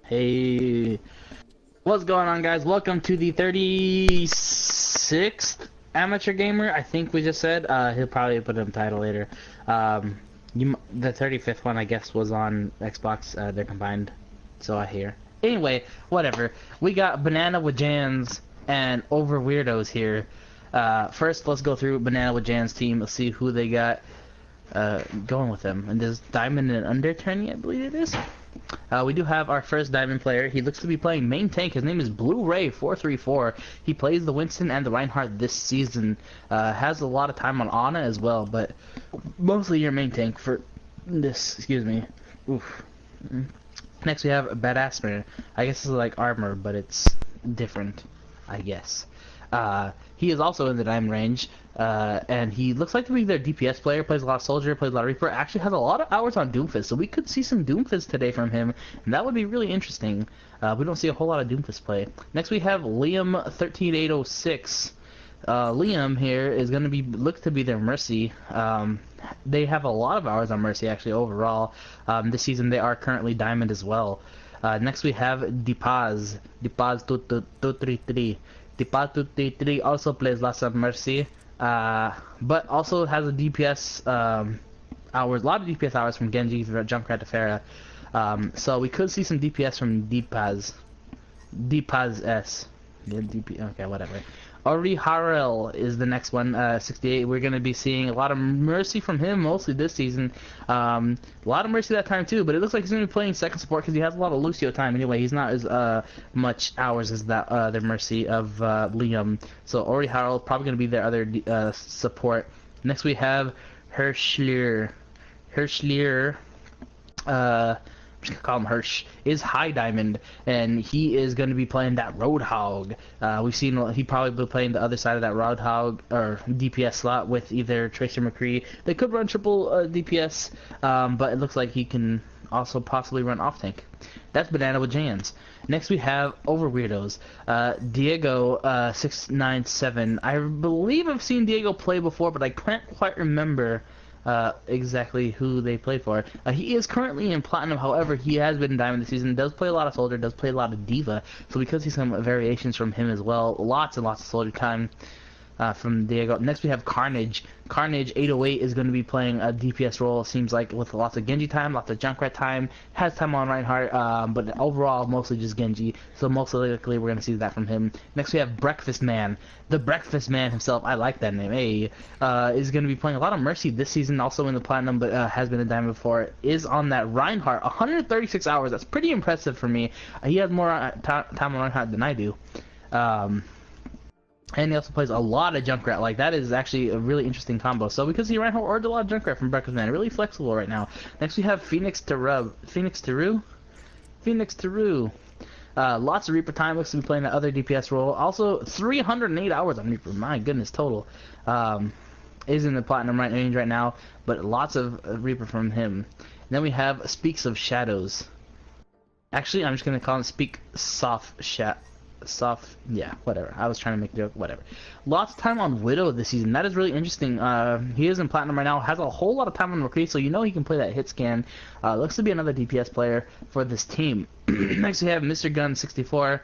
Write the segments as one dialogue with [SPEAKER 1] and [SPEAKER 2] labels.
[SPEAKER 1] Hey, what's going on, guys? Welcome to the 36th Amateur Gamer. I think we just said. He'll probably put in the title later. The 35th one, I guess, was on Xbox. They're combined, so I hear. Anyway, whatever. We got Banana with Jans and Over Weirdos here. First, let's go through Banana with Jan's team. Let's see who they got going with them. And there's Diamond and Underturn, I believe it is. We do have our first Diamond player. He looks to be playing main tank. His name is Blue Ray 434. He plays the Winston and the Reinhardt this season. Has a lot of time on Ana as well, but mostly your main tank for this. Excuse me. Oof. Next we have Badass Man. I guess this is like armor, but it's different, I guess. He is also in the Diamond range, and he looks like to be their DPS player, plays a lot of Soldier, plays a lot of Reaper, actually has a lot of hours on Doomfist, so we could see some Doomfist today from him, and that would be really interesting. We don't see a whole lot of Doomfist play. Next we have Liam 13806. Liam here is going to be, looks to be their Mercy. They have a lot of hours on Mercy, actually, overall. This season they are currently Diamond as well. Next we have Dipaz 233. Dipaz 233 also plays lots of Mercy, but also has a DPS hours, a lot of DPS hours from Genji, Junkrat to Pharah. So we could see some DPS from Dipaz S. Yeah, okay, whatever. Ori Harrell is the next one, 68. We're going to be seeing a lot of Mercy from him, mostly this season. A lot of Mercy that time too, but it looks like he's going to be playing second support because he has a lot of Lucio time anyway. He's not as much hours as that other Mercy of Liam. So Ori Harrell is probably going to be their other support. Next we have Hirschlier. I'm just gonna call him Hirsch, is High Diamond, and he is going to be playing that Roadhog. We've seen he probably be playing the other side of that Roadhog or DPS slot with either Tracer McCree. They could run triple DPS, but it looks like he can also possibly run off tank. That's Banana with Jans. Next we have Over Weirdos. Diego 697. I believe I've seen Diego play before, but I can't quite remember exactly who they played for. He is currently in Platinum, however, he has been in Diamond this season, does play a lot of Soldier, does play a lot of Diva, so we could see some variations from him as well. Lots and lots of Soldier time from Diego. Next we have Carnage. Carnage 808 is going to be playing a DPS role, it seems like, with lots of Genji time, lots of Junkrat time, has time on Reinhardt, but overall mostly just Genji, so most likely we're going to see that from him. Next we have Breakfast Man. The Breakfast Man himself, I like that name, is going to be playing a lot of Mercy this season, also in the Platinum, but has been in Diamond before, is on that Reinhardt, 136 hours, that's pretty impressive for me. He has more time on Reinhardt than I do. And he also plays a lot of Junkrat. Like, that is actually a really interesting combo. So because he ran or did a lot of Junkrat from Breakfast Man, really flexible right now. Next we have Phoenix Teru. Lots of Reaper time. Looks to be playing that other DPS role. Also 308 hours on Reaper. My goodness, total. Is in the Platinum range right now, but lots of Reaper from him. And then we have Speaks of Shadows. Actually, I'm just gonna call him Speak Soft, yeah, whatever. I was trying to make a joke, whatever. Lots of time on Widow this season. That is really interesting. He is in Platinum right now, has a whole lot of time on McCree, so you know he can play that hit scan. Looks to be another DPS player for this team. Next we have Mr. Gun 64.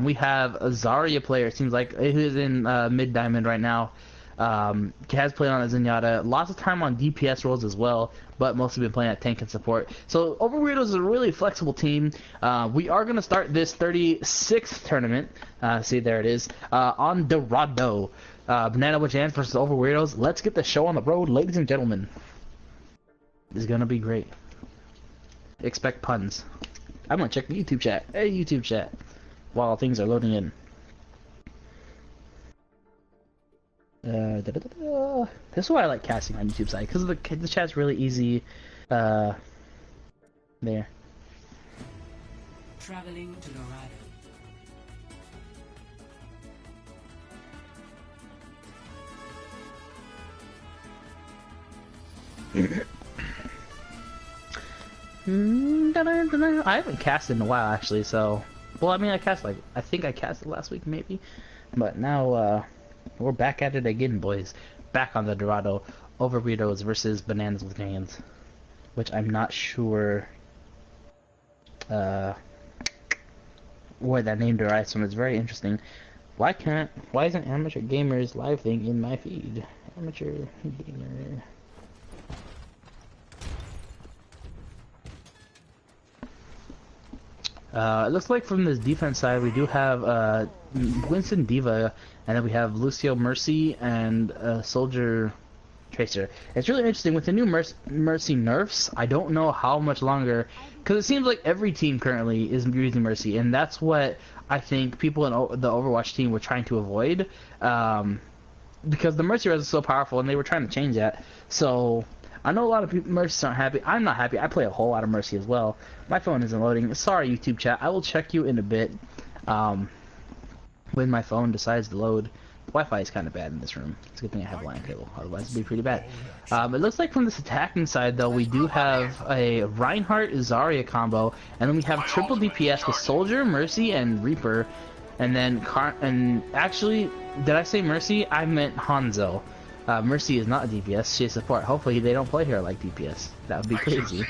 [SPEAKER 1] We have a Zarya player, it seems like, who is in mid Diamond right now. Has played on a Zenyatta, lots of time on DPS roles as well, but mostly been playing at tank and support. So Over Weirdos is a really flexible team. We are going to start this 36th tournament, see there it is, on Dorado. Banana with Jans versus Over Weirdos. Let's get the show on the road, ladies and gentlemen. This is going to be great. Expect puns. I'm going to check the YouTube chat. Hey, YouTube chat. While things are loading in. This is why I like casting on YouTube side, because the chat's really easy. There.
[SPEAKER 2] Traveling to
[SPEAKER 1] Dorado. I haven't casted in a while actually, so well, I mean, I think I casted last week maybe, but now we're back at it again, boys. Back on the Dorado. Over Weirdos versus Bananas with Jans, which I'm not sure where that name derives from. It's very interesting. Why isn't Amateur Gamers live thing in my feed? Amateur Gamer. It looks like from this defense side we do have Winston Diva, and then we have Lucio Mercy and Soldier Tracer. It's really interesting with the new Mercy nerfs. I don't know how much longer, because it seems like every team currently is using Mercy, and that's what I think people in the Overwatch team were trying to avoid, because the Mercy res is so powerful, and they were trying to change that. So I know a lot of people Mercy aren't happy. I'm not happy. I play a whole lot of Mercy as well. My phone isn't loading. Sorry, YouTube chat. I will check you in a bit when my phone decides to load. Wi-Fi is kind of bad in this room. It's a good thing I have a LAN cable. Otherwise, it'd be pretty bad. It looks like from this attacking side, though, we do have a Reinhardt-Zarya combo, and then we have triple DPS with Soldier, Mercy, and Reaper. And then, actually, did I say Mercy? I meant Hanzo. Mercy is not a DPS, she's support. Hopefully they don't play her like DPS. That would be crazy.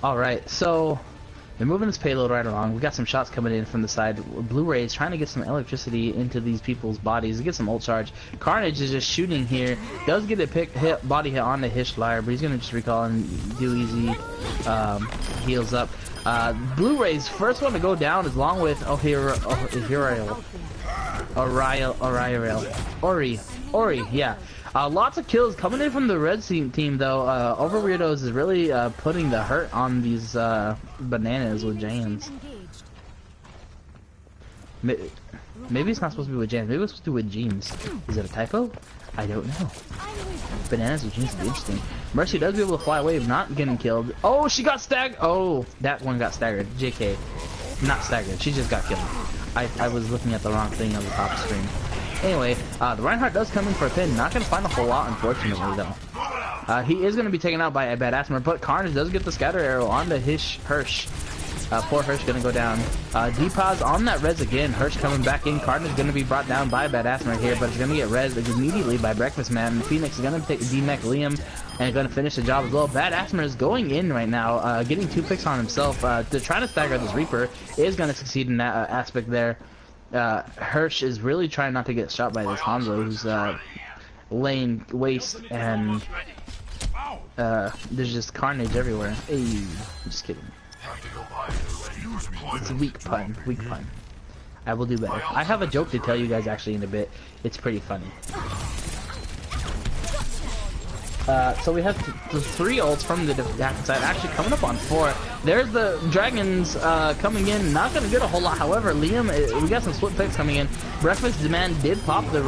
[SPEAKER 1] Alright, so they're moving this payload right along. We got some shots coming in from the side. Blu-ray is trying to get some electricity into these people's bodies to get some ult charge. Carnage is just shooting here. Does get a body hit on the Hishflyer, but he's gonna just recall and do easy heals up. Blu-ray's first one to go down is along with Ori, yeah. Lots of kills coming in from the red team though. Overweirdos is really putting the hurt on these bananas with Jans. Maybe it's not supposed to be with Jans. Maybe it's supposed to be with Jeans. Is it a typo? I don't know. Bananas with Jeans would be interesting. Mercy does be able to fly away, but not getting killed. Oh, she got staggered. Oh, that one got staggered. JK. Not staggered. She just got killed. I was looking at the wrong thing on the top screen. Anyway, the Reinhardt does come in for a pin. Not going to find a whole lot, unfortunately, though. He is going to be taken out by a bad Asmer, but Carnage does get the scatter arrow onto Hirsch. Poor Hirsch going to go down. Deepaz on that res again. Hirsch coming back in. Carnage is going to be brought down by Bad Asmer here, but it's going to get res immediately by Breakfast Man. Phoenix is going to take D-Mech Liam and going to finish the job as well. Bad Asmer is going in right now, getting 2 picks on himself. To try to stagger this Reaper is going to succeed in that aspect there. Hirsch is really trying not to get shot by this Hanzo, who's laying waste, and there's just carnage everywhere. Hey, I'm just kidding. It's a weak pun. Weak pun. I will do better. I have a joke to tell you guys actually in a bit. It's pretty funny. So we have the 3 ults from the attacking side, actually coming up on 4. There's the dragons coming in, not going to get a whole lot. However, Liam, we got some split picks coming in. Breakfast Demand did pop the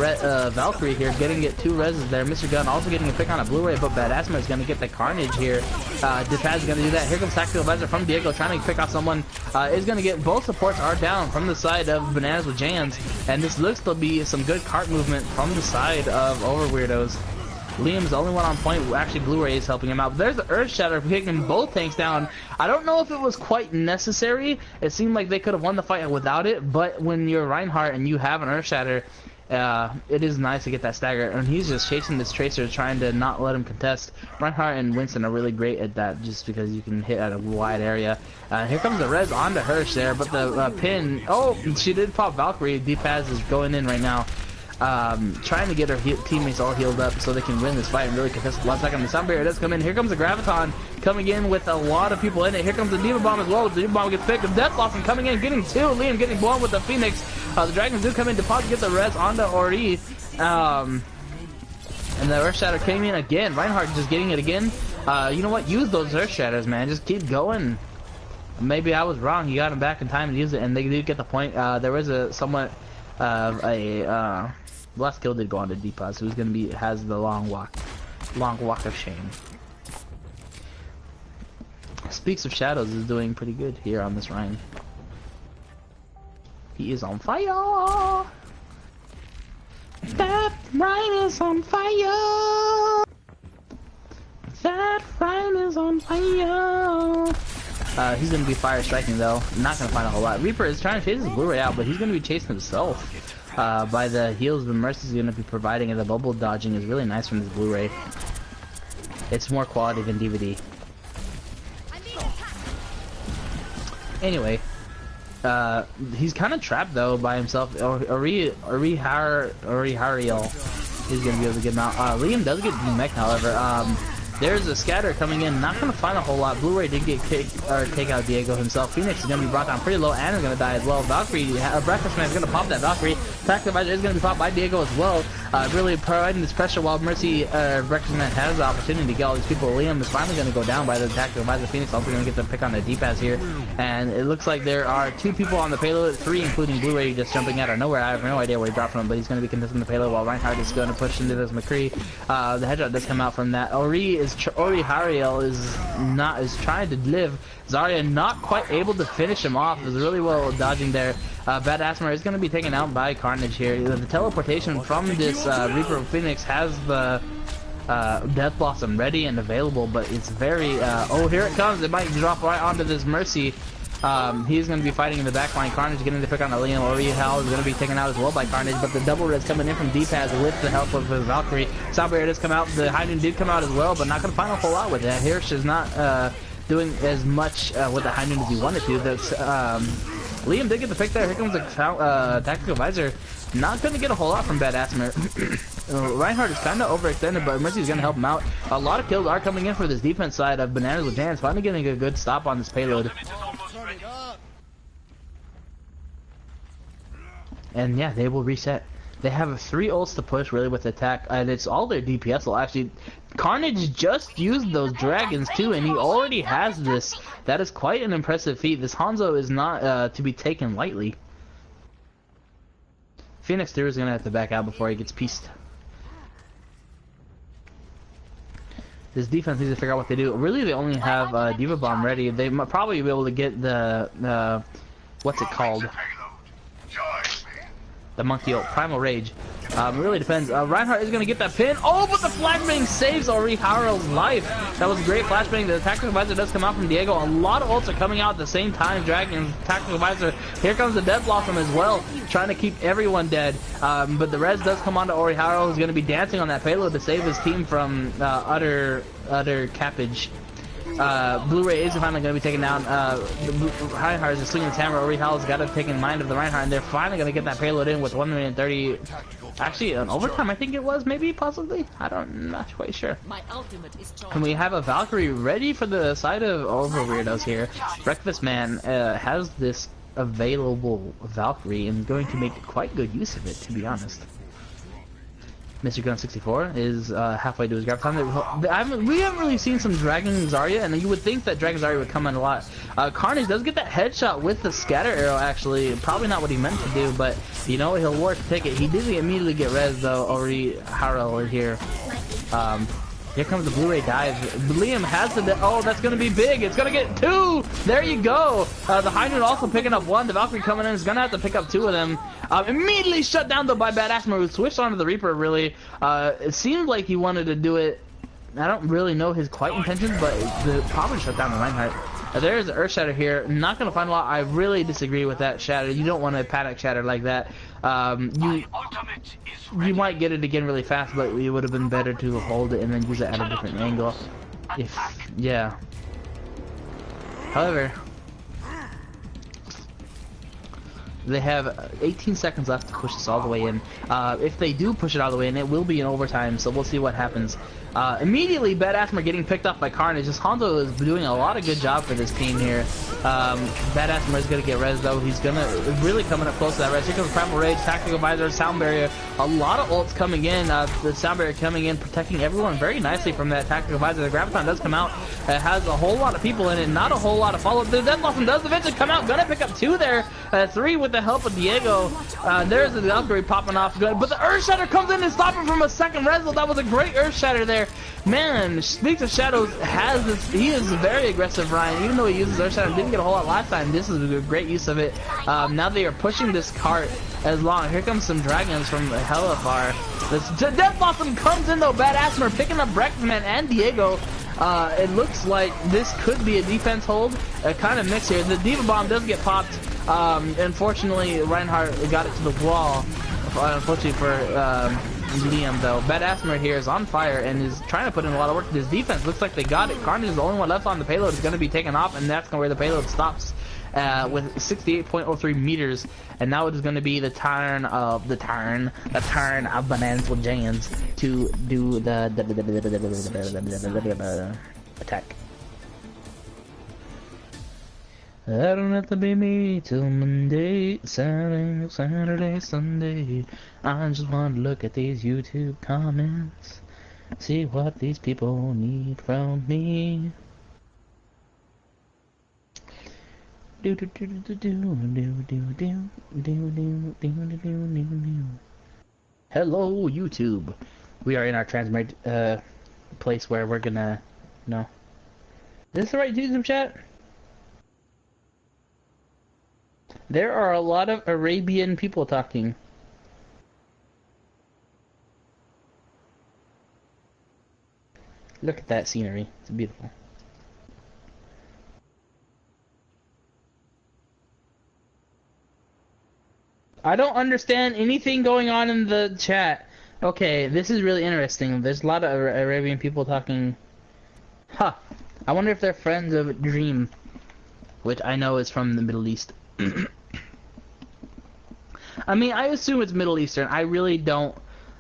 [SPEAKER 1] Valkyrie here, getting it 2 reses there. Mr. Gunn also getting a pick on a Blu-ray, but Bad Asma is going to get the Carnage here. Dipaz is going to do that. Here comes Tactical Advisor from Diego trying to pick off someone. Is going to get both supports are down from the side of Bananas with Jans, and this looks to be some good cart movement from the side of Overweirdos. Liam's the only one on point. Actually, Blu-ray is helping him out. But there's the Earth Shatter taking both tanks down. I don't know if it was quite necessary. It seemed like they could have won the fight without it. But when you're Reinhardt and you have an Earth Shatter, it is nice to get that stagger. And he's just chasing this Tracer, trying to not let him contest. Reinhardt and Winston are really great at that, just because you can hit at a wide area. Here comes the res onto Hirsch there, but the pin. Oh, she did pop Valkyrie. Deepaz is going in right now. Trying to get her teammates all healed up so they can win this fight and really contest the last second. The sound barrier does come in. Here comes the Graviton coming in with a lot of people in it. Here comes the Diva Bomb as well. The Diva Bomb gets picked. The Death Blossom coming in, getting 2. Liam getting blown with the Phoenix. The Dragons do come in. Deposit get the res onto Ori. And the Earth Shatter came in again. Reinhardt just getting it again. You know what? Use those Earth Shatters, man. Just keep going. Maybe I was wrong. He got him back in time to use it, and they did get the point. There was a somewhat of a last kill did go on to Deepaz, who's gonna be has the long walk of shame. Speaks of Shadows is doing pretty good here on this Rhine. He is on fire. That Rhine is on fire. That Rhine is on fire. He's gonna be fire striking though. Not gonna find a whole lot. Reaper is trying to chase his Blu-ray out, but he's gonna be chasing himself. By the heals the Mercy's going to be providing, and the bubble dodging is really nice from this Blu-ray. It's more quality than DVD. Anyway, he's kind of trapped though by himself. Hariel is gonna be able to get him out. Liam does get demech, however. There's a scatter coming in, not gonna find a whole lot. Blu-ray did get take out Diego himself. Phoenix is gonna be brought down pretty low and is gonna die as well. Valkyrie, Breakfast Man is gonna pop that Valkyrie. Tactical Advisor is gonna be popped by Diego as well. Really providing this pressure while Mercy, Breakfast Man has the opportunity to get all these people. Liam is finally gonna go down by the Tactical Advisor. Phoenix also gonna get the pick on the D-pass here. And it looks like there are 2 people on the payload, 3 including Blu-ray just jumping out of nowhere. I have no idea where he dropped from, but he's gonna be contesting the payload while Reinhardt is gonna push into this McCree. The headshot does come out from that. Ori Hariel is trying to live. Zarya not quite able to finish him off. Is really well dodging there. Bad Asmer is going to be taken out by Carnage here. The teleportation from this Reaper of Phoenix has the Death Blossom ready and available, but it's very oh, here it comes. It might drop right onto this Mercy. He's going to be fighting in the backline. Carnage getting the pick on Liam. Oriel is going to be taken out as well by Carnage, but the double res coming in from D-Paz with the help of the Valkyrie. Soundbarrier does come out. The High Noon did come out as well, but not going to find a whole lot with that. Hirsch is not doing as much with the High Noon as he wanted to. That's Liam did get the pick there. Here comes the Tactical Advisor. Not going to get a whole lot from Bad Asmer. Reinhardt is kind of overextended, but Mercy is going to help him out. A lot of kills are coming in for this defense side of Bananas with Jans. Finally getting a good stop on this payload. And yeah, they will reset. They have 3 ults to push really with attack, and it's all their DPS will actually. Carnage just used those dragons too, and he already has this. That is quite an impressive feat. This Hanzo is not to be taken lightly. Phoenix 3 is going to have to back out before he gets pieced. This defense needs to figure out what they do. Really, they only have Diva Bomb ready. They might probably be able to get the what's it called? The Monkey ult, Primal Rage. It really depends. Reinhardt is going to get that pin. Oh, but the flashbang saves Ori Harrell's life. That was a great flashbang. The Tactical Advisor does come out from Diego. A lot of ults are coming out at the same time. Dragon, Tactical Advisor. Here comes the Death Blossom as well, trying to keep everyone dead. But the res does come on to Ori Harrell, who's going to be dancing on that payload to save his team from utter cappage. Blu-ray is finally going to be taken down. Reinhardt is swinging his hammer. Ori Hall's got to take in mind of the Reinhardt, and they're finally going to get that payload in with 1 minute and 30. Actually, an overtime, I think it was, maybe, possibly. I'm not quite sure. My ultimate is and we have a Valkyrie ready for the side of Over Weirdos here. Breakfast Man has this available Valkyrie and going to make quite good use of it, to be honest. Mr. Gun 64 is halfway to his grab time. We haven't really seen some Dragon Zarya, and you would think that Dragon Zarya would come in a lot. Carnage does get that headshot with the scatter arrow, actually. Probably not what he meant to do, but you know, he'll work to take it. He did immediately get res, though. Ori Harrell here. Here comes the Blu-ray dive. Liam has the... Oh, that's going to be big. It's going to get 2. There you go. The High Noon also picking up 1. The Valkyrie coming in is going to have to pick up 2 of them. Immediately shut down, though, by Bad Asmer, who switched onto the Reaper, really. It seemed like he wanted to do it. I don't really know his quite intentions, but probably shut down the Reinhardt. There's the Earth Shatter here. Not going to find a lot. I really disagree with that Shatter. You don't want to panic Shatter like that. You might get it again really fast, but it would have been better to hold it and then use it at a different angle. Yeah. However, they have 18 seconds left to push this all the way in. If they do push it all the way in, it will be in overtime, so we'll see what happens. Immediately, Bad Asmer getting picked up by Carnage. This Hanzo is doing a lot of good job for this team here. Bad Asmer is going to get res, though. He's going to really coming up close to that res. Here comes Primal Rage, Tactical Advisor, Sound Barrier. A lot of ults coming in. The Sound Barrier coming in, protecting everyone very nicely from that Tactical Advisor. The Graviton does come out. It has a whole lot of people in it, not a whole lot of follow-up. The Death Blossom does eventually come out. Going to pick up 2 there. 3 with the help of Diego. There's the upgrade popping off. Good. But the Earth Shatter comes in and stops him from a second res. That was a great Earth Shatter there. Man, Speaks of Shadows has this. He is very aggressive, Ryan. Even though he uses Earth Shatter, didn't get a whole lot last time. This is a great use of it. Now they are pushing this cart as long. Here comes some dragons from hella far. The Death Blossom comes in though. Bad Asmer picking up Breckman and Diego. It looks like this could be a defense hold. Kind of mixed here. The Diva Bomb does get popped. Unfortunately, Reinhardt got it to the wall. Unfortunately for Liam, though. Bad Asmer here is on fire and is trying to put in a lot of work. This defense looks like they got it. Carnage is the only one left on the payload. Is going to be taken off, and that's where the payload stops. with 68.03 meters, and now it is going to be the turn of Bananas with Jans to do the attack. I don't have to be me till Monday, Saturday, Sunday. I just want to look at these YouTube comments, see what these people need from me. Hello, YouTube. We are in our transmit place where we're gonna. No. Is this the right YouTube chat? There are a lot of Arabian people talking. Look at that scenery. It's beautiful. I don't understand anything going on in the chat. Okay, this is really interesting. There's a lot of Arabian people talking. Huh. I wonder if they're friends of Dream, which I know is from the Middle East. I mean, I assume it's Middle Eastern. I really don't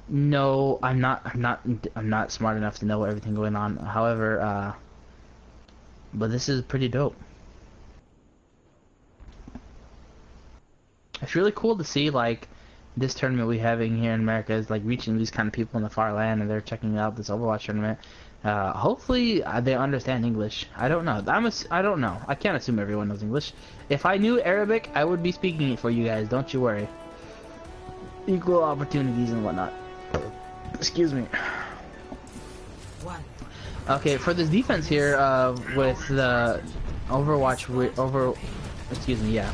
[SPEAKER 1] know. I'm not smart enough to know everything going on. However, but this is pretty dope. It's really cool to see like this tournament we having here in America is like reaching these kind of people in the far land, and they're checking out this Overwatch tournament. Hopefully they understand English. I don't know. I don't know. I can't assume everyone knows English. If I knew Arabic, I would be speaking it for you guys. Don't you worry. Equal opportunities and whatnot. Excuse me. Okay, for this defense here, with the Overwatch excuse me, yeah.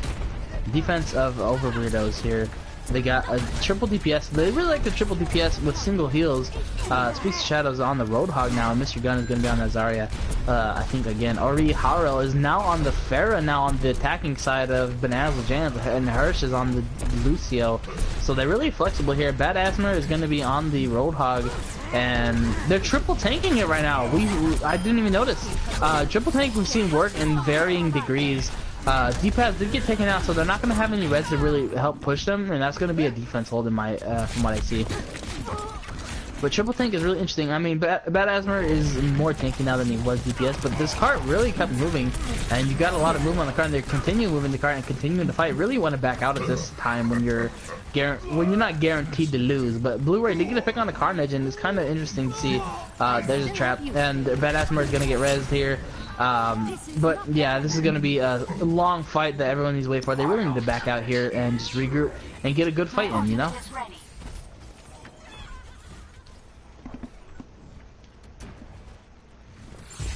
[SPEAKER 1] Defense of Over Weirdos here. They got a triple DPS. They really like the triple DPS with single heals. Speaks of Shadows on the Roadhog now, and Mr. Gunn is going to be on the Zarya. I think again. Ori Harrell is now on the Pharah, now on the attacking side of Bananas with Jans, and Hirsch is on the Lucio. So they're really flexible here. Bad Asmer is going to be on the Roadhog, and they're triple tanking it right now. I didn't even notice. Triple tank we've seen work in varying degrees. D-pads did get taken out, so they're not going to have any reds to really help push them, and that's going to be a defense hold in my, from what I see. But triple tank is really interesting. I mean, Bad Asmer is more tanky now than he was DPS, but this cart really kept moving, and you got a lot of movement on the cart, and they continue moving the cart and continuing to fight. Really want to back out at this time when you're not guaranteed to lose. But Blu-ray did get a pick on the Carnage, and it's kind of interesting to see. There's a trap, and Bad Asmer is going to get rezzed here. But yeah, this is going to be a long fight that everyone needs to wait for. They really need to back out here and just regroup and get a good fight in, you know?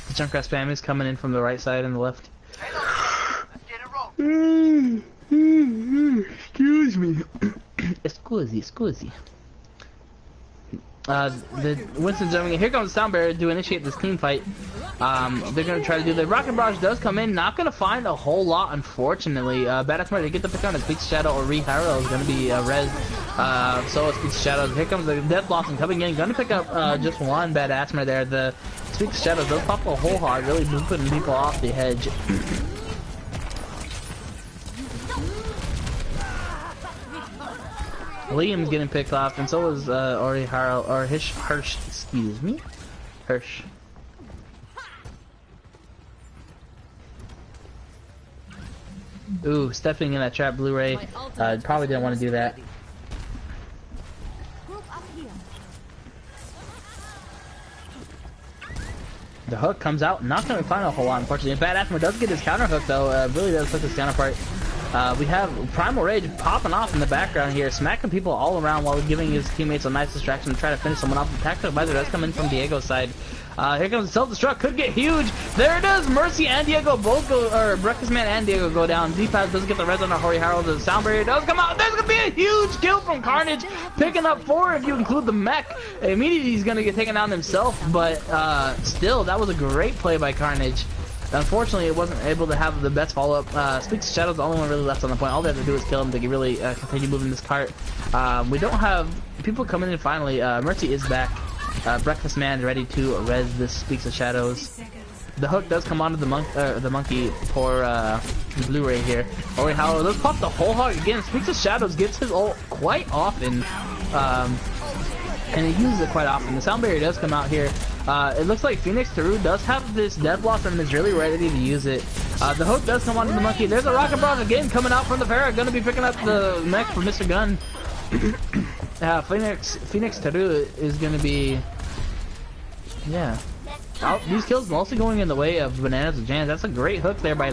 [SPEAKER 1] The Junkrat spam is coming in from the right side and the left. Excuse me. Excuse. The Winston's jumping in. Here comes the Sound Barrier to initiate this team fight. They're going to try to do the Rocket Barrage does come in. Not going to find a whole lot, unfortunately. Badass Murray to get the pick on his Speaks Shadow, or Harrow is going to be res. So Speaks Shadows. Here comes the Death Blossom coming in. Going to pick up just one Badass Murray there. The Speaks Shadows does pop a whole hard, really putting people off the hedge. Liam's getting picked off, and so is Ori Harrell, or Hirsch, excuse me. Hirsch. Ooh, stepping in that trap, Blu-ray. Probably didn't want to do that. The hook comes out, not going to find a whole lot, unfortunately. Bad Asmer does get his counter hook, though. Really does hook his counterpart. We have Primal Rage popping off in the background here, smacking people all around while giving his teammates a nice distraction to try to finish someone off. The tactical advisor does come in from Diego's side. Here comes the self-destruct, could get huge. There it is, Mercy and Diego both go, or Breakfast Man and Diego go down. D-Pad doesn't get the res on our Hori Harold. The Sound Barrier does come out. There's going to be a huge kill from Carnage, picking up 4 if you include the mech. Immediately he's going to get taken down himself, but still, that was a great play by Carnage. Unfortunately, it wasn't able to have the best follow-up. Speaks of Shadow's the only one really left on the point. All they have to do is kill him to really continue moving this cart. We don't have people coming in finally. Mercy is back. Breakfast Man ready to res this Speaks of Shadows. The hook does come onto the monkey. Poor Blu-ray here. Alright, Howard, let's pop the whole hog again. Speaks of Shadows gets his ult quite often. And he uses it quite often. The sound barrier does come out here. It looks like Phoenix Teru does have this Death Blossom and is really ready to use it. The hook does come onto the monkey. There's a Rocket Barrage again coming out from the Pharah. Gonna be picking up the mech for Mr. Gunn. Phoenix Teru is gonna be... Yeah. These kills mostly going in the way of Bananas and Jams. That's a great hook there by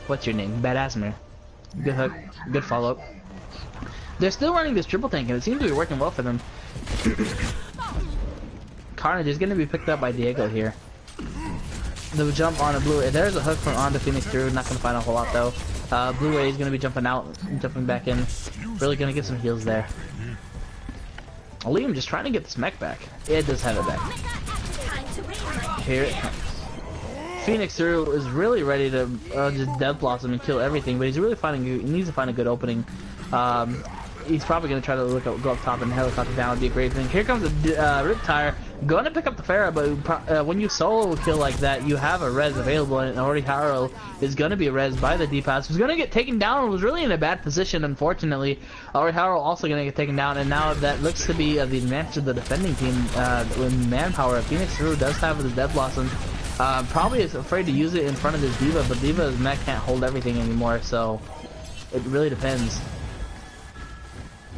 [SPEAKER 1] what's your name? Badassmer. Good hook. Good follow-up. They're still running this triple tank and it seems to be working well for them. Carnage is going to be picked up by Diego here. The jump on a Blue-Ray. There's a hook from onto Phoenix Teru. Not going to find a whole lot though. Blue-Ray is going to be jumping out, jumping back in. Really going to get some heals there. Liam just trying to get this mech back. It does have it back. Here it comes. Phoenix Teru is really ready to just Death Blossom and kill everything, but he's really he needs to find a good opening. He's probably going to try to go up top and helicopter down would be a great thing. Here comes the Riptire. Going to pick up the Pharah, but when you solo kill like that, you have a res available, and Oriharu is going to be res by the D-Pass, who's going to get taken down and was really in a bad position, unfortunately. Oriharu also going to get taken down, and now that looks to be the advantage of the defending team with manpower. Phoenix Teru does have the Death Blossom. Probably is afraid to use it in front of this D.Va, but D.Va's mech can't hold everything anymore, so it really depends.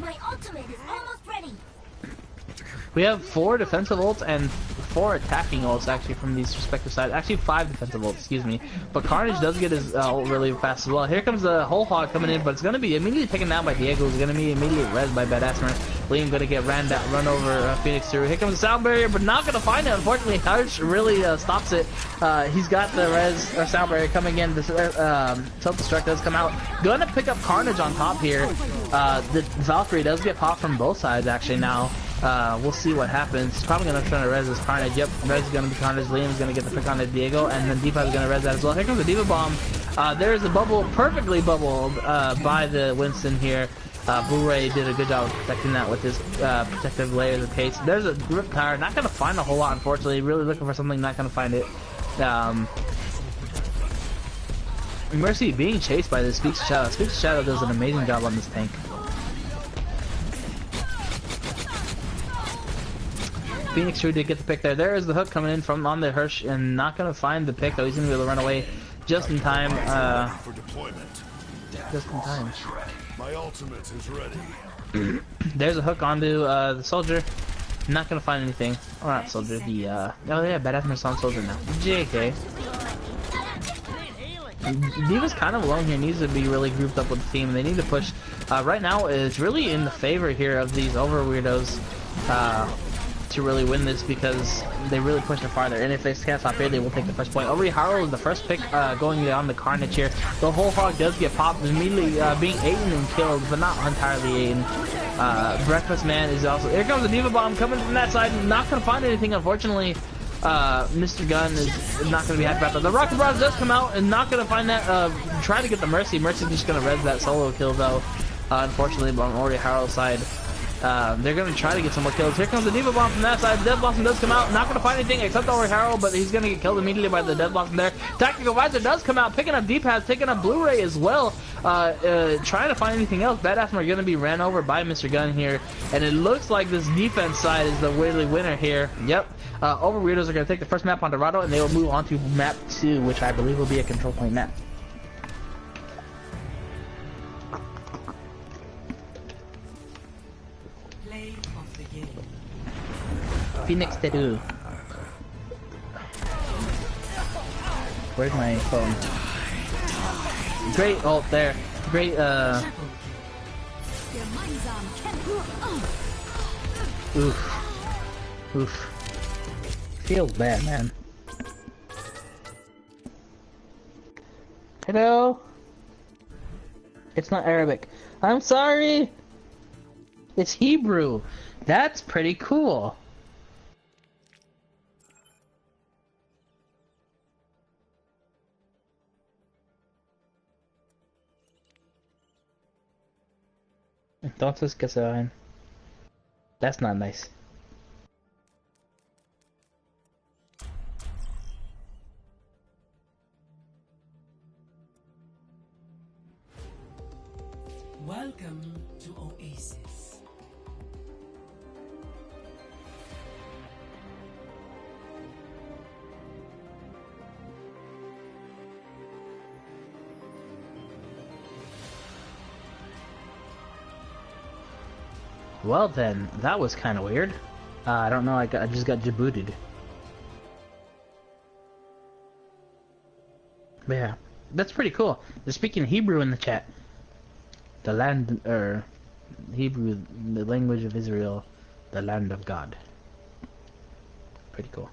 [SPEAKER 3] My ultimate is almost ready.
[SPEAKER 1] We have 4 defensive ults and 4 attacking ults actually from these respective sides. Actually 5 defensive ults, excuse me. But Carnage does get his ult really fast as well. Here comes the whole hog coming in, but it's going to be immediately taken down by Diego. It's going to be immediately res by Badassmer. Liam going to get run over Phoenix Teru. Here comes the sound barrier, but not going to find it. Unfortunately, Harsh really stops it. He's got the res or sound barrier coming in. The self-destruct does come out. Going to pick up Carnage on top here. The Valkyrie does get popped from both sides actually now. We'll see what happens. He's probably going to try to res this Carnage. Yep, res is going to be Carnage. Liam is going to get the pick on the Diego, and then D.Va is going to res that as well. Here comes the D.Va bomb. There's a bubble, perfectly bubbled by the Winston here. Blu-ray did a good job of protecting that with his protective layers of case. There's a Riptire. Not going to find a whole lot, unfortunately. Really looking for something, not going to find it. Mercy being chased by this Speaks of Shadow. Speaks of Shadow does an amazing job on this tank. Phoenix Teru did get the pick there. There is the hook coming in from on the Hirsch and not going to find the pick though. He's going to be able to run away just in time. Just in time.
[SPEAKER 4] My ultimate is ready.
[SPEAKER 1] There's a hook onto the soldier. Not going to find anything. Or not soldier, the oh yeah, Badassmer's on soldier now. JK. D.Va's kind of alone here, needs to be really grouped up with the team. They need to push. Right now it's really in the favor here of these over weirdos to really win this because they really push it farther. And if they can't stop here, they will take the first point. Oriharu is the first pick going on the Carnage here. The whole hog does get popped, immediately being eaten and killed, but not entirely eaten. Breakfast Man is also... Here comes the D.Va bomb coming from that side. Not going to find anything, unfortunately. Mr. Gunn is not going to be happy about that. The Rocket Barrage does come out and not going to find that. Trying to get the Mercy. Mercy's just going to res that solo kill though. Unfortunately, on Oriharu's side. They're going to try to get some more kills. Here comes the D.Va bomb from that side. Death Blossom does come out. Not going to find anything except Oriharu, but he's going to get killed immediately by the Death Blossom there. Tactical Visor does come out, picking up D-Pads, taking up Blu-ray as well. Trying to find anything else. Badassmer are going to be ran over by Mr. Gunn here. And it looks like this defense side is the really winner here. Yep. Over Weirdos are going to take the first map on Dorado, and they will move on to map 2, which I believe will be a control point map. Phoenix Teru. Where's my phone? Great ult there. Great, Oof. Oof. Feels bad, man. Hello? It's not Arabic. I'm sorry! It's Hebrew. That's pretty cool. Entonces, ¿qué se ven? That's not nice.
[SPEAKER 2] Welcome to Oasis.
[SPEAKER 1] Well then, that was kind of weird. I don't know, I just got jabooted. But yeah, that's pretty cool. They're speaking Hebrew in the chat. The land, Hebrew, the language of Israel, the land of God. Pretty cool.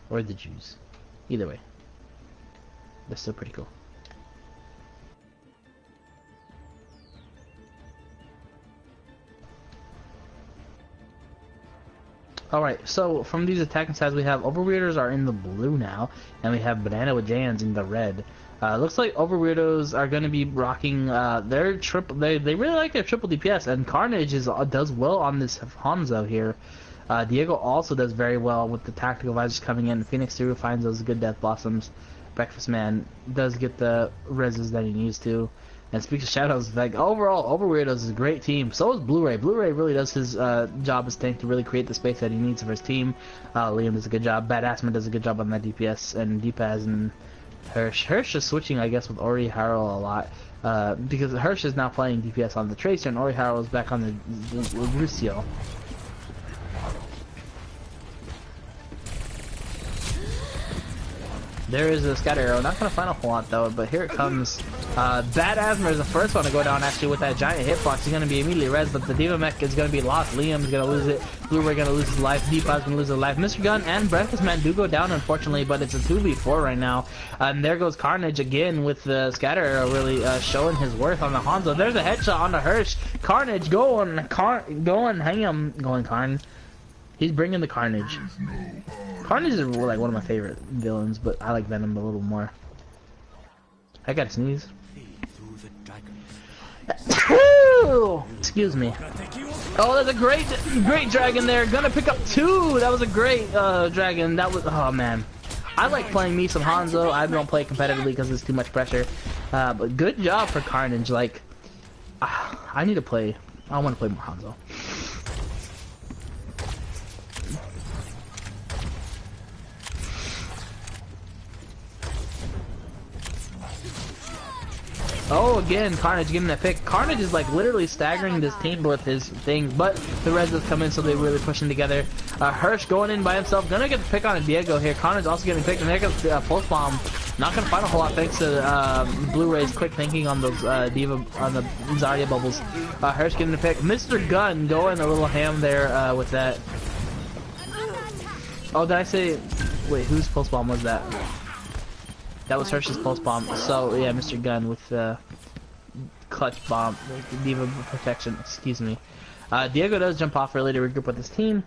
[SPEAKER 1] Or the Jews. Either way. That's still pretty cool. Alright, so from these attacking sides we have Overweirders are in the blue now, and we have Banana with Jans in the red. Looks like Overweirdos are going to be rocking their triple. They really like their triple DPS, and Carnage does well on this Hanzo here. Diego also does very well with the tactical visors coming in. Phoenix 2 finds those good Death Blossoms. Breakfast Man does get the reses that he needs to. And speaks of Shadows, like overall, Overweirdos is a great team. So is Blu-ray. Blu-ray really does his job as tank to really create the space that he needs for his team. Liam does a good job. Badassman does a good job on that DPS, and Deepaz and Hirsch. Hirsch is switching, I guess, with Ori Harrell a lot because Hirsch is now playing DPS on the Tracer, and Ori Harrell is back on the Lucio. There is a scatter arrow. Not gonna find a whole lot though, but here it comes. Bad Asthma is the first one to go down actually with that giant hitbox. He's gonna be immediately res, but the Diva Mech is gonna be lost. Liam's gonna lose it. Blu-ray gonna lose his life. Deepaz gonna lose his life. Mr. Gunn and Breakfast Man do go down unfortunately, but it's a 2v4 right now. And there goes Carnage again with the scatter arrow really showing his worth on the Hanzo. There's a headshot on the Hirsch. Carnage going, hang him, going Carn. He's bringing the Carnage. Carnage is like one of my favorite villains, but I like Venom a little more. I gotta sneeze. Excuse me. Oh, there's a great dragon there. Gonna pick up 2. That was a great dragon. That was, oh man. I like playing me some Hanzo. I don't play competitively because it's too much pressure. But good job for Carnage. Like, I need to play. I want to play more Hanzo. Oh, again, Carnage getting that pick. Carnage is like literally staggering this team with his things, but the reses come in, so they really push them together. Hirsch going in by himself, gonna get the pick on a Diego here. Carnage also getting picked, and there goes Pulse Bomb. Not gonna find a whole lot thanks to Blu-ray's quick thinking on those Diva on the Zarya bubbles. Hirsch getting the pick. Mr. Gunn going a little ham there with that. Oh, did I say? Wait, whose Pulse Bomb was that? That was Hirsch's Pulse Bomb. So yeah, Mr. Gunn with the clutch bomb, Diva protection. Excuse me. Diego does jump off early to regroup with his team.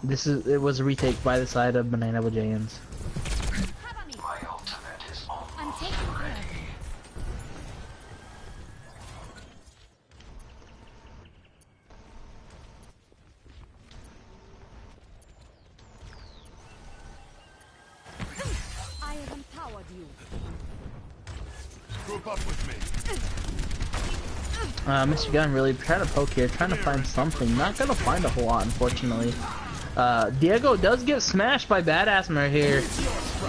[SPEAKER 1] It was a retake by the side of Banana with Jans.
[SPEAKER 3] My ultimate is almost ready.
[SPEAKER 5] I have empowered you.
[SPEAKER 4] Group up with me.
[SPEAKER 1] Mr. Gunn really trying to poke here, trying to find something. Not gonna find a whole lot, unfortunately. Diego does get smashed by Badassmer here.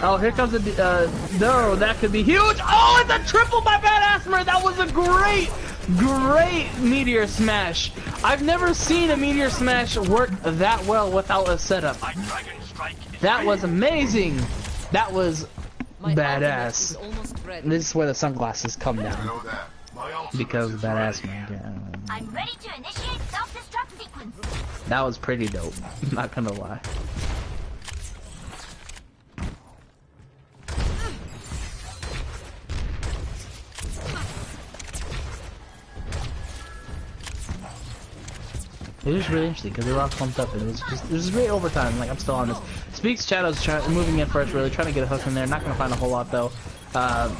[SPEAKER 1] Oh, here comes the, no, that could be huge. Oh, it's a triple by Badassmer. That was a great Meteor Smash. I've never seen a Meteor Smash work that well without a setup. That was amazing. That was badass. This is where the sunglasses come down. Because Badassmer.
[SPEAKER 3] I'm ready to initiate self-destruct sequence.
[SPEAKER 1] That was pretty dope. Not gonna lie. It was really interesting because they were all clumped up and it was great overtime. Like, I'm still on this. Speaks Shadow's moving in first, really trying to get a hook in there. Not gonna find a whole lot though.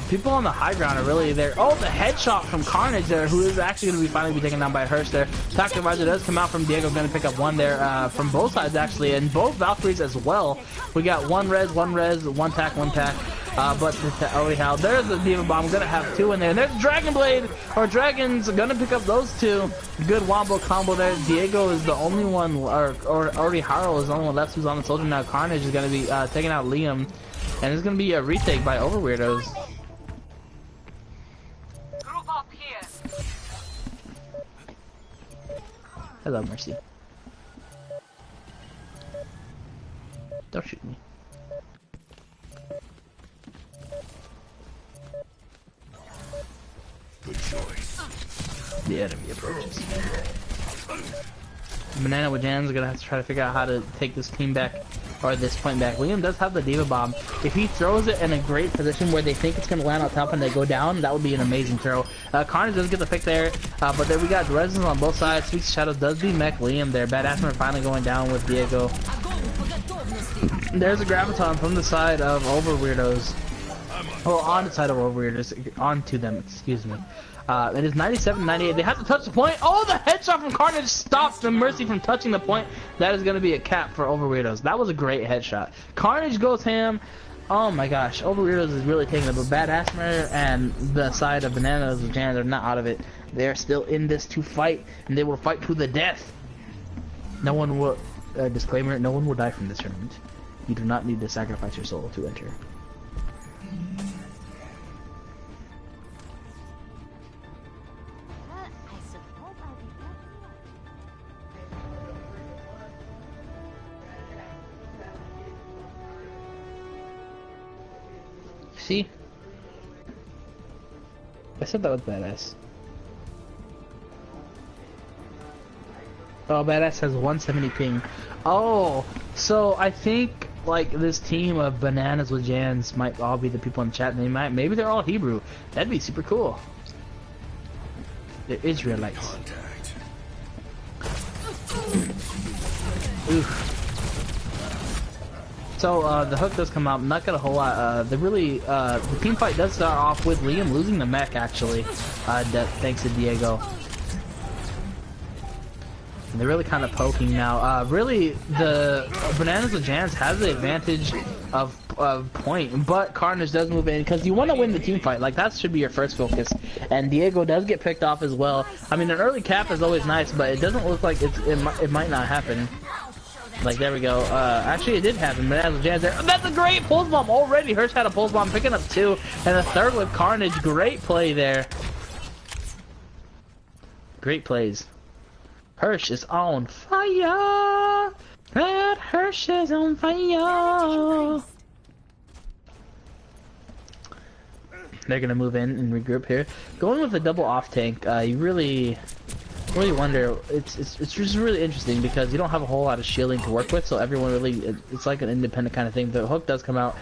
[SPEAKER 1] People on the high ground are really there. Oh, the headshot from Carnage there, who is actually going to be finally taken down by Hirsch there. Tactic Advisor does come out from Diego, going to pick up one there from both sides actually, and both Valkyries as well. We got one res, one tack, but anyhow, there's the Diva Bomb, going to have two in there. And there's Dragon Blade, or Dragons, going to pick up those two. Good wombo combo there. Diego is the only one, or Oriharo is the only one left who's on the soldier now. Carnage is going to be taking out Liam. And it's gonna be a retake by Overweirdos.
[SPEAKER 5] Group up here.
[SPEAKER 1] Hello, Mercy. Don't shoot me.
[SPEAKER 4] Good choice.
[SPEAKER 1] The enemy approaches. Banana with Jan's gonna have to try to figure out how to take this team back, or this point back. Liam does have the Diva Bomb. If he throws it in a great position where they think it's gonna land on top and they go down, that would be an amazing throw. Carnage does get the pick there, but then we got Resins on both sides. Sweet Shadows does be-mech Liam there. Badassman finally going down with Diego. There's a Graviton from the side of Overweirdos. Oh, on the side of Overweirdos. Onto them, excuse me. It is 97-98. They have to touch the point. Oh, the headshot from Carnage stops the Mercy from touching the point. That is going to be a cap for Overweirdos. That was a great headshot. Carnage goes ham. Oh my gosh, Overweirdos is really taking it. But Badassmer and the side of Bananas and Jan are not out of it. They're still in this to fight, and they will fight to the death. No one will, disclaimer, no one will die from this tournament. You do not need to sacrifice your soul to enter. See? I said that was badass. Oh, badass has 170 ping. Oh, so I think like this team of Bananas with Jans might all be the people in the chat. And maybe they're all Hebrew. That'd be super cool. They're Israelites.
[SPEAKER 4] Contact.
[SPEAKER 1] Oof. So the hook does come out, not got a whole lot. The team fight does start off with Liam losing the mech actually, thanks to Diego. And they're really kind of poking now. Really, the Bananas with Jans has the advantage of point, but Carnage does move in because you want to win the team fight. Like that should be your first focus. And Diego does get picked off as well. I mean, an early cap is always nice, but it doesn't look like it might not happen. Like, there we go. Actually, it did happen, but as Jazz there. That's a great pulse bomb already. Hirsch had a pulse bomb, picking up two. And a third with Carnage. Great play there. Great plays. Hirsch is on fire. That Hirsch is on fire. They're going to move in and regroup here. Going with a double off tank, you really wonder. It's just really interesting because you don't have a whole lot of shielding to work with, so everyone really, it's like an independent kind of thing. The hook does come out.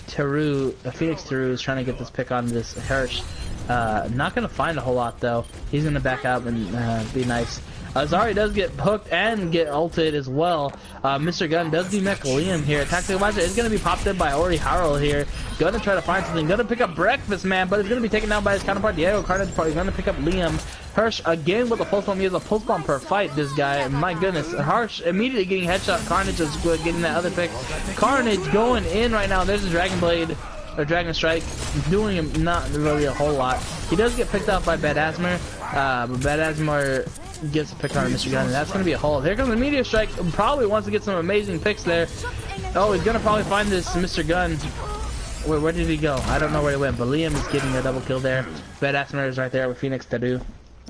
[SPEAKER 1] Phoenix Teru is trying to get this pick on this Hirsch. Not gonna find a whole lot though. He's gonna back out and be nice. Zari does get hooked and get ulted as well. Mr. Gunn does be-mech Liam here. Tactical Advisor is going to be popped in by Oriharo here. Gonna try to find something. Gonna pick up Breakfast Man, but it's going to be taken down by his counterpart Diego. Carnage is going to pick up Liam. Hirsch again with a pulse bomb. He has a pulse bomb per fight, this guy. My goodness. Hirsch immediately getting headshot. Carnage is good, getting that other pick. Carnage going in right now. There's a Dragon Blade. Or Dragon Strike, doing him not really a whole lot. He does get picked up by Badassmer, but Badassmer gets a pick on Mr. Gunn, and that's going to be a hole. Here comes the Meteor Strike, probably wants to get some amazing picks there. Oh, he's going to probably find this Mr. Gunn. Where did he go? I don't know where he went, but Liam is getting a double kill there. Badassmer is right there with Phoenix Teru.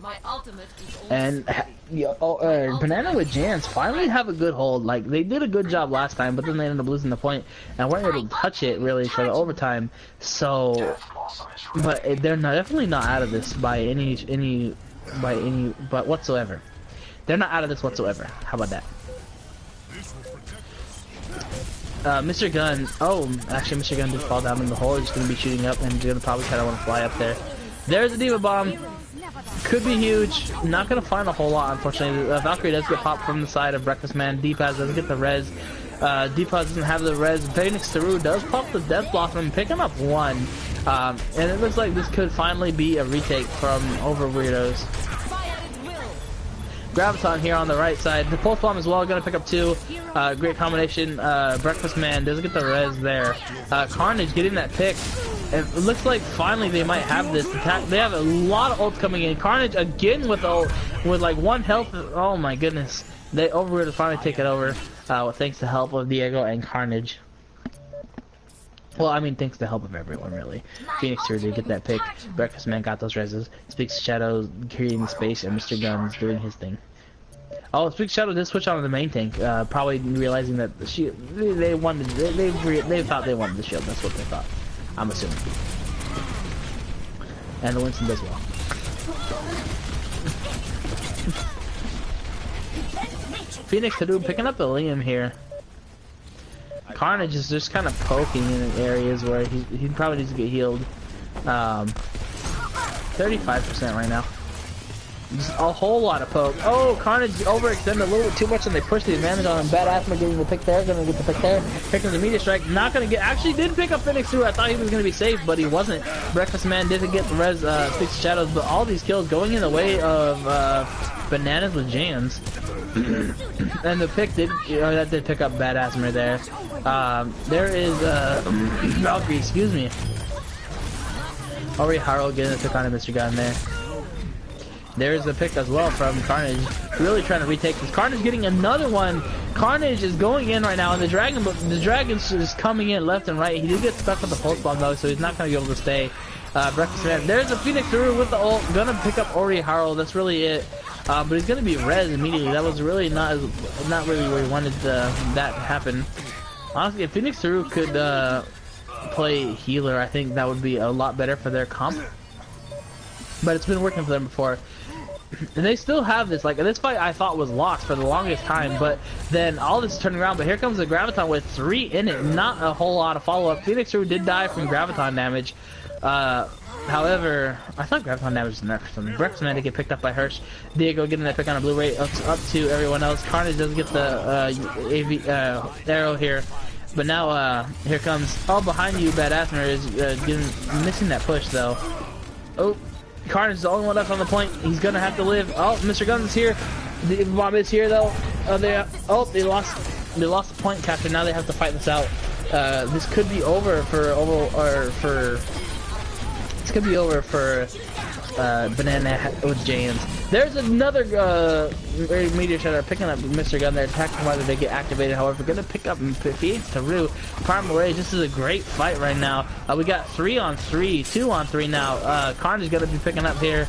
[SPEAKER 5] My ultimate is
[SPEAKER 1] And Banana with Jans finally have a good hold. Like, they did a good job last time, but then they ended up losing the point and weren't able to touch it really for the overtime. So, but they're definitely not out of this by but whatsoever. They're not out of this whatsoever. How about that? Mr. Gunn. Oh, actually, Mr. Gunn did fall down in the hole. He's going to be shooting up and he's going to probably try to want to fly up there. There's a Diva Bomb. Could be huge. Not going to find a whole lot, unfortunately. Valkyrie does get popped from the side of Breakfast Man. D-Paz doesn't get the res. Deepa doesn't have the res. Phoenix Through does pop the Death Blossom, picking up one. And it looks like this could finally be a retake from Over Weirdos. Graviton here on the right side. The Pulse Bomb as well, gonna pick up two. Great combination. Breakfast Man doesn't get the res there. Carnage getting that pick. It looks like finally they might have this attack. They have a lot of ults coming in. Carnage again with ult, with like 1 health. Oh my goodness. They over to finally take it over. Thanks to the help of Diego and Carnage. Well, I mean, thanks to the help of everyone, really. Phoenix here did get that pick. Breakfast Man got those reses. Speaks Shadow creating space, and Mr. Guns doing his thing. Oh, Speaks Shadow did switch on to the main tank, probably realizing that the shield, they thought they wanted the shield. That's what they thought. I'm assuming. And the Winston does well. Phoenix Hadou picking up the Liam here. Carnage is just kind of poking in areas where he probably needs to get healed. 35% right now. Just a whole lot of poke. Oh, Carnage overextended a little bit too much and they pushed the advantage on him. Badass getting the pick there, gonna get the pick there. Here comes the meteor strike. Not gonna get, actually did pick up Phoenix through. I thought he was gonna be safe, but he wasn't. Breakfast Man didn't get the res, Six Shadows, but all these kills going in the way of Bananas with Jans. And the pick did, that did pick up Badass right there. There is Valkyrie, excuse me. Already Haro getting the pick on Mr. Gun there. There's a pick as well from Carnage. Really trying to retake this. Carnage getting another one. Carnage is going in right now, and the Dragon's just coming in left and right. He did get stuck with the pulse bomb though, so he's not going to be able to stay. Breakfast Man. There's a Phoenix through with the ult. Gonna pick up Ori Haro. That's really it. But he's gonna be res immediately. That was really not really where he wanted that to happen. Honestly, if Phoenix through could play healer, I think that would be a lot better for their comp. But it's been working for them before. And they still have this, like, this fight I thought was lost for the longest time, but then all this is turning around, but here comes the Graviton with 3 in it, not a whole lot of follow-up. Phoenix Through did die from Graviton damage. However, I thought Graviton damage was nerfed or something. Breakfast Man to get picked up by Hirsch. Diego getting that pick on a blue ray up to everyone else. Carnage doesn't get the arrow here. But now, here comes, oh, behind you, Badassmer is missing that push, though. Oh, Carnage is the only one left on the point. He's gonna have to live. Oh, Mr. Guns is here. The bomb is here, though. They lost the point capture. Now they have to fight this out. This could be over this could be over for Banana with Jans. There's another meteor shatter picking up Mr. Gun there, attacking whether they get activated. However, gonna pick up Phoenix Through. Primal Rage. This is a great fight right now. We got 3 on 3, 2 on 3 now. Carnage gonna be picking up here,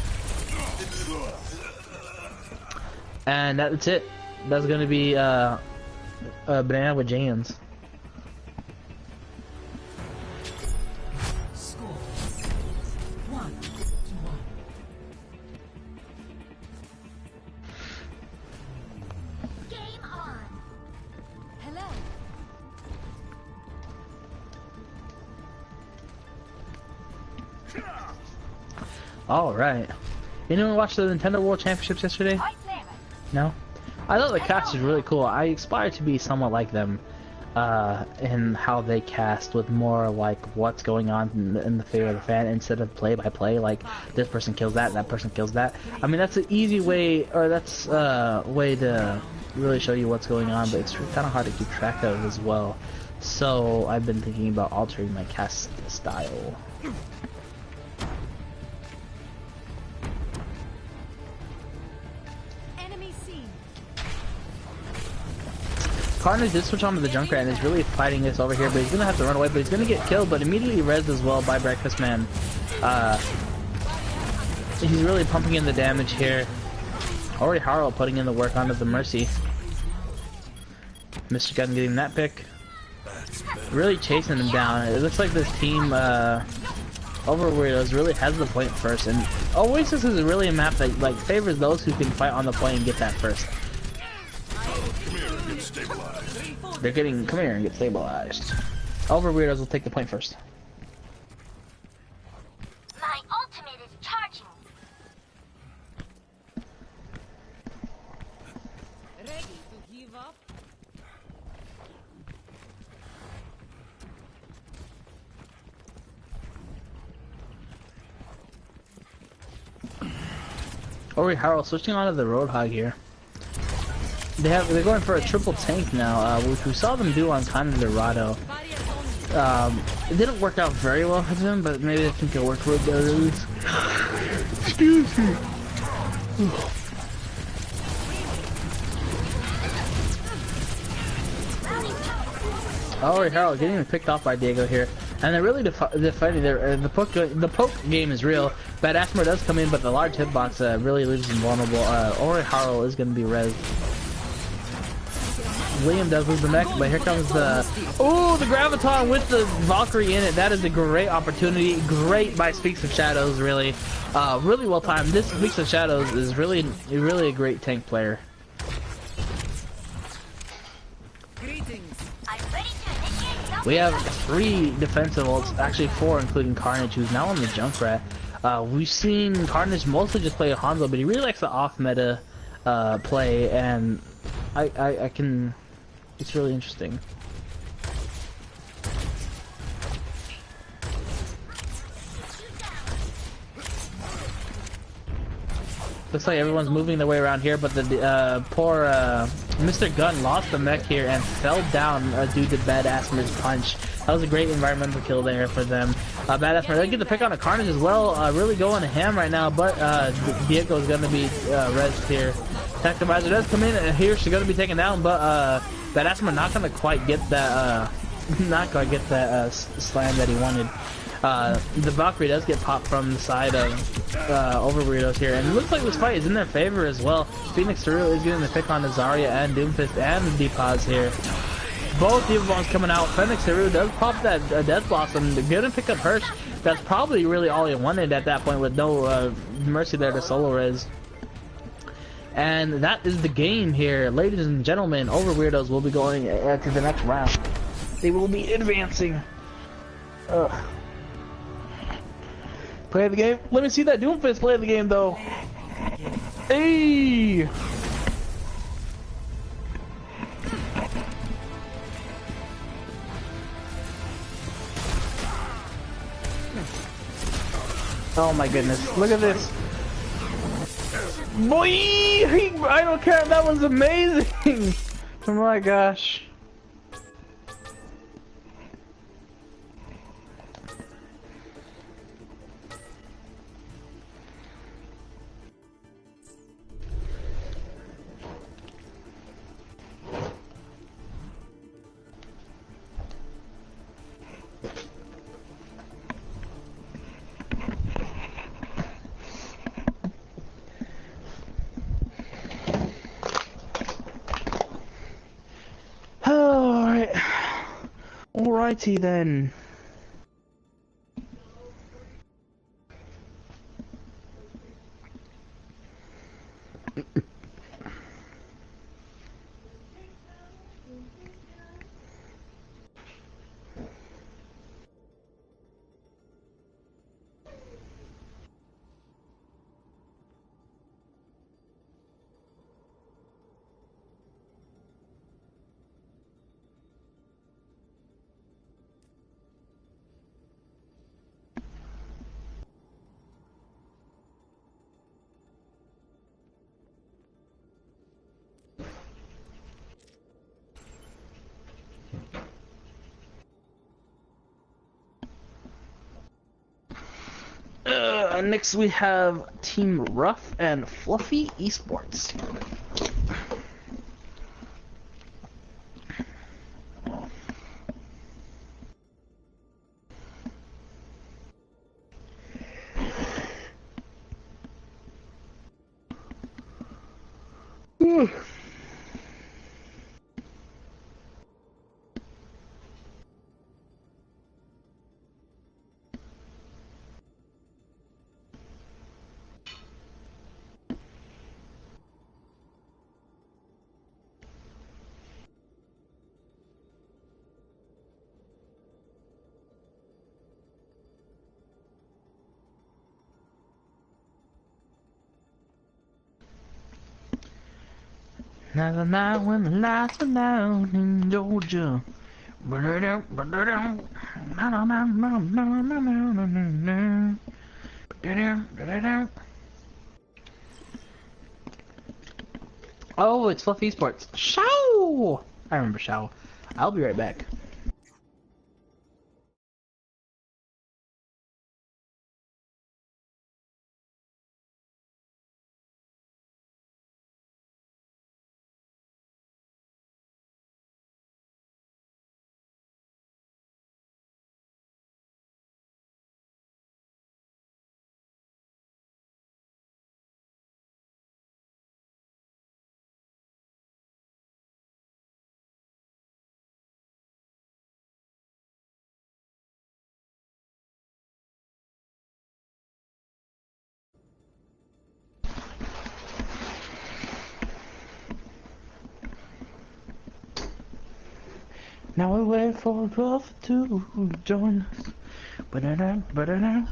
[SPEAKER 1] and that's it. That's gonna be Banana with Jans. Alright. Anyone watch the Nintendo World Championships yesterday? No? I thought the cast was really cool. I aspire to be somewhat like them in how they cast, with more like what's going on in the favor of the fan instead of play by play, like this person kills that, that person kills that. I mean, that's an easy way, or that's a way to really show you what's going on, but it's kind of hard to keep track of as well. So I've been thinking about altering my cast style. Carnage did switch onto the Junkrat and is really fighting this over here, but he's gonna have to run away, but he's gonna get killed, but immediately rezzed as well by Breakfast Man. He's really pumping in the damage here. Already Haro putting in the work onto the Mercy. Mr. Gun getting that pick. Really chasing him down. It looks like this team, Over Weirdos, really has the point first, and Oasis is really a map that like favors those who can fight on the point and get that first. They're getting, come here and get stabilized. Over Weirdos will take the point first.
[SPEAKER 3] My ultimate is charging.
[SPEAKER 5] Ready to give up?
[SPEAKER 1] Ori Harold switching onto the Roadhog here. They're going for a triple tank now, which we saw them do on kind of Dorado. It didn't work out very well for them, but maybe I think it'll work real good at least. Excuse me. Ori Harold getting picked off by Diego here. And they're really defending the poke game is real. Bad Asmer does come in, but the large hitbox really leaves him vulnerable. Ori Harold is going to be res. Liam does lose the mech, but here comes the... Ooh, the Graviton with the Valkyrie in it. That is a great opportunity. Great by Speaks of Shadows, really. Really well timed. This Speaks of Shadows is really a great tank player. We have 3 defensive ults, actually 4 including Carnage, who's now on the Junkrat. We've seen Carnage mostly just play Hanzo, but he really likes the off-meta play, and I can... It's really interesting. Looks like everyone's moving their way around here, but the poor Mr. Gunn lost the mech here and fell down due to Badass Mer's punch. That was a great environmental kill there for them. Badass Mer, they get the pick on a Carnage as well, really going to ham right now, but Diego's going to be rezzed here. Tech Divisor does come in here, she's going to be taken down, but Badass Mer not going to quite get that, slam that he wanted. The Valkyrie does get popped from the side of Overweirdos here, and it looks like this fight is in their favor as well. Phoenix Daru is getting the pick on Zarya and Doomfist and the Deepaz here. Both Diva Bombs coming out. Phoenix Daru does pop that Death Blossom. They're gonna pick up Hirsch. That's probably really all he wanted at that point with no mercy there to solo res. And that is the game here. Ladies and gentlemen, Overweirdos will be going to the next round. They will be advancing. Play the game. Let me see that Doomfist play the game though. Hey! Oh my goodness, look at this. Boy! I don't care, that was amazing! Oh my gosh. Alrighty then. Next we have Team Rough and Fluffy Esports. Another night when the lights are down in Georgia. Oh, it's Fluffy Esports. Shao! I remember Shao. I'll be right back. Now we wait for love to join us. Ba-da-da, ba-da-da.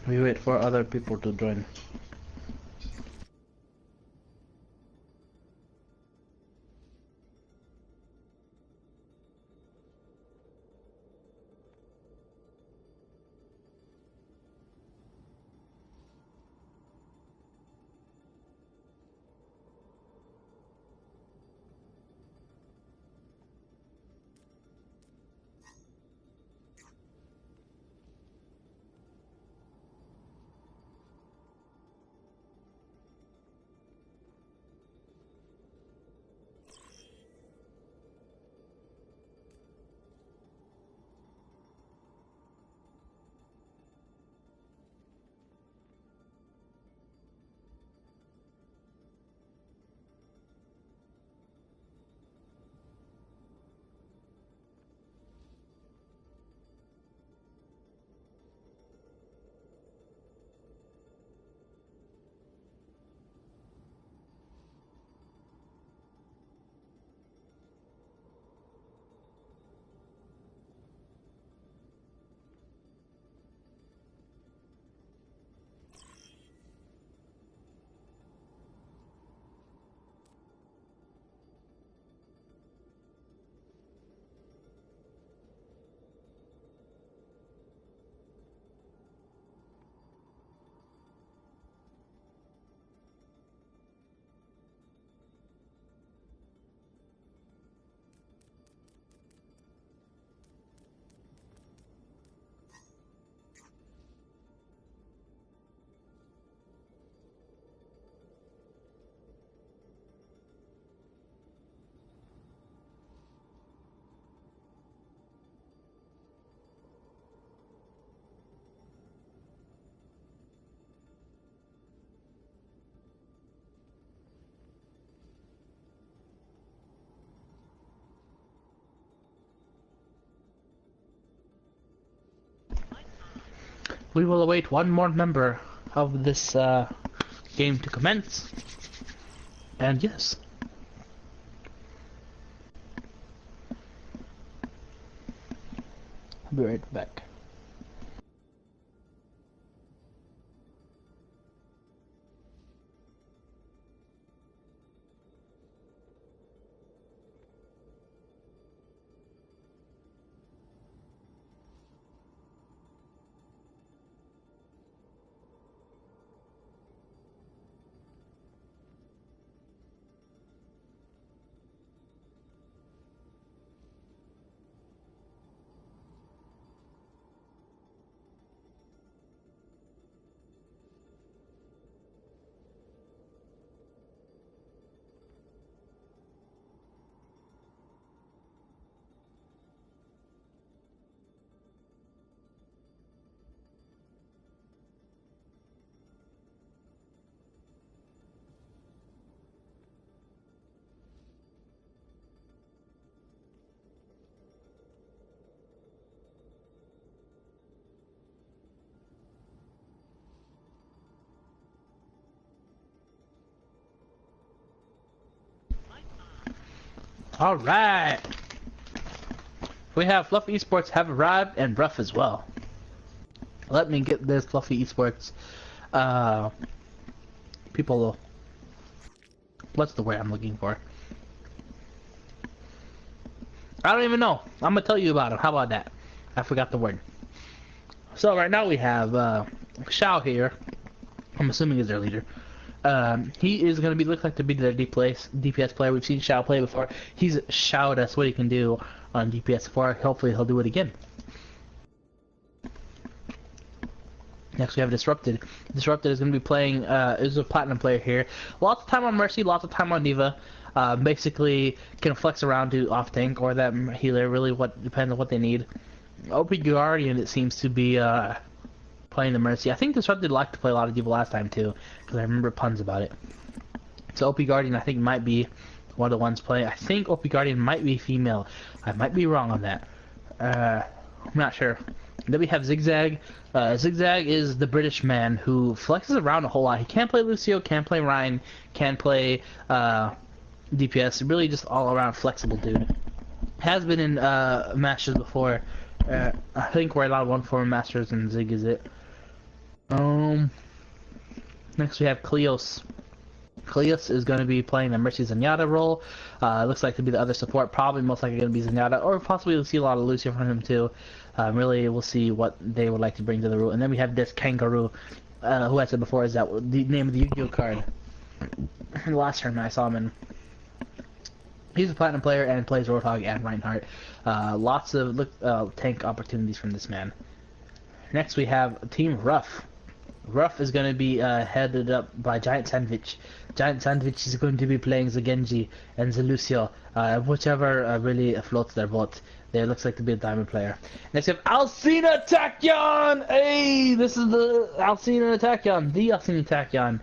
[SPEAKER 1] We wait for other people to join. We will await one more member of this game to commence. And yes. I'll be right back. All right. We have Fluffy Esports have arrived and Rough as well. Let me get this Fluffy Esports. People. What's the word I'm looking for? I don't even know. I'm gonna tell you about him. How about that? I forgot the word. So right now we have Shao here. I'm assuming is their leader. He is gonna look like to be their DPS player. We've seen Shao play before. He's showed us what he can do on DPS4. Hopefully he'll do it again. Next we have Disrupted. Disrupted is going to be playing, is a platinum player here. Lots of time on Mercy, lots of time on Diva. Basically can flex around to off tank or that healer, really what depends on what they need. OP Guardian it seems to be playing the Mercy. I think Disrupted liked to play a lot of Diva last time too, because I remember puns about it. So OP Guardian I think might be one of the ones playing. I think OP Guardian might be female. I might be wrong on that. I'm not sure. Then we have Zigzag. Zigzag is the British man who flexes around a whole lot. He can't play Lucio, can't play Ryan, can't play DPS. Really just all around flexible dude. Has been in Masters before. I think we're allowed 1-4 Masters and Zig is it. Next we have Cleos. Cleos is going to be playing the Mercy Zenyatta role. Looks like to be the other support. Probably most likely going to be Zenyatta, or possibly we'll see a lot of Lucio from him too. Really, we'll see what they would like to bring to the role. And then we have this Kangaroo, who I said before is that the name of the Yu-Gi-Oh card. The last tournament I saw him in. He's a platinum player and plays Roadhog and Reinhardt. Lots of tank opportunities from this man. Next we have Team Rough. Rough is going to be headed up by Giant Sandwich. Giant Sandwich is going to be playing the Genji and the Lucio, whichever really floats their boat. There looks like to be a diamond player. Next we have Alcina Tachyon! Hey, this is the Alcina Tachyon, the Alcina Tachyon.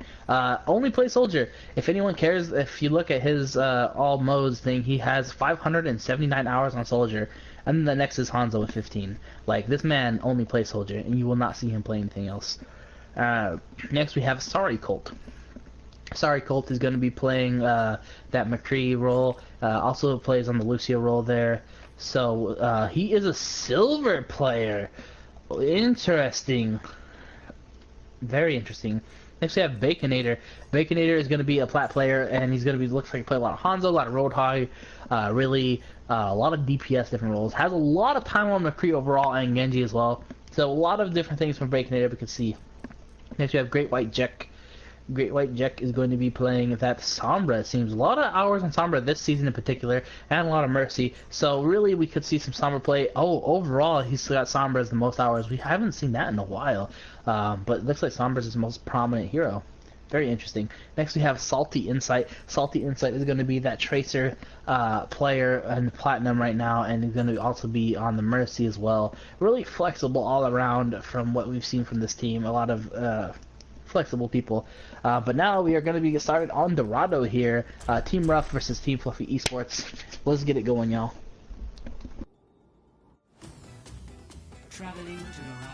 [SPEAKER 1] Only play soldier. If anyone cares, if you look at his all modes thing, he has 579 hours on soldier. And then the next is Hanzo with 15. Like, this man only plays soldier, and you will not see him play anything else. Next we have Sorry Colt. Sorry Colt is going to be playing that McCree role. Also plays on the Lucio role there. So he is a silver player. Interesting. Very interesting. Next we have Baconator. Baconator is going to be a plat player, and he's going to be looks like he play a lot of Hanzo, a lot of Roadhog, really a lot of DPS different roles. Has a lot of time on McCree overall and Genji as well. So a lot of different things from Baconator we can see. Next we have Great White Jack. Great White Jack is going to be playing that Sombra. It seems a lot of hours on Sombra this season in particular, and a lot of Mercy. So really, we could see some Sombra play. Oh, overall, he's got Sombra as the most hours. We haven't seen that in a while, but it looks like Sombra is his most prominent hero. Very interesting. Next, we have Salty Insight. Salty Insight is going to be that Tracer player in Platinum right now, and he's going to also be on the Mercy as well. Really flexible all around from what we've seen from this team. A lot of flexible people. But now we are going to be started on Dorado here. Team Rough versus Team Fluffy Esports. Let's get it going, y'all.
[SPEAKER 2] Traveling to Dorado.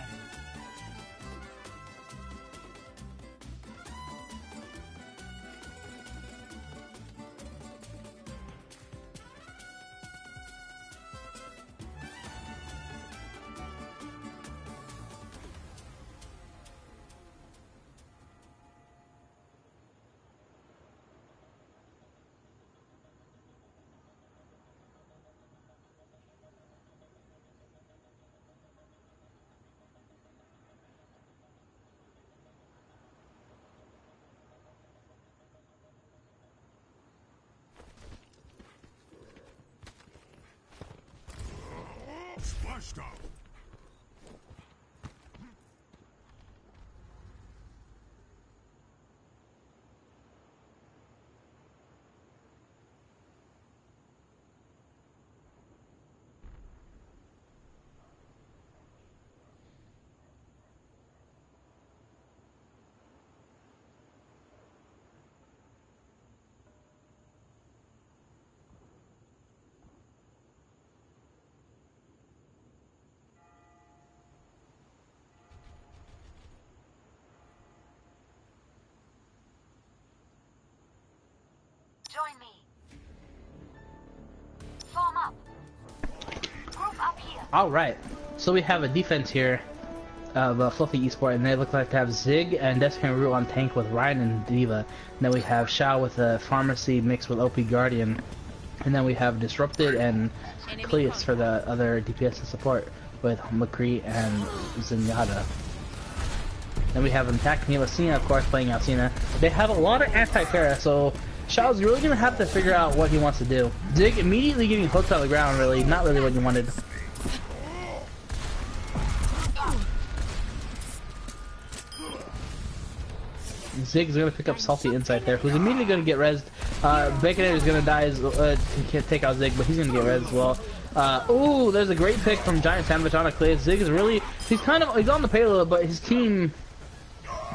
[SPEAKER 4] Splashdown.
[SPEAKER 1] Alright, so we have a defense here of Fluffy Esport, and they look like to have Zig and Deskangaroo on tank with Ryan and Diva. And then we have Shao with a Pharmacy mixed with OP Guardian. And then we have Disrupted and Cleus for the other DPS and support with McCree and Zenyatta. Then we have them attacking Cena, of course, playing Alcina. They have a lot of anti-Pharah, so Shao's really gonna have to figure out what he wants to do. Zig immediately getting hooked on the ground, really, not really what you wanted. Zig's gonna pick up Salty Insight there, who's immediately gonna get rezzed. Baconator's gonna die he can't take out Zig, but he's gonna get rezzed as well. Ooh, there's a great pick from Giant Sandwich on a Cleus. Zig is really, he's on the payload, but his team,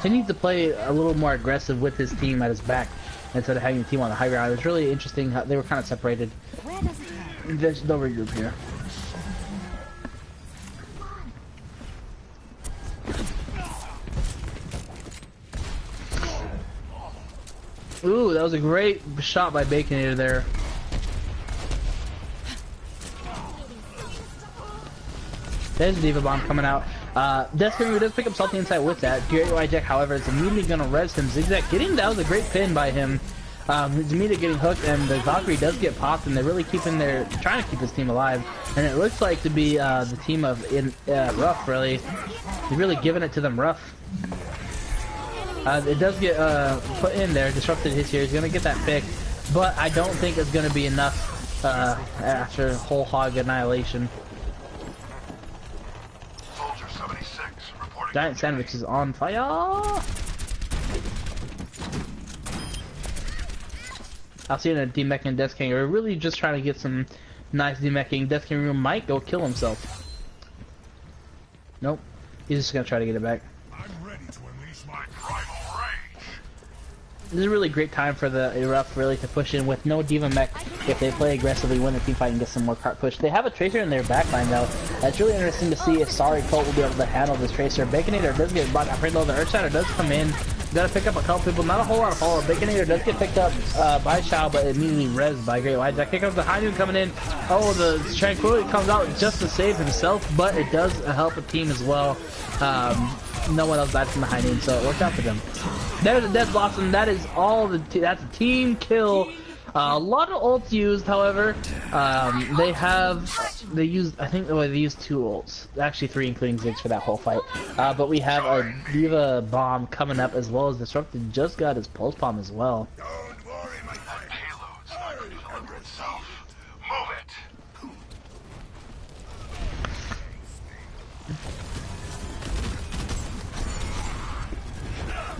[SPEAKER 1] he needs to play a little more aggressive with his team at his back instead of having the team on the high ground. It's really interesting how they were kind of separated. There's no regroup here. Ooh, that was a great shot by Baconator there. There's a Diva Bomb coming out. Deskangaroo does pick up Salty Insight with that. Gary Jack, however, is immediately going to res him. Zigzag that was a great pin by him. He's immediately getting hooked, and the Valkyrie does get popped, and they're really trying to keep his team alive. And it looks like to be the team of Rough, really. He's really giving it to them rough. It does get put in there. Disrupted hits here. He's going to get that pick, but I don't think it's going to be enough after whole hog annihilation.
[SPEAKER 4] Soldier 76 reporting.
[SPEAKER 1] Giant Sandwich is on fire. Alcina demeching and Deskangaroo. We're really just trying to get some nice demeching. Deskangaroo might go kill himself. Nope. He's just going to try to get it back.
[SPEAKER 4] I'm ready to unleash my primal rage.
[SPEAKER 1] This is a really great time for the Rough really to push in with no Diva mech. If they play aggressively, win the team fight and get some more cart push. They have a Tracer in their backline though. It's really interesting to see if Sorry Colt will be able to handle this Tracer. Baconator does get bought. I'm though the Earthshatter does come in. Gotta pick up a couple people. Not a whole lot of follow. Baconator does get picked up by Shao, but immediately rezzed by Great White Jack. Here comes the High Noon coming in. Oh, the Tranquility comes out just to save himself, but it does help a team as well. No one else died from the High Noon, so it worked out for them. There's a Death Blossom. That is all that's a team kill. A lot of ults used, however. They used, I think they used 2 ults. Actually 3, including Ziggs for that whole fight. But we have a Diva Bomb coming up, as well as Disrupted just got his Pulse Bomb as well.
[SPEAKER 4] Don't worry, my friend. Payload's not going to deliver itself. Move it.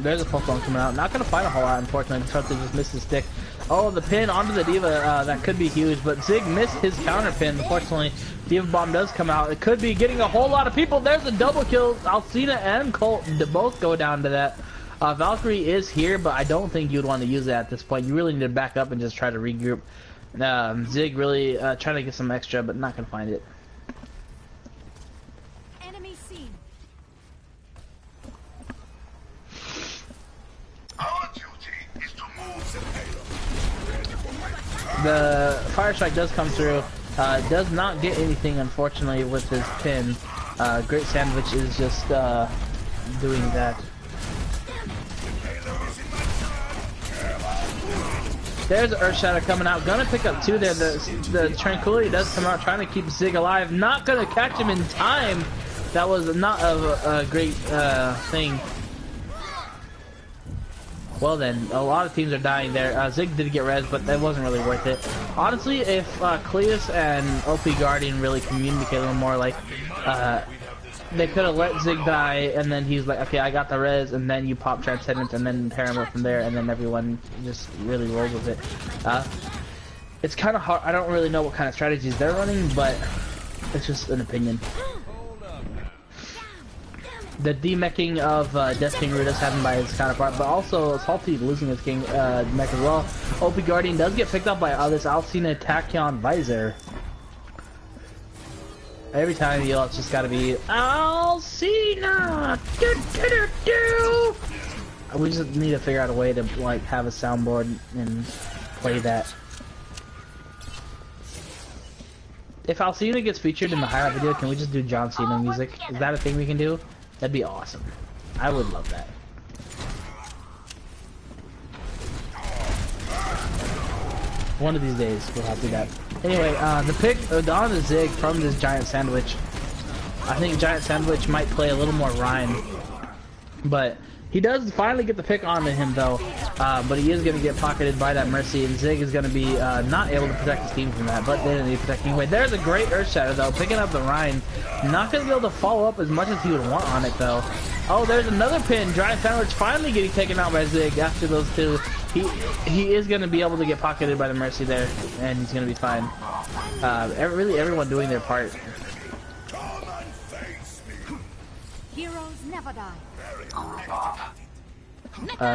[SPEAKER 1] There's a Pulse Bomb coming out. Not going to fight a whole lot, unfortunately. Disrupted just missed his stick. Oh, the pin onto the Diva, that could be huge, but Zig missed his counter pin, unfortunately. Diva Bomb does come out. It could be getting a whole lot of people. There's a double kill. Alcina and Colt both go down to that. Valkyrie is here, but I don't think you'd want to use that at this point. You really need to back up and just try to regroup. Zig really trying to get some extra, but not going to find it.
[SPEAKER 3] Enemy seen.
[SPEAKER 4] Our duty is to move the payload.
[SPEAKER 1] The Fire Strike does come through. Does not get anything, unfortunately, with his pin. Great Sandwich is just doing that. There's Earthshatter coming out. Gonna pick up 2 there. The Tranquility does come out, trying to keep Zig alive. Not gonna catch him in time. That was not a great thing. Well then, a lot of teams are dying there. Zig did get res, but that wasn't really worth it. Honestly, if Cleus and OP Guardian really communicate a little more, like, they could have let Zig die, and then he's like, okay, I got the res, and then you pop Transcendence, and then pair him up from there, and then everyone just really rolls with it. It's kind of hard. I don't really know what kind of strategies they're running, but it's just an opinion. The demeching of Deskangaroo does happen by his counterpart, but also Salty losing his king mech as well. OP Guardian does get picked up by this Alcina Tachyon Visor. Every time you yell, it's just gotta be Alcina! We just need to figure out a way to like have a soundboard and play that. If Alcina gets featured in the highlight video, can we just do John Cena music? Is that a thing we can do? That'd be awesome. I would love that. One of these days we'll have to do that. Anyway, the pick on the Zig from this Giant Sandwich. I think Giant Sandwich might play a little more Ryan, but he does finally get the pick onto him though. But he is going to get pocketed by that Mercy, and Zig is going to be not able to protect his team from that, but they didn't need to protect anyway. There's a great Earth Shatter though, picking up the Ryan. Not going to be able to follow up as much as he would want on it though. Oh, there's another pin. Giant Sandwich finally getting taken out by Zig after those two. He is going to be able to get pocketed by the Mercy there, and he's going to be fine. Really everyone doing their part.
[SPEAKER 3] Heroes never die.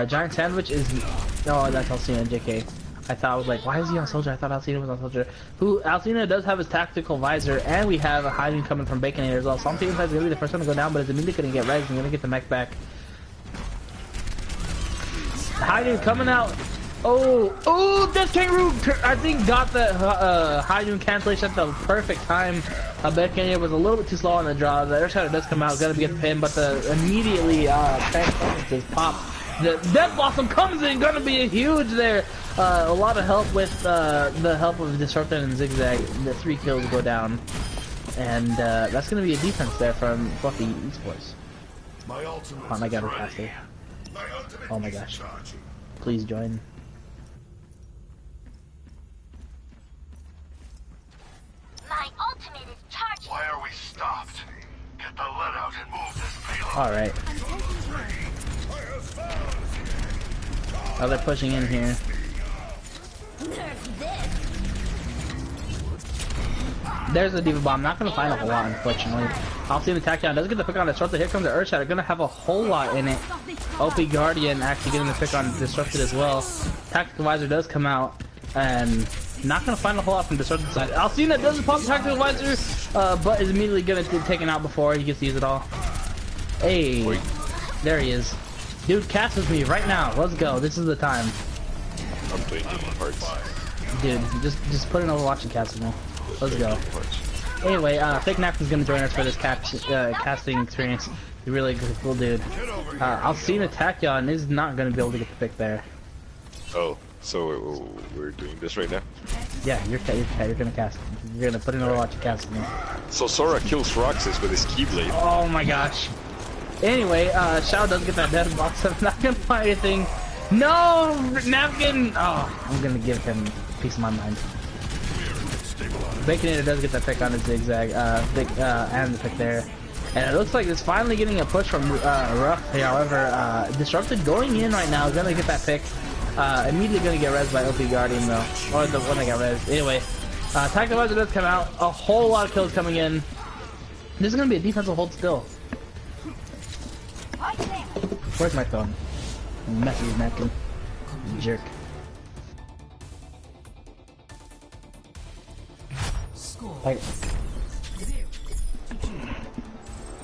[SPEAKER 1] Giant Sandwich is... Oh, that's Alcina, JK. I thought I was like, why is he on Soldier? I thought Alcina was on Soldier. Alcina does have his tactical visor, and we have a hiding coming from Baconator as well. So I'm thinking that's going to be the first one to go down, but it's immediately going to get res and going to get the mech back. Hiding coming out. Oh, Death Kangaroo, I think got the Hydroon cancellation at the perfect time. Baconator was a little bit too slow on the draw. The Air Shadow does come out, gonna get the pin, but the immediately transformers pop. The Death Blossom comes in, gonna be a huge there. A lot of help with the help of Disruptor and Zigzag. The 3 kills go down, and that's gonna be a defense there from Fluffy Esports. Oh my god, we're faster. Oh my gosh. Please join.
[SPEAKER 3] My ultimate is charging.
[SPEAKER 4] Why are we stopped? Get the lead out and move this payload.
[SPEAKER 1] Alright. Oh, they're pushing in here. There's the Diva Bomb. Not gonna find a whole lot, unfortunately. I'll see him attack down. Doesn't get the pick on Disrupted. Here comes the Earth Shatter. Gonna have a whole lot in it. OP Guardian actually getting the pick on Disrupted as well. Tactical Visor does come out, and not gonna find a whole lot from Disrupted side. Alcina does pop Tactical Visor, but is immediately gonna get taken out before he gets to use it all. Hey, there he is. Dude, cast with me right now. Let's go. This is the time.
[SPEAKER 6] I'm playing Kingdom Hearts.
[SPEAKER 1] Dude, just put in Overwatch and cast with me. Let's go. Anyway, Fake Napkin's gonna join us for this casting experience. He's really good, cool dude. Alcina Tachyon is not gonna be able to get the pick there.
[SPEAKER 6] Oh, so we're doing this right now?
[SPEAKER 1] Yeah, you're gonna cast. You're gonna put in Overwatch and cast with me.
[SPEAKER 6] So Sora kills Roxas with his Keyblade.
[SPEAKER 1] Oh my gosh. Anyway, Shao does get that death box. I'm not gonna find anything. No, Napkin. Oh, I'm gonna give him a piece of my mind. Baconator does get that pick on his Zigzag, and the pick there. And it looks like it's finally getting a push from Ruff. However, Disrupted going in right now is gonna get that pick. Immediately gonna get res by OP Guardian though, or the one that got res. Anyway, Tactical Visor does come out. A whole lot of kills coming in. This is gonna be a defensive hold still. Where's my phone? Messy Napkin. Jerk.
[SPEAKER 2] Score
[SPEAKER 1] Like,
[SPEAKER 2] 0-2.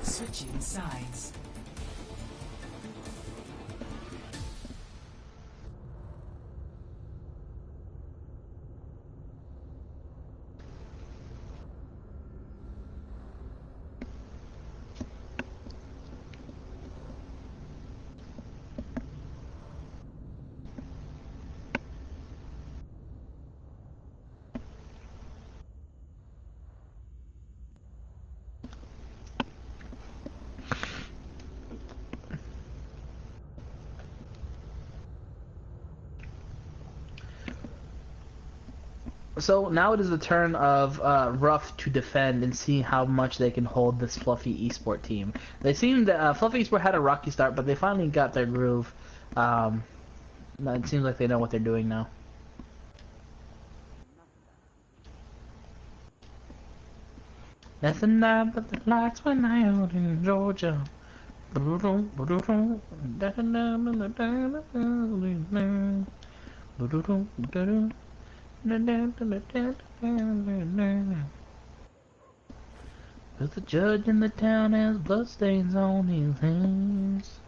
[SPEAKER 2] Switching sides.
[SPEAKER 1] so now it is the turn of Ruff to defend and see how much they can hold this Fluffy Esport team. They seem that Fluffy Esport had a rocky start, but they finally got their groove. It seems like they know what they're doing now. That's the night but the lights went out in Georgia. Cause the judge in the town has bloodstains on his hands.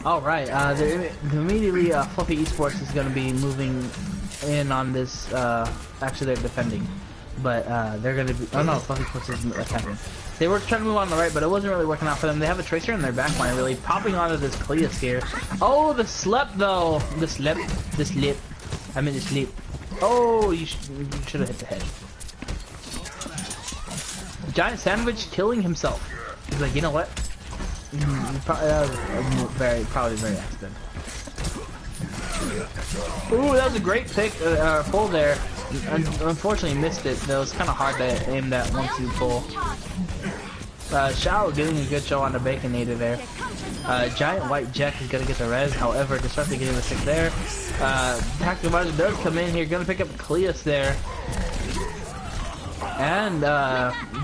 [SPEAKER 1] Alright, immediately Fluffy Esports is going to be moving in on this, actually they're defending, but they're going to be, oh no, Fluffy Esports is attacking. They were trying to move on the right, but it wasn't really working out for them. They have a Tracer in their backline, really popping onto this Cleus here. Oh, the slip though! The slip. I mean the sleep. Oh, you should have hit the head. Giant Sandwich killing himself. He's like, you know what? That was probably very accident. Ooh, that was a great pick, pull there. Unfortunately missed it. That was kind of hard to aim that 1-2 pull. Shao getting a good show on the Baconator there. Giant White Jack is gonna get the res, however, Disruptor getting the 6 there. Tactical Advisor does come in here, gonna pick up Cleus there. And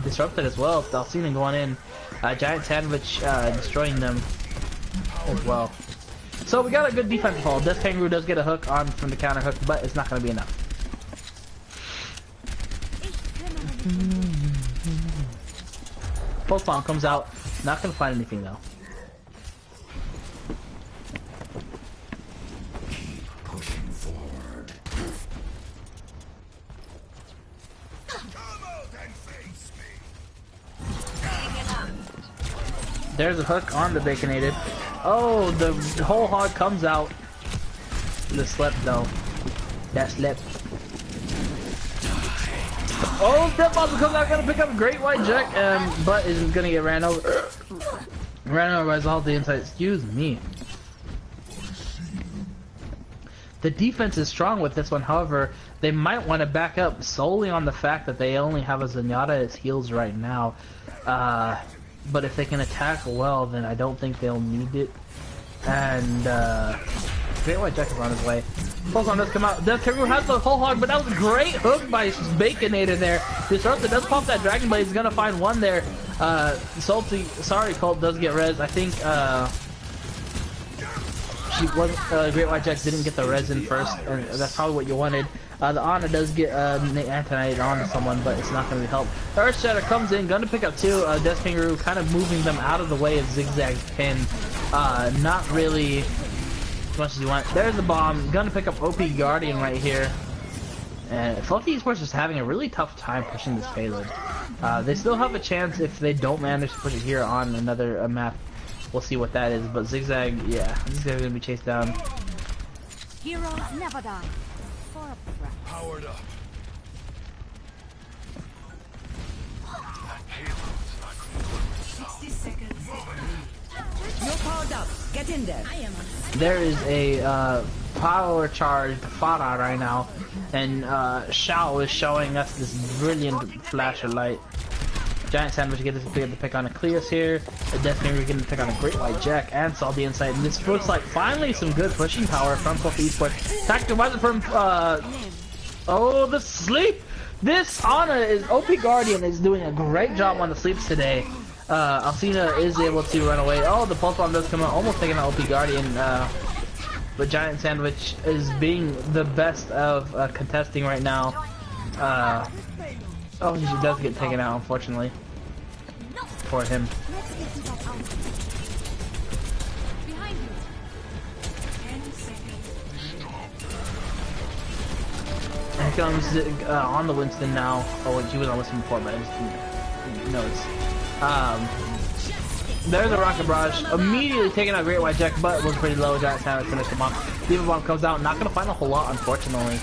[SPEAKER 1] Disrupted as well, Dalcina going in. Giant Sandwich destroying them as well. So we got a good defensive haul. Death Kangaroo does get a hook on from the counter hook, but it's not gonna be enough. Pulse Bomb comes out, not gonna find anything though.
[SPEAKER 2] Pushing forward.
[SPEAKER 1] There's a hook on the Baconated. Oh, the whole hog comes out. The slip though. That slip. Oh, Step Bobble comes out, gonna pick up a Great White Jack, but is gonna get ran over. Ran over by all the inside. Excuse me. The defense is strong with this one, however, they might want to back up solely on the fact that they only have a Zenyatta as heals right now. But if they can attack well, then I don't think they'll need it. And Great White Jack is on his way. Pulse does come out. Death Kangaroo has the whole hog, but that was a great hook by Baconator there. Disruptor does pop that Dragon Blade. He's gonna find one there. Salty, sorry, Colt does get res. I think she wasn't. Great White Jack didn't get the res in first, and that's probably what you wanted. The Ana does get Antonite onto someone, but it's not going to help. Earth Shatter comes in, gonna pick up 2. Death Kangaroo kind of moving them out of the way of Zigzag Pin. Not really as much as you want. There's the bomb, gonna pick up OP Guardian right here. And Fluffy Esports is having a really tough time pushing this payload. They still have a chance if they don't manage to push it here on another map. We'll see what that is, but Zigzag, yeah, Zigzag's gonna be chased down.
[SPEAKER 3] Heroes never die.
[SPEAKER 4] Powered up. That payload's not going to work itself.
[SPEAKER 2] 60 seconds.
[SPEAKER 7] You're powered up. Get in there.
[SPEAKER 1] There is a power charged Farah right now, and Shao is showing us this brilliant flash of light. Giant Sandwich gets to pick on a Cleus here. The Death Kangaroo getting to pick on a Great White Jack and Salty Insight. And this looks like finally some good pushing power from Fluffy Esports. Tactical Advisor from oh, the sleep! This Ana is OP Guardian is doing a great job on the sleeps today. Alcina is able to run away. Oh, the Pulse Bomb does come out, almost taking out OP Guardian. But Giant Sandwich is being the best of contesting right now. Oh, he does get taken out, unfortunately. For him.
[SPEAKER 3] Behind you.
[SPEAKER 2] 10 seconds.
[SPEAKER 1] Here comes on the Winston now. Oh, wait, she was on Winston before, but I just didn't notice. There's a Rocket Barrage. Immediately taking out Great White Jack, but was pretty low. Giant Sandwich finished him off. Diva Bomb comes out. Not going to find a whole lot, unfortunately.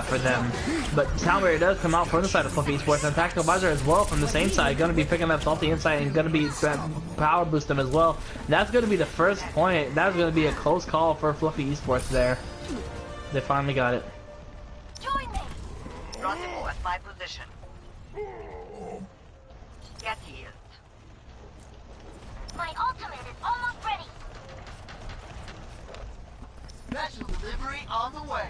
[SPEAKER 1] For them, but Sound Barrier does come out from the side of Fluffy Esports, and Tactical Advisor as well from the same side, going to be picking up Salty Insight and going to be power boost them as well. That's going to be the first point. That's going to be a close call for Fluffy Esports there. They finally got it.
[SPEAKER 3] Join me.
[SPEAKER 7] Rendezvous at my position. Get healed.
[SPEAKER 3] My ultimate is almost ready.
[SPEAKER 4] Special delivery on the way.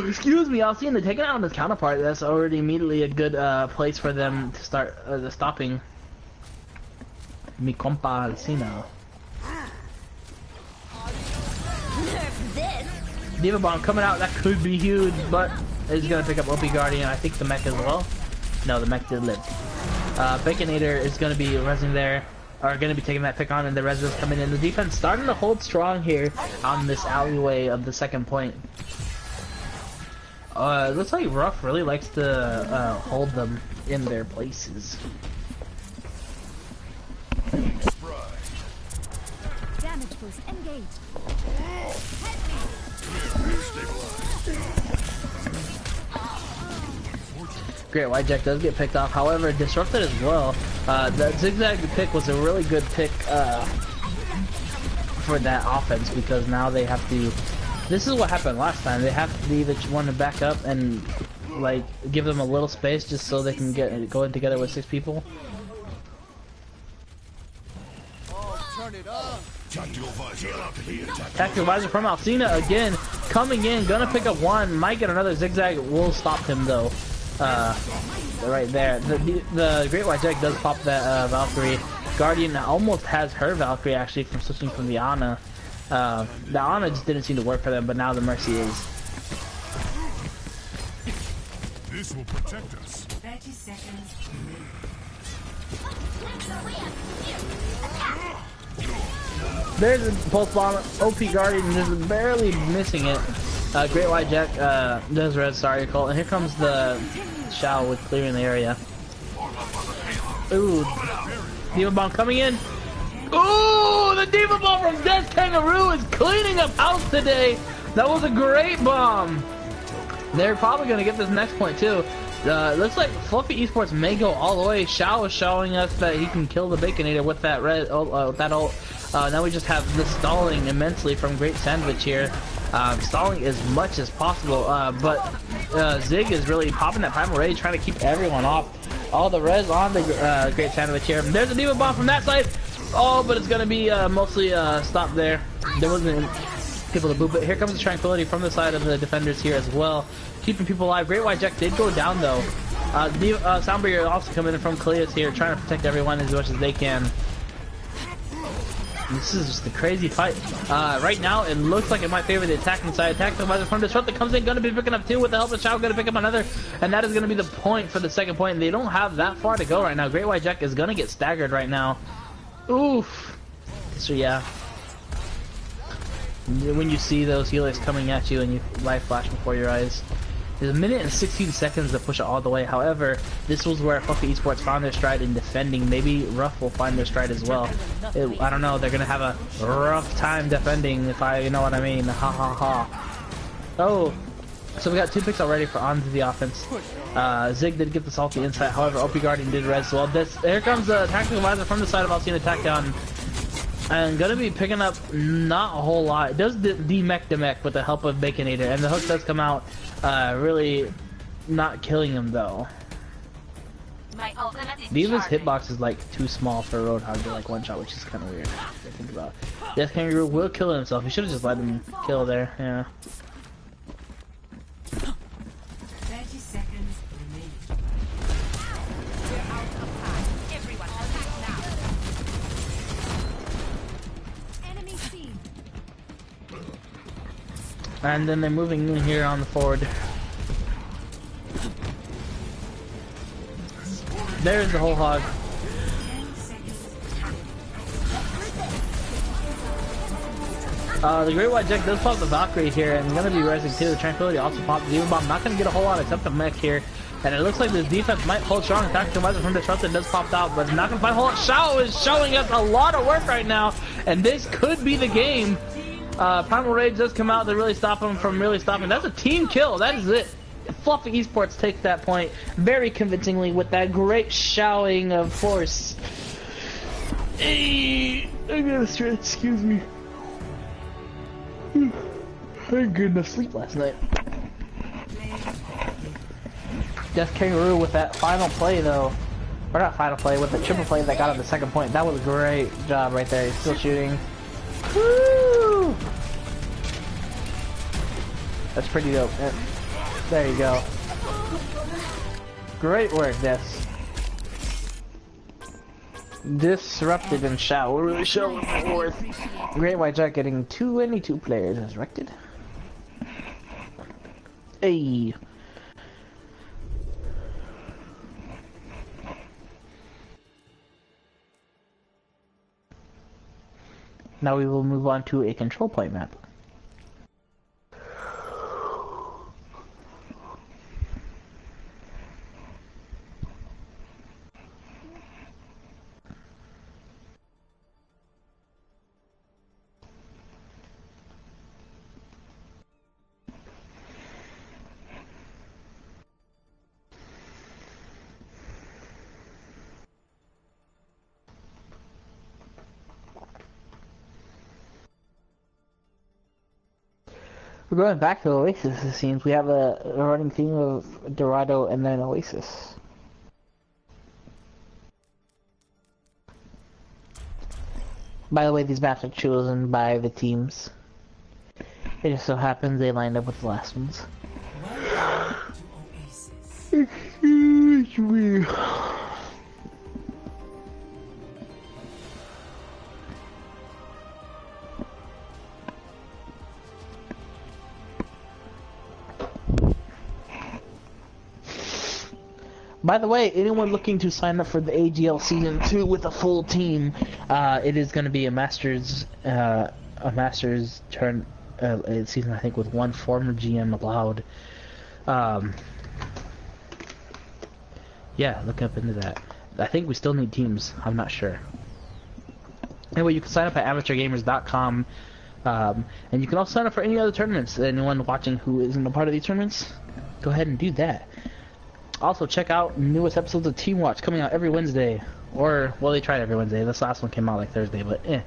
[SPEAKER 1] Excuse me, I'll see in the taking out his counterpart. That's already immediately a good place for them to start the stopping. Mi compa Alcina.
[SPEAKER 3] Nerf this.
[SPEAKER 1] Diva Bomb coming out, that could be huge, but is gonna pick up OP Guardian. I think the mech as well. No, the mech did live. Baconator is gonna be resing there, are gonna be taking that pick on, and the res is coming in. The defense starting to hold strong here on this alleyway of the second point. It looks like Ruff really likes to hold them in their places.
[SPEAKER 3] Damage boost engaged.
[SPEAKER 1] Great White Jack does get picked off, however disrupted as well. That zigzag pick was a really good pick for that offense, because now they have to, this is what happened last time, they have to either want to back up and like give them a little space just so they can get going together with 6 people. Tactical Visor from Alcina again, coming in, gonna pick up one, might get another zigzag, will stop him though. Right there. The Great White Jack does pop that Valkyrie. Guardian almost has her Valkyrie actually from switching from the Ana. The Ana just didn't seem to work for them, but now the Mercy is.
[SPEAKER 4] This will protect us.
[SPEAKER 2] 30 seconds.
[SPEAKER 1] There's a pulse bomb. OP Guardian just barely missing it. Great White Jack does red, sorry, Colt. And here comes the Shao with clearing the area. Ooh, Diva Bomb coming in. Ooh, the Diva Bomb from Death Kangaroo is cleaning up house today. That was a great bomb. They're probably going to get this next point too. Looks like Fluffy Esports may go all the way. Shao is showing us that he can kill the Baconator with that red, with that ult. Now we just have the stalling immensely from Great Sandwich here. Stalling as much as possible, but Zig is really popping that Primal Rage, trying to keep everyone off. All the res on the Great Sandwich here. There's a Diva Bomb from that side. Oh, but it's going to be mostly stopped there. There wasn't people to boop it. Here comes the Tranquility from the side of the defenders here as well, keeping people alive. Great White Jack did go down though. Soundbreaker also coming in from Cleus here, trying to protect everyone as much as they can. This is just a crazy fight. Right now, it looks like it might favor the attacking side. Tactical Visor from Disruptor comes in, gonna be picking up 2 with the help of Shao, gonna pick up another, and that is gonna be the point for the second point. And they don't have that far to go right now. Great White Jack is gonna get staggered right now. Oof. So yeah. When you see those healers coming at you and you life flash before your eyes. There's 1 minute and 16 seconds to push it all the way. However, this was where Fluffy Esports found their stride in defending. Maybe Ruff will find their stride as well. I don't know. They're gonna have a rough time defending, if you know what I mean. Ha ha ha. Oh, so we got 2 picks already for onto the offense. Zig did get the salty insight. However, OP Guardian did res as well. Here comes the Tactical Visor from the side of Alcina attack on. And gonna be picking up not a whole lot. It does de-mech the mech with the help of Baconator, and the hook does come out, really not killing him though.
[SPEAKER 5] My ultimate is
[SPEAKER 1] Diva's
[SPEAKER 5] charging.
[SPEAKER 1] hitbox is like too small for Roadhog to like one shot, which is kind of weird to think about. Death Kangaroo will kill himself. He should have just let him kill there. Yeah.
[SPEAKER 2] 30 seconds remaining.
[SPEAKER 5] We're out of time. Everyone attack now.
[SPEAKER 3] Enemy seen.
[SPEAKER 1] And then they're moving in here on the forward. There's the whole hog.
[SPEAKER 2] 10 seconds.
[SPEAKER 1] The Great White Jack does pop the Valkyrie here, and gonna be resing too. The Tranquility also popped the Diva Bomb. Not gonna get a whole lot except the mech here. And it looks like this defense might hold strong. Tactical Visor from Disrupted does pop out, but not gonna find a whole lot. Shao is showing us a lot of work right now, and this could be the game. Primal Rage does come out to really stop him from really stopping. That's a team kill. That is it. Fluffy Esports takes that point very convincingly with that great showing of force. Hey, I gotta stretch, excuse me. I didn't get enough sleep last night. Death Kangaroo with that final play though. Or not final play, with the triple play that got him the second point. That was a great job right there. He's still shooting. Woo! That's pretty dope. Yeah. There you go. Great work, Des. Disrupted and Shao will really show what they're worth. Great White Jack getting 22 players resurrected. Hey. Now we will move on to a control point map. We're going back to Oasis, it seems. We have a running theme of Dorado and then Oasis. By the way, these maps are chosen by the teams. It just so happens they lined up with the last ones.
[SPEAKER 2] Welcome to Oasis.
[SPEAKER 1] Excuse me. By the way, anyone looking to sign up for the AGL Season 2 with a full team, it is going to be a Masters turn season, I think, with one former GM allowed. Yeah, look up into that. I think we still need teams. I'm not sure. Anyway, you can sign up at amateurgamers.com, and you can also sign up for any other tournaments. Anyone watching who isn't a part of these tournaments, go ahead and do that. Also, check out newest episodes of Team Watch coming out every Wednesday. Or, well, they tried every Wednesday. This last one came out like Thursday, but it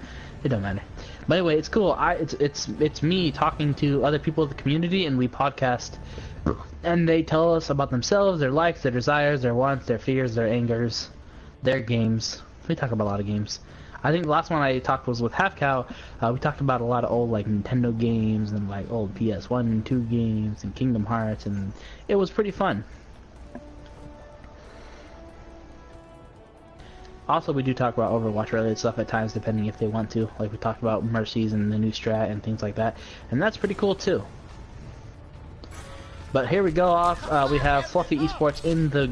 [SPEAKER 1] don't matter. But anyway, it's cool. It's me talking to other people of the community, and we podcast. And they tell us about themselves, their likes, their desires, their wants, their fears, their angers, their games. We talk about a lot of games. I think the last one I talked was with Half Cow. We talked about a lot of old like Nintendo games and like old PS1 and 2 games and Kingdom Hearts, and it was pretty fun. Also, we do talk about Overwatch related stuff at times, depending if they want to. Like we talked about Mercies and the new strat and things like that, and that's pretty cool too. But here we go off. We have Fluffy Esports in the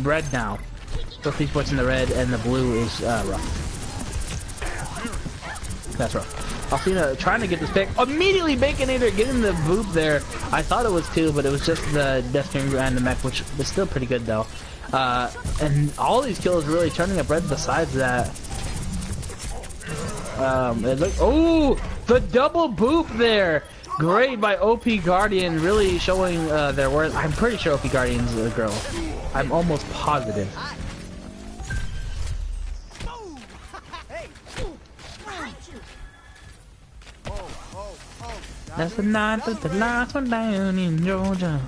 [SPEAKER 1] red now. Fluffy Esports in the red, and the blue is rough. That's rough. Alcina trying to get this pick. Immediately Baconator getting the boop there. I thought it was 2, but it was just the Death King and the mech, which was still pretty good though. And all these kills really turning up red besides that. Oh, the double boop there. Great by OP Guardian, really showing their worth. I'm pretty sure OP Guardian's a girl. I'm almost positive. That's the night that the lights went down in Georgia.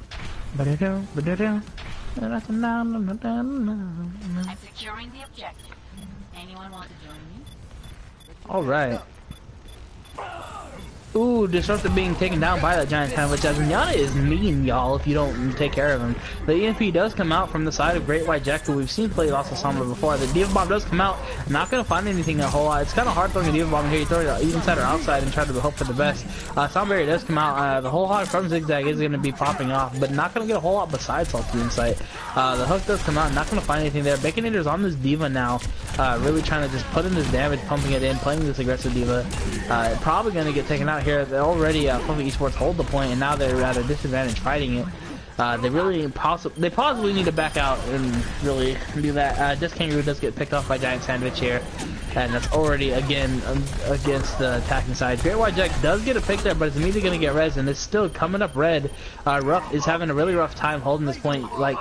[SPEAKER 5] I'm securing the objective. Anyone want to join me?
[SPEAKER 1] Alright. Ooh, Disruptor being taken down by that giant kind of which Zenyatta is mean, y'all, if you don't take care of him. The EMP does come out from the side of Great White Jack, who we've seen play lots of Sombra before. The Diva Bomb does come out. Not going to find anything a whole lot. It's kind of hard throwing a Diva Bomb here. You throw it inside or outside and try to hope for the best. Sombra does come out. The whole hog from Zigzag is going to be popping off, but not going to get a whole lot besides Salty Insight. The hook does come out. Not going to find anything there. Baconator's on this Diva now. Really trying to just put in this damage, pumping it in, playing this aggressive Diva. Probably going to get taken out here. They're already Fluffy Esports hold the point, and now they're at a disadvantage fighting it. They possibly need to back out and really do that. Just Kangaroo does get picked off by Giant Sandwich here, and that's already again against the attacking side. Great White Jack does get a pick there, but it's immediately going to get res, and it's still coming up red. Ruff is having a really rough time holding this point. Like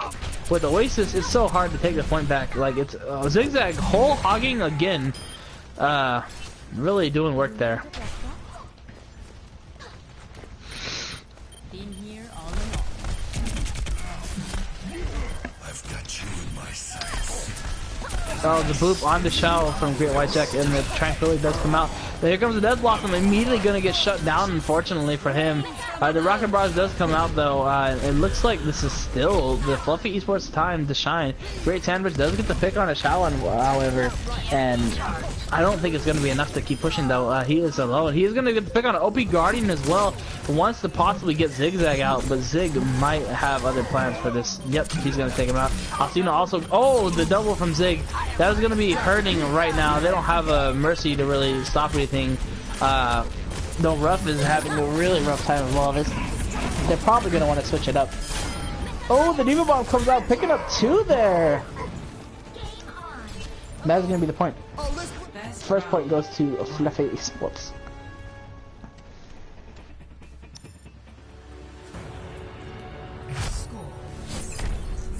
[SPEAKER 1] with Oasis, it's so hard to take the point back. Like it's Zigzag whole hogging again. Really doing work there. Oh, the boop on the shell from Great White Jack, and the Tranquility does come out. But here comes the Death Blossom, immediately going to get shut down, unfortunately for him. The Rocket Barrage does come out, though. It looks like this is still the Fluffy Esports time to shine. Great Sandwich does get the pick on a Shaolin, however, and I don't think it's going to be enough to keep pushing, though. He is alone. He is going to get the pick on an OP Guardian as well. Wants to possibly get Zigzag out, but Zig might have other plans for this. Yep, he's going to take him out. Alcina also... Oh, the double from Zig. That is going to be hurting right now. They don't have a Mercy to really stop anything. Though Ruff is having a really rough time with all of this. They're probably going to want to switch it up. Oh, the Diva Bomb comes out, picking up 2 there. That's going to be the point. First point goes to Fluffy Esports.
[SPEAKER 2] Score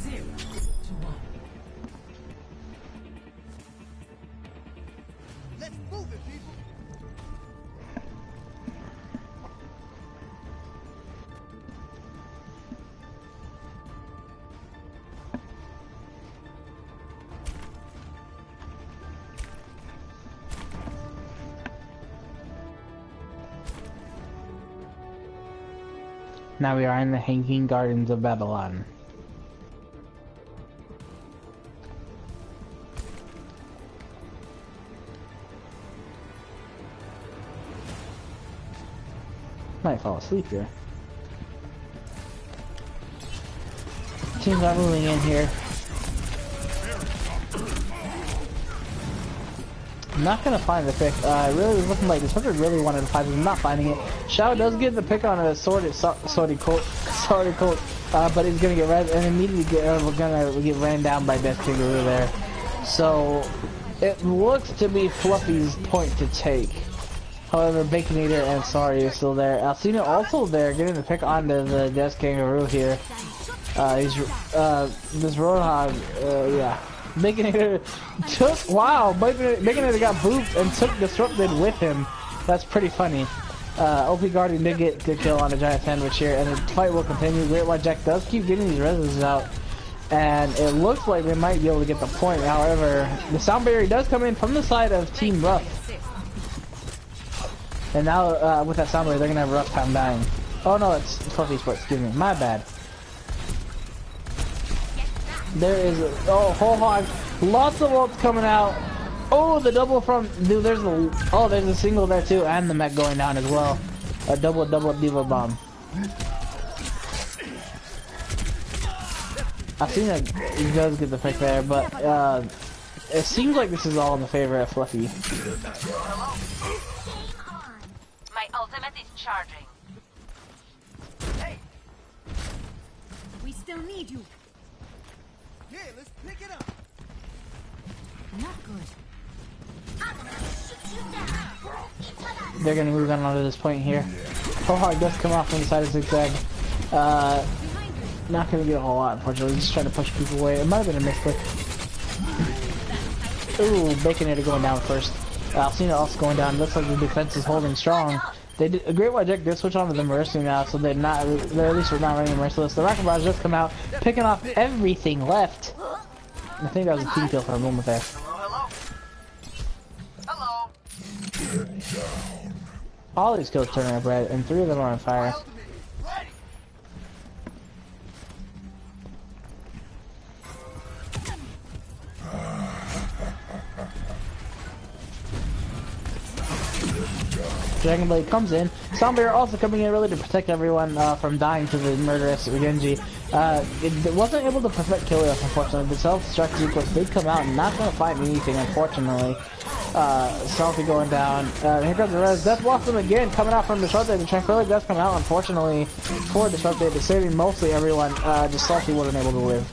[SPEAKER 2] 0-1.
[SPEAKER 8] Let's move it, people.
[SPEAKER 1] Now we are in the Hanging Gardens of Babylon. Might fall asleep here. Team's not moving in here. I'm not gonna find the pick. It really was looking like this hunter really wanted to find it. I'm not finding it. Shao does get the pick on a sorted Colt, but he's gonna get red and immediately get ran down by Death Kangaroo there. So it looks to be Fluffy's point to take. However, Baconator and Sorry is still there. Alcina also there, getting the pick onto the Death Kangaroo here. This Roadhog, yeah. Baconator took, wow, Baconator got booped and took Disrupted with him. That's pretty funny. OP Guardian did get good kill on a Giant Sandwich here, and the fight will continue. Great White Jack does keep getting these reses out, and it looks like they might be able to get the point. However, the Sound Barrier does come in from the side of Team Ruff. And now, with that Sound Barrier, they're going to have a rough time dying. Oh no, it's Fluffy Esports, excuse me, my bad. There is a, oh, whole hog, lots of ults coming out. Oh, the double from, dude, there's a single there too, and the mech going down as well. A double Diva Bomb. I've seen that he does get the pick there, but it seems like this is all in the favor of Fluffy.
[SPEAKER 5] My ultimate is charging.
[SPEAKER 8] Hey,
[SPEAKER 7] We still need you.
[SPEAKER 8] yeah, let's pick it up.
[SPEAKER 7] Not good.
[SPEAKER 1] They're gonna move on onto this point here. Whole hog does come off from the side of Zigzag. Not gonna get a whole lot, unfortunately. Just trying to push people away. It might have been a misclick. Ooh, Baconator going down first. Alcina also going down. Looks like the defense is holding strong. They did, a Great White Jack did switch on to the Mercy now, so they're at least we're not running Merciless. The Rocket Barrage just come out, picking off everything left. I think that was a team kill for a moment there.
[SPEAKER 7] Hello.
[SPEAKER 1] All these kills turn up red, and 3 of them are on fire. Dragon Blade comes in. Sound Barrier also coming in really to protect everyone from dying to the murderous Genji. It wasn't able to perfect Kilios, unfortunately. The self-destruct sequence did come out and not going to find anything, unfortunately. Selfie going down. Here comes the res. Death Blossom again coming out from Disrupted. The Tranquility does come out, unfortunately, for Disrupted. It's saving mostly everyone. Just Selfie wasn't able to live.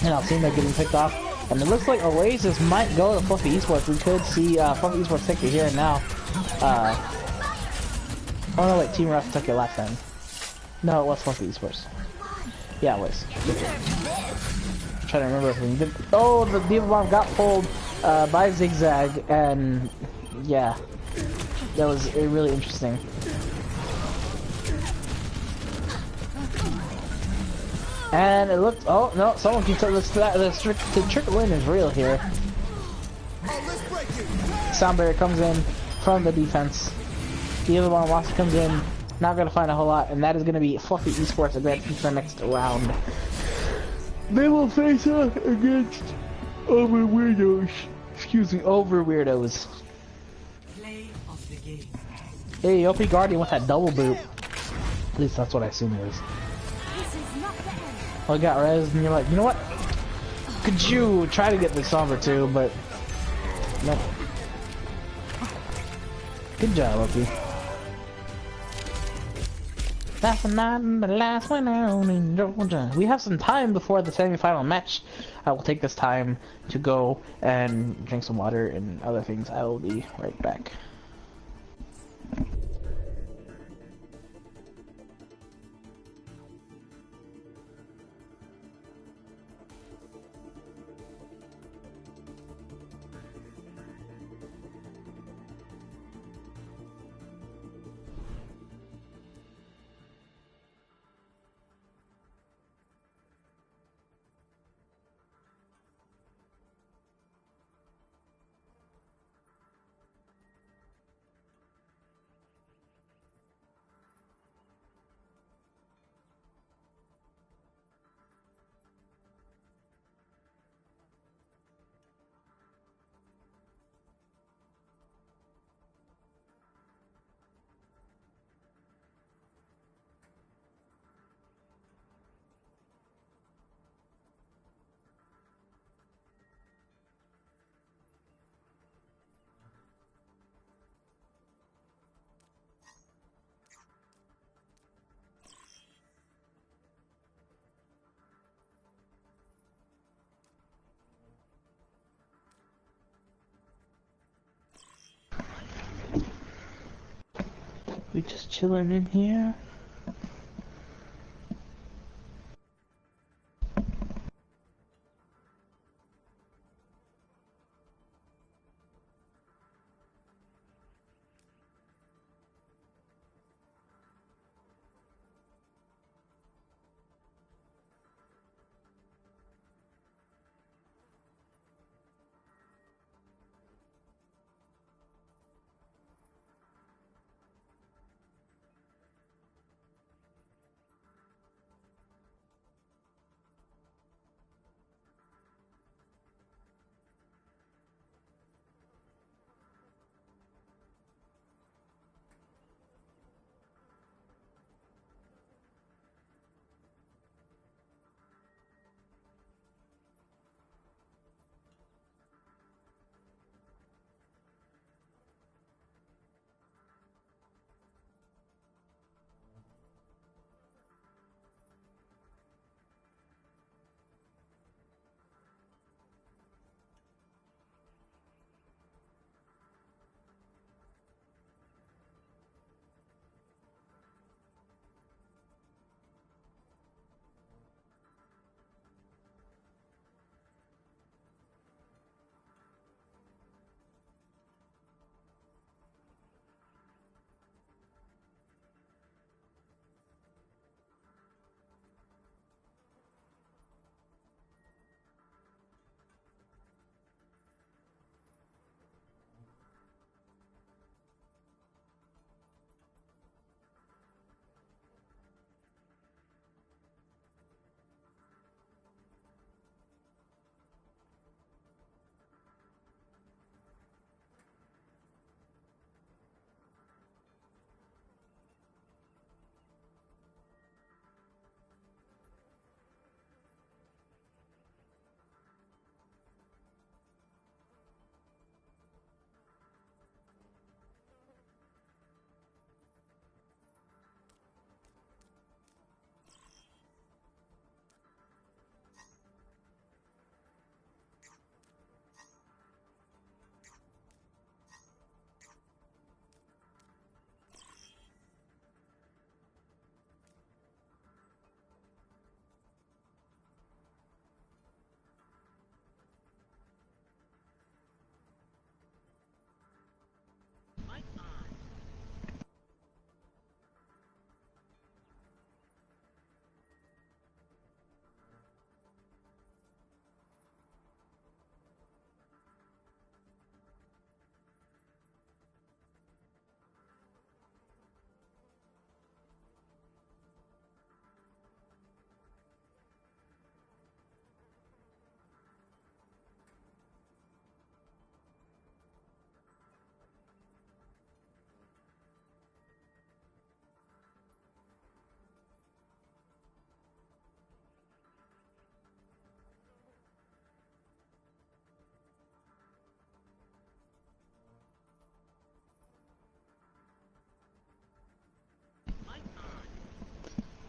[SPEAKER 1] And Alcina getting picked off. And it looks like Oasis might go to Fluffy Esports. We could see Fluffy Esports take it here and now. Oh no, wait, Team Ruff took it last time. No, it was Fluffy Esports. Yeah, it was. I'm trying to remember if we did. Oh, the Diva Bomb got pulled by Zigzag, and yeah, that was really interesting. And it looked, oh no, someone keeps up the trick win is real here.
[SPEAKER 8] Oh, let's break it.
[SPEAKER 1] Sound barrier comes in from the defense. The other one, once it comes in, not gonna find a whole lot, and that is gonna be Fluffy Esports advancing to the next round. They will face off against Over Weirdos. Excuse me, Over Weirdos.
[SPEAKER 2] Play of the game.
[SPEAKER 1] Hey, OP Guardian with that double boot. At least that's what I assume it is.
[SPEAKER 7] This is not the end.
[SPEAKER 1] Well, I got res, and you're like, you know what? Could you try to get the Somber too, but nope. Good job, OP. That's not the last one out in Georgia. We have some time before the semi-final match. I will take this time to go and drink some water and other things. I will be right back. We just chilling in here.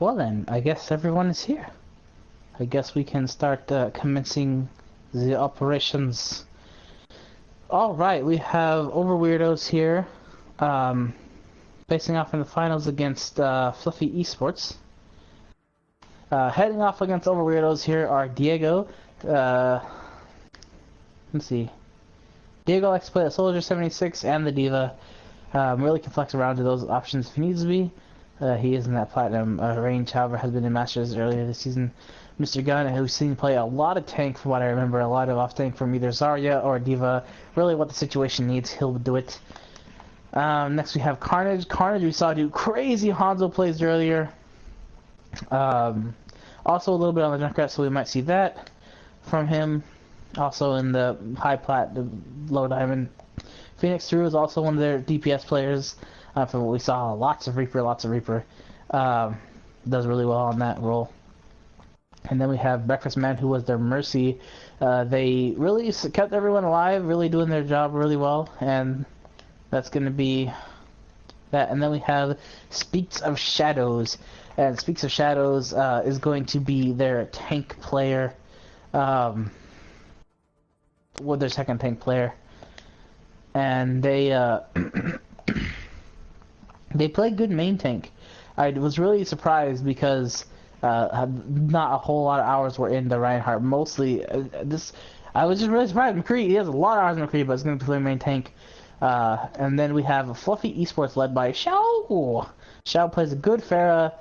[SPEAKER 1] Well then, I guess everyone is here. I guess we can start commencing the operations. Alright, we have Over Weirdos here, facing off in the finals against Fluffy Esports. Heading off against Over Weirdos here are Diego. Let's see. Diego likes to play the Soldier 76 and the Diva. Really can flex around to those options if he needs to be. He is in that platinum range, however, has been in Masters earlier this season. Mr. Gunn, who's seen play a lot of tank from what I remember, a lot of off tank from either Zarya or Diva. Really what the situation needs, he'll do it. Next we have Carnage. Carnage we saw do crazy Hanzo plays earlier. Also a little bit on the Junkrat, so we might see that from him. Also in the high plat, the low diamond. Phoenix Through is also one of their DPS players. From what we saw, lots of Reaper. Does really well on that role. And then we have Breakfast Man, who was their Mercy. They really kept everyone alive, really doing their job really well, and that's going to be that. And then we have Speaks of Shadows, and Speaks of Shadows is going to be their tank player, their second tank player, and they they play good main tank. I was really surprised because not a whole lot of hours were in the Reinhardt. Mostly, I was just really surprised. McCree, he has a lot of hours in McCree, but he's going to play main tank. And then we have Fluffy Esports led by Xiao. Xiao plays a good Pharah,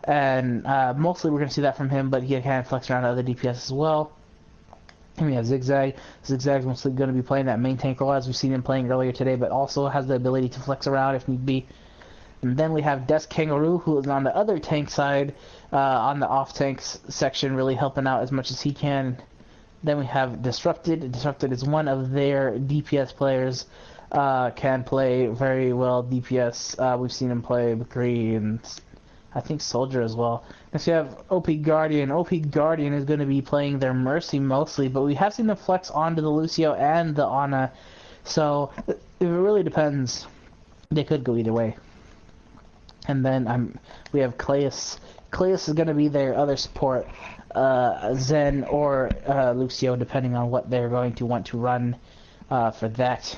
[SPEAKER 1] and mostly we're going to see that from him, but he can flex around other DPS as well. And we have Zigzag. Zigzag's mostly going to be playing that main tank role, as we've seen him playing earlier today, but also has the ability to flex around if need be. And then we have Desk Kangaroo, who is on the other tank side, on the off-tanks section, really helping out as much as he can. Then we have Disrupted. Disrupted is one of their DPS players, can play very well DPS. We've seen him play McCree and I think Soldier as well. Next we have OP Guardian. OP Guardian is going to be playing their Mercy mostly, but we have seen them flex onto the Lucio and the Ana, so it really depends. They could go either way. And then we have Clayus. Clayus is going to be their other support, Zen or Lucio, depending on what they're going to want to run for that.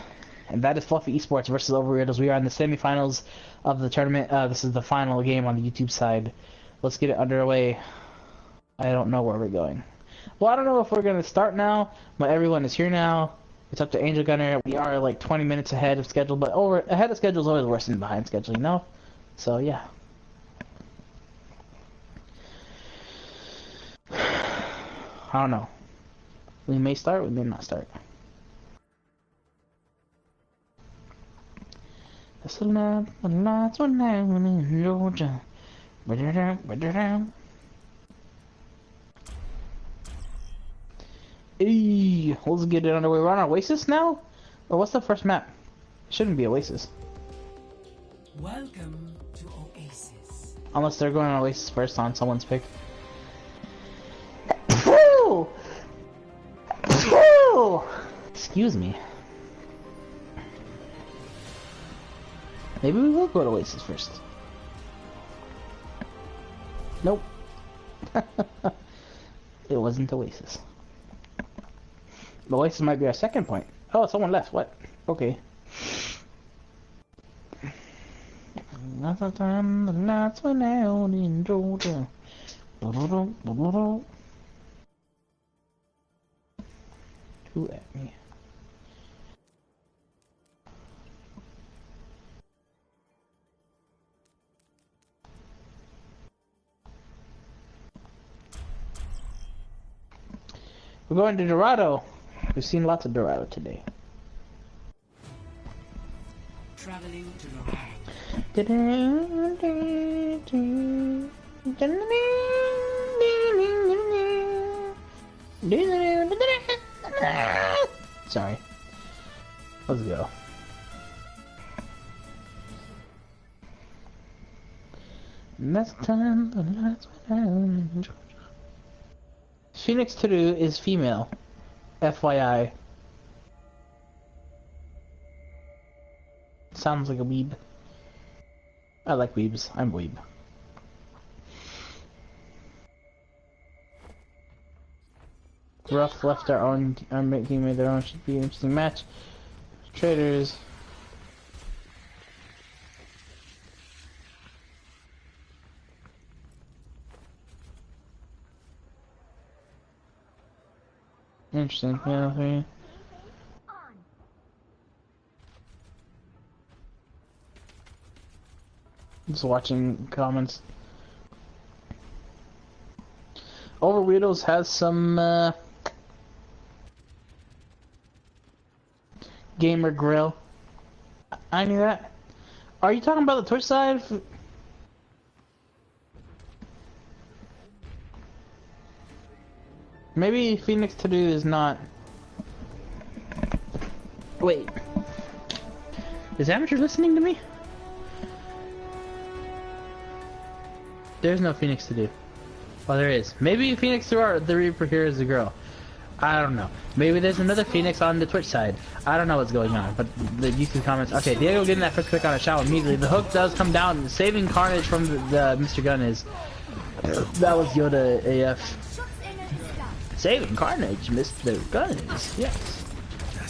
[SPEAKER 1] And that is Fluffy Esports versus Over Weirdos. We are in the semifinals of the tournament. This is the final game on the YouTube side. Let's get it underway. I don't know where we're going. Well, I don't know if we're going to start now, but everyone is here now. It's up to Angel Gunner. We are like 20 minutes ahead of schedule, but ahead of schedule is always worse than behind schedule, you know? So, yeah. I don't know. We may start, we may not start. That's the night when the lights went down in Georgia. Hey, let's get it underway. We're on Oasis now? Or what's the first map? It shouldn't be Oasis.
[SPEAKER 2] Welcome to Oasis.
[SPEAKER 1] Unless they're going on Oasis first on someone's pick. Phew! Phew! Excuse me. Maybe we will go to Oasis first. Nope. It wasn't Oasis. Oasis might be our second point. Oh, someone left. What? Okay. Another time the lights went out in Georgia. Who at me? We're going to Dorado. We've seen lots of Dorado today.
[SPEAKER 2] Traveling to Dorado.
[SPEAKER 1] Sorry. Let's go. Next time the lights went out in Georgia. Phoenix Turu is female. FYI. Sounds like a weeb. I like weebs. I'm weeb. Rough left our team made their own. Should be an interesting match. Traders. Interesting. Yeah. Okay. Just watching comments. Overwatch has some gamer grill. I knew that. Are you talking about the Twitch side? Maybe Phoenix to do is not. Wait. Is Amateur listening to me? There's no Phoenix to do. Well, there is. Maybe Phoenix the Reaper here is a girl. I don't know. Maybe there's another Phoenix on the Twitch side. I don't know what's going on, but the YouTube comments. Okay, Diego getting that first click on a shot immediately. The hook does come down, saving Carnage from the Mr. Gun is. That was Yoda AF. Saving Carnage, Mr. Gun is. Yes.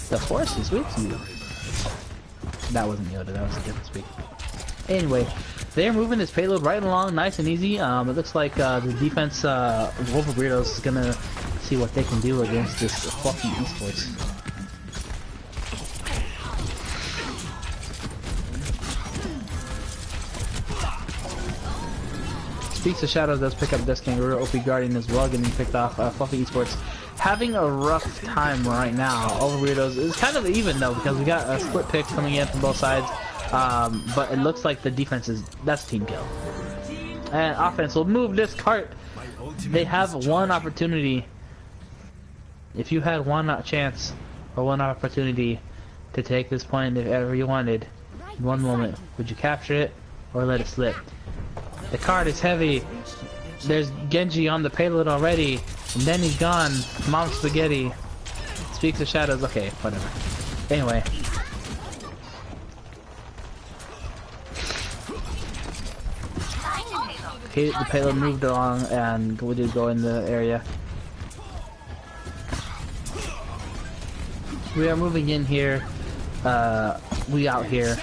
[SPEAKER 1] The Force is with you. That wasn't Yoda, that was a different speak. Anyway, they're moving this payload right along, nice and easy. It looks like the defense, Wolf of Weirdos is gonna see what they can do against this fluffy Esports. Speaks of Shadows does pick up this Kangaroo, OP Guardian as well, getting picked off. Fluffy Esports having a rough time right now. Over Weirdos is kind of even though, because we got split picks coming in from both sides. But it looks like the defense that's team kill. And offense will move this cart. They have one opportunity. If you had one chance or one opportunity to take this point if ever you wanted, in one moment, would you capture it or let it slip? The cart is heavy. There's Genji on the payload already, and then he's gone. Mom Spaghetti. Speaks of Shadows. Okay, whatever. Anyway. Okay, the payload moved along and we did go in the area. We are moving in here. We out here.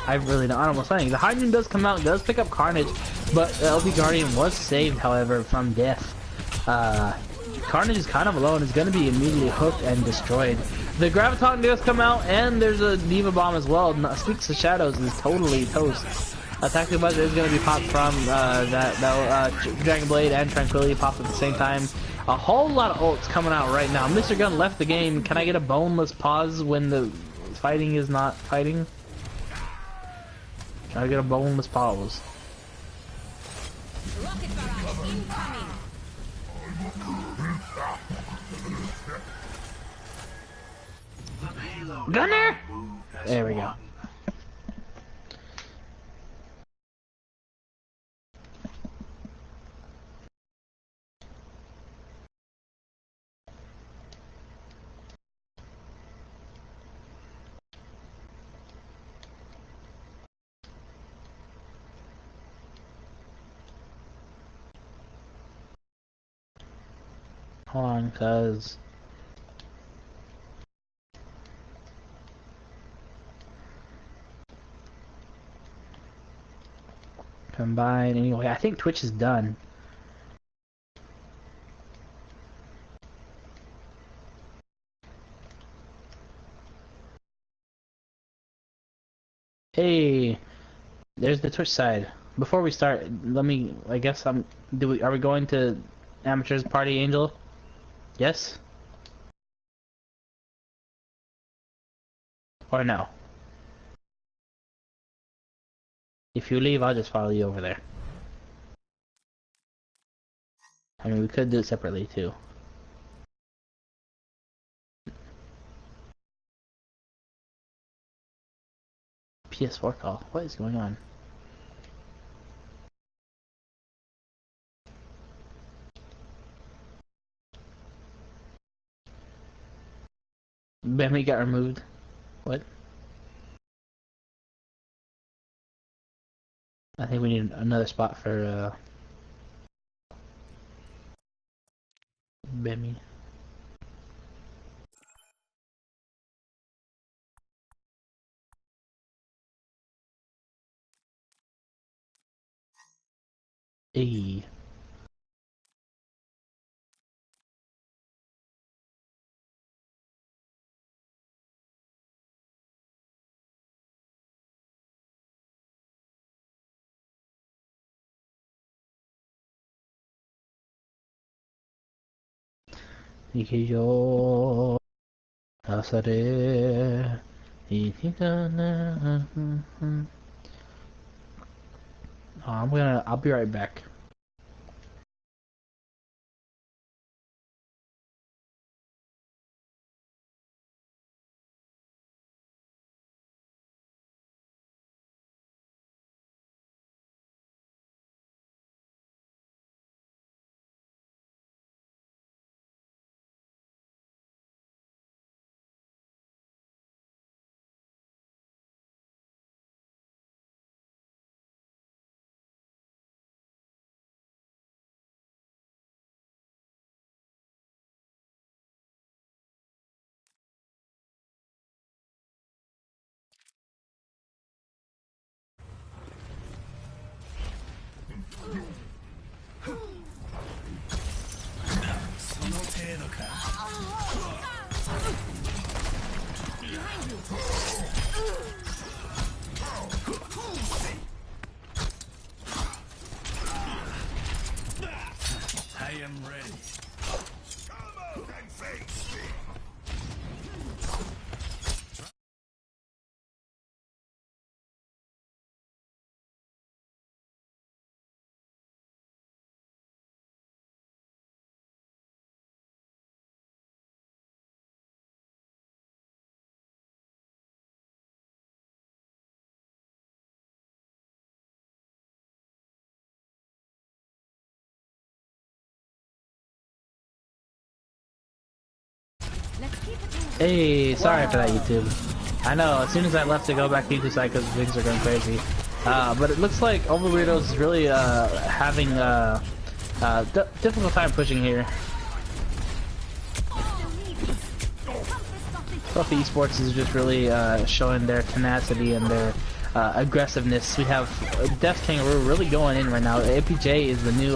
[SPEAKER 1] I really don't. I don't know what's saying. The High Noon does come out, does pick up Carnage, but LB Guardian was saved, however, from death. Carnage is kind of alone. Is going to be immediately hooked and destroyed. The Graviton does come out, and there's a Diva Bomb as well. Speaks of Shadows is totally toast. Tactical Buzzer is going to be popped from Dragon Blade and Tranquility popped at the same time. A whole lot of ults coming out right now. Mr. Gun left the game. Can I get a boneless pause when the fighting is not fighting? Can I get a boneless pause?
[SPEAKER 7] Rocket barrage incoming.
[SPEAKER 1] Gunner! There we go. Hold on, cuz combine anyway. I think Twitch is done. Hey, there's the Twitch side. Before we start, let me. I guess are we going to Amateur's Party, Angel? Yes? Or no? If you leave, I'll just follow you over there. I mean, we could do it separately, too. PS4 call. What is going on? Bentley got removed. What? I think we need another spot for Bimmy. Hey. Dije yo pasaré y I'll be right back.
[SPEAKER 8] I am ready. Come out and face me.
[SPEAKER 1] Hey, sorry for that, YouTube. I know, as soon as I left to go back to YouTube side because things are going crazy. But it looks like Overweirdos is really having difficult time pushing here. Fluffy Esports is just really showing their tenacity and their aggressiveness. We have Death Kangaroo really going in right now. APJ is the new,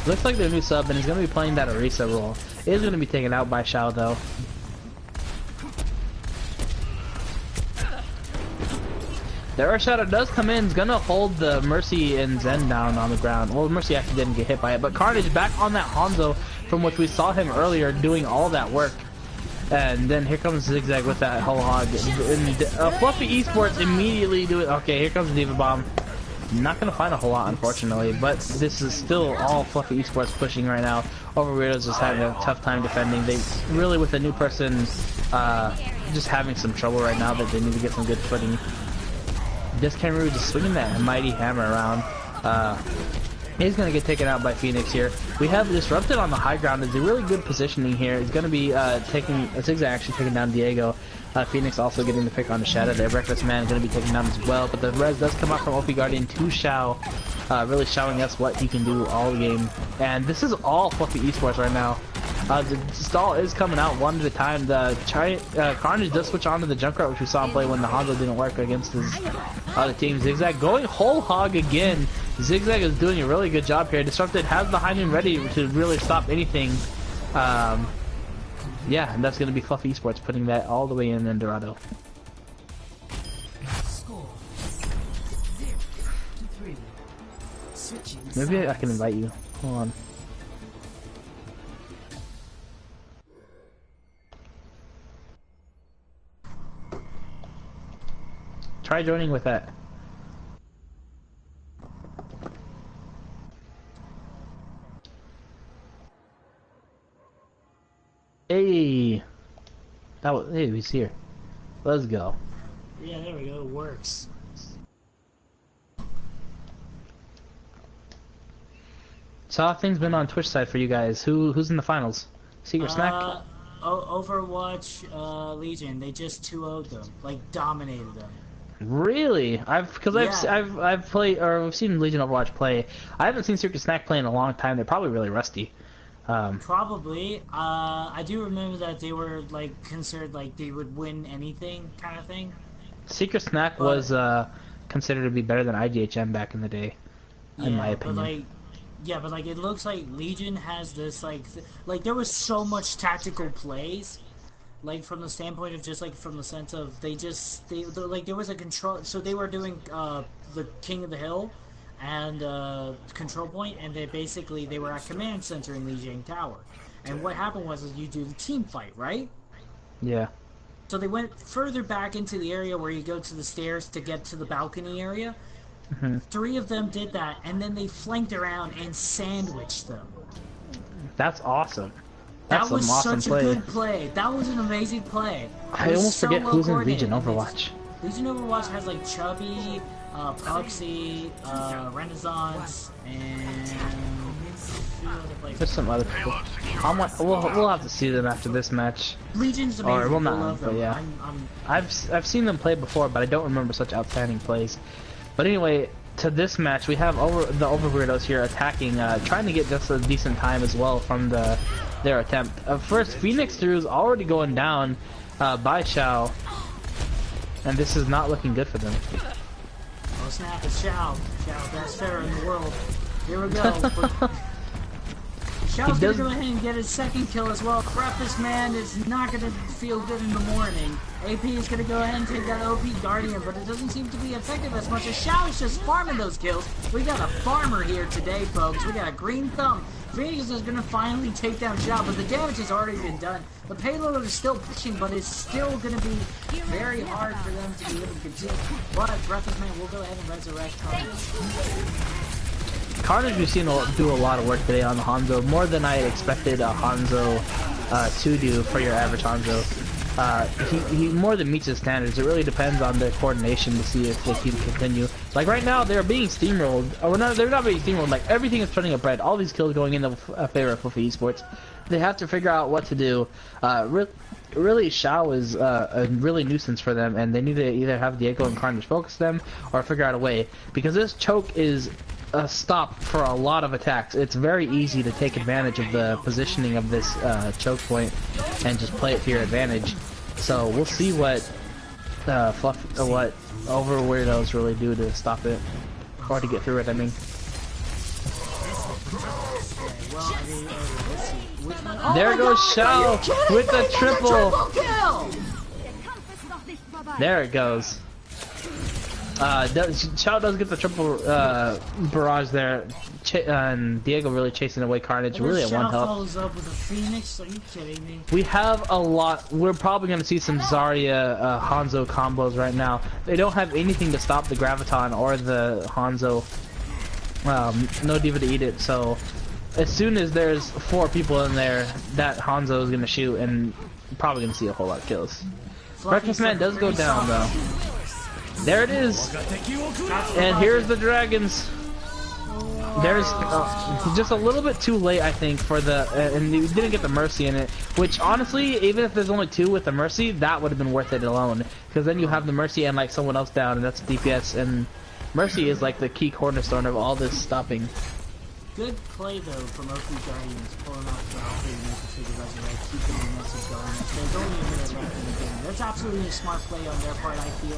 [SPEAKER 1] looks like their new sub, and he's going to be playing that Orisa role. It is going to be taken out by Shao though. The Earth Shadow does come in, is gonna hold the Mercy and Zen down on the ground. Well, Mercy actually didn't get hit by it, but Carnage back on that Hanzo from which we saw him earlier doing all that work. And then here comes Zigzag with that whole hog. And, Fluffy Esports immediately do it. Okay, here comes the Diva Bomb. Not gonna find a whole lot, unfortunately, but this is still all Fluffy Esports pushing right now. Overweirdos just having a tough time defending. They really, with a new person, just having some trouble right now that they need to get some good footing. This Kangaroo just swinging that mighty hammer around. He's gonna get taken out by Phoenix here. We have Disrupted on the high ground. It's a really good positioning here. He's gonna be taking Zigzag actually taking down Diego. Phoenix also getting the pick on the Shadow there. Reckless Man is gonna be taken down as well. But the res does come out from OP Guardian to Shao, really showing us what he can do all game. And this is all Fluffy Esports right now. The stall is coming out one at a time. The Carnage does switch on to the Junkrat, which we saw him play when the Hanzo didn't work against his other team. Zigzag going whole hog again. Zigzag is doing a really good job here. Disrupted has the High Noon ready to really stop anything. Yeah, and that's going to be Fluffy Esports putting that all the way in Dorado.
[SPEAKER 2] Score 0-3. Switching
[SPEAKER 1] Maybe I
[SPEAKER 2] sides.
[SPEAKER 1] can invite you. Hold on. Try joining with that. Hey, hey, he's here. Let's go.
[SPEAKER 9] Yeah, there we go. It works.
[SPEAKER 1] So how have things been on Twitch side for you guys? Who's in the finals? Secret Snack?
[SPEAKER 9] Overwatch, Legion. They just 2-0'd them, like dominated them.
[SPEAKER 1] Really? I've played, or I've seen Legion Overwatch play. I haven't seen Secret Snack play in a long time. They're probably really rusty.
[SPEAKER 9] Probably. I do remember that they were like considered like they would win anything kind of thing.
[SPEAKER 1] Secret Snack was considered to be better than IGHM back in the day, in my opinion.
[SPEAKER 9] But like, yeah, but like it looks like Legion has this like there was so much tactical plays, like from the standpoint of just like from the sense of they like there was a control. So they were doing the King of the Hill and control point, and they were at command center in Lijiang Tower. And what happened was you do the team fight, right?
[SPEAKER 1] Yeah.
[SPEAKER 9] So they went further back into the area where you go to the stairs to get to the balcony area.
[SPEAKER 1] Mm-hmm.
[SPEAKER 9] 3 of them did that, and then they flanked around and sandwiched them.
[SPEAKER 1] That's awesome. That's
[SPEAKER 9] that was
[SPEAKER 1] awesome
[SPEAKER 9] such a good play. That was an amazing play.
[SPEAKER 1] I almost forget who's in Legion Overwatch.
[SPEAKER 9] Legion Overwatch has like Chubby, Puxy, Renaissance, and
[SPEAKER 1] there's some other people. We'll have to see them after this match.
[SPEAKER 9] Legion's amazing.
[SPEAKER 1] Or, well, not, but yeah. I've seen them play before, but I don't remember such outstanding plays. But anyway, to this match, we have the Overweirdos here attacking, trying to get just a decent time as well from their attempt. First, Phoenix Through's already going down by Xiao, and this is not looking good for them.
[SPEAKER 9] Oh snap, it's Xiao. Xiao, best fair in the world. Here we go. Xiao's gonna go ahead and get his second kill as well. Breakfast Man is not gonna feel good in the morning. AP is gonna go ahead and take that OP Guardian, but it doesn't seem to be effective as much as Xiao is just farming those kills. We got a farmer here today, folks. We got a green thumb. Phoenix is gonna finally take down Xiao, but the damage has already been done. The payload is still pushing, but it's still gonna be very hard for them to be able to continue. But Breakfast Man will go ahead and resurrect
[SPEAKER 1] Carnage, we've seen do a lot of work today on the Hanzo, more than I expected a Hanzo to do for your average Hanzo. He more than meets his standards. It really depends on their coordination to see if they can continue. Like right now, they're being steamrolled. Or no, they're not being steamrolled. Like everything is turning up red. All these kills going in the favor of Fufu Esports. They have to figure out what to do. Really, Xiao is a really nuisance for them, and they need to either have Diego and Carnage focus them or figure out a way, because this choke is a stop for a lot of attacks. It's very easy to take advantage of the positioning of this choke point and just play it to your advantage. So we'll see what what Overweirdos really do to stop it, or to get through it. I mean. There goes Xiao with the triple. There it goes. Xiao does get the triple barrage there, and Diego really chasing away Carnage. Really at 1 health.
[SPEAKER 9] Follows up with a Phoenix. Are you kidding me?
[SPEAKER 1] We have a lot. We're probably going to see some Zarya Hanzo combos right now. They don't have anything to stop the Graviton or the Hanzo. No Diva to eat it. So as soon as there's 4 people in there, that Hanzo is going to shoot, and probably going to see a whole lot of kills. Breakfast Man does go down though. There it is, and here's the dragons. There's just a little bit too late, I think, for the and you didn't get the mercy in it. Which honestly, even if there's only 2 with the mercy, that would have been worth it alone. Because then you have the mercy and like someone else down, and that's DPS. And mercy is like the key cornerstone of all this stopping.
[SPEAKER 9] Good play though from OP Guardians, pulling off the Valkyrie and making sure the resurrect, keeping the message going. There's only a minute left in the game. That's absolutely a smart play on their part, I feel.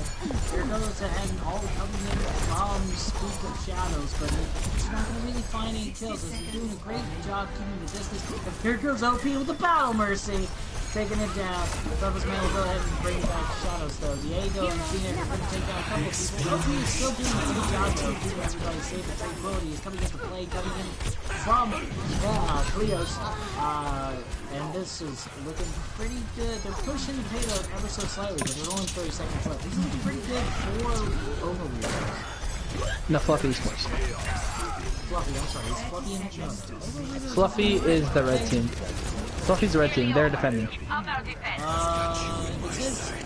[SPEAKER 9] Here goes ahead and all coming in from Speak of Shadows, but it's not going to really find any kills. It's doing a great job keeping the distance. And here goes OP with the Battle Mercy, taking it down. Breakfast Man will go ahead and bring back Shadows though. Diego and Phoenix are going to take down a couple of people. OP is still doing a good job though, keeping everybody safe and tranquility. He's coming into play, coming in from Cleos, and this is looking pretty good. They're pushing the payload ever so slightly, but there's only 30 seconds left. This is looking pretty good for Overwatch.
[SPEAKER 1] No, Fluffy Esports.
[SPEAKER 9] Fluffy, I'm sorry, is Fluffy in it? No.
[SPEAKER 1] Fluffy is the red team. Fluffy's the red team. They're defending.
[SPEAKER 9] It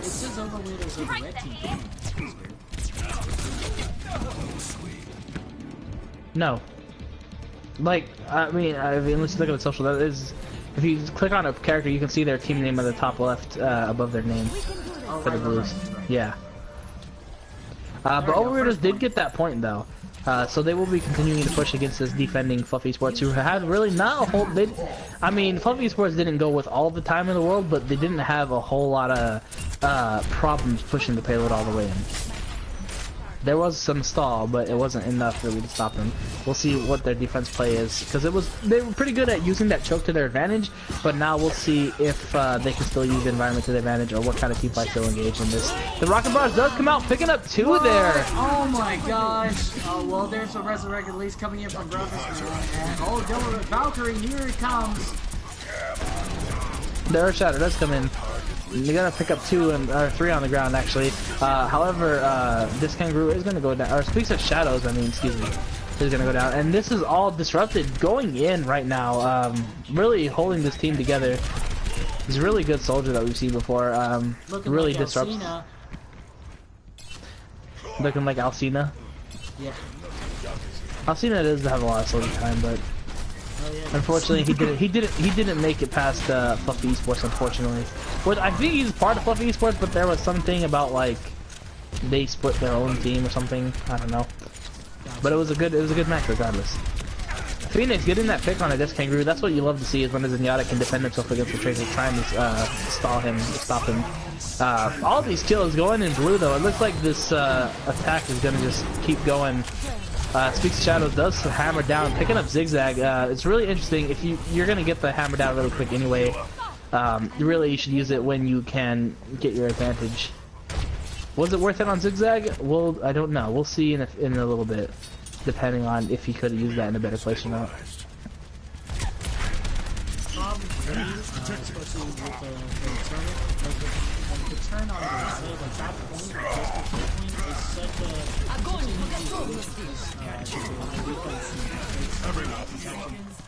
[SPEAKER 9] says Overwatch are the red team.
[SPEAKER 1] No. Like, I mean, let's look at the social. That is, if you click on a character, you can see their team name at the top left above their name for the Blues. Yeah. But Overweirdos did get that point though. So they will be continuing to push against this defending Fluffy Esports, who have really not a whole. I mean, Fluffy Esports didn't go with all the time in the world, but they didn't have a whole lot of problems pushing the payload all the way in. There was some stall, but it wasn't enough really to stop them. We'll see what their defense play is, because they were pretty good at using that choke to their advantage, but now we'll see if they can still use the environment to their advantage, or what kind of team fight still engage in this. The Rocket Bars does come out, picking up 2 there!
[SPEAKER 9] Oh my gosh! Oh, well, there's a Resurrected Lease coming in from Breakfast, and oh, Dylan with Valkyrie, here it comes!
[SPEAKER 1] The Earth Shatter does come in. They're gonna pick up 2 or 3 on the ground actually. However, this kangaroo is gonna go down. Or Speaks of Shadows, I mean, excuse me, is gonna go down. And this is all disrupted going in right now. Really holding this team together. He's a really good soldier that we've seen before. Really
[SPEAKER 9] like
[SPEAKER 1] disrupts.
[SPEAKER 9] Alcina.
[SPEAKER 1] Looking like Alcina.
[SPEAKER 9] Yeah.
[SPEAKER 1] Alcina does have a lot of soldier time, but unfortunately he didn't make it past Fluffy Esports, unfortunately. Which I think he's part of Fluffy Esports, but there was something about like they split their own team or something. I don't know. But it was a good match regardless. Phoenix getting that pick on a Disc Kangaroo, that's what you love to see, is when a Zenyatta can defend himself against the Tracer, trying to stall him, stop him. All these kills going in blue though. It looks like this attack is gonna just keep going. Speaks of Shadows does hammer down, picking up Zigzag. It's really interesting. If you're gonna get the hammer down really quick anyway, really you should use it when you can get your advantage. Was it worth it on Zigzag? Well, I don't know. We'll see in a little bit, depending on if he could have used that in a better place or not.
[SPEAKER 9] Especially with the turn on Dorado, like that point, just the point is such a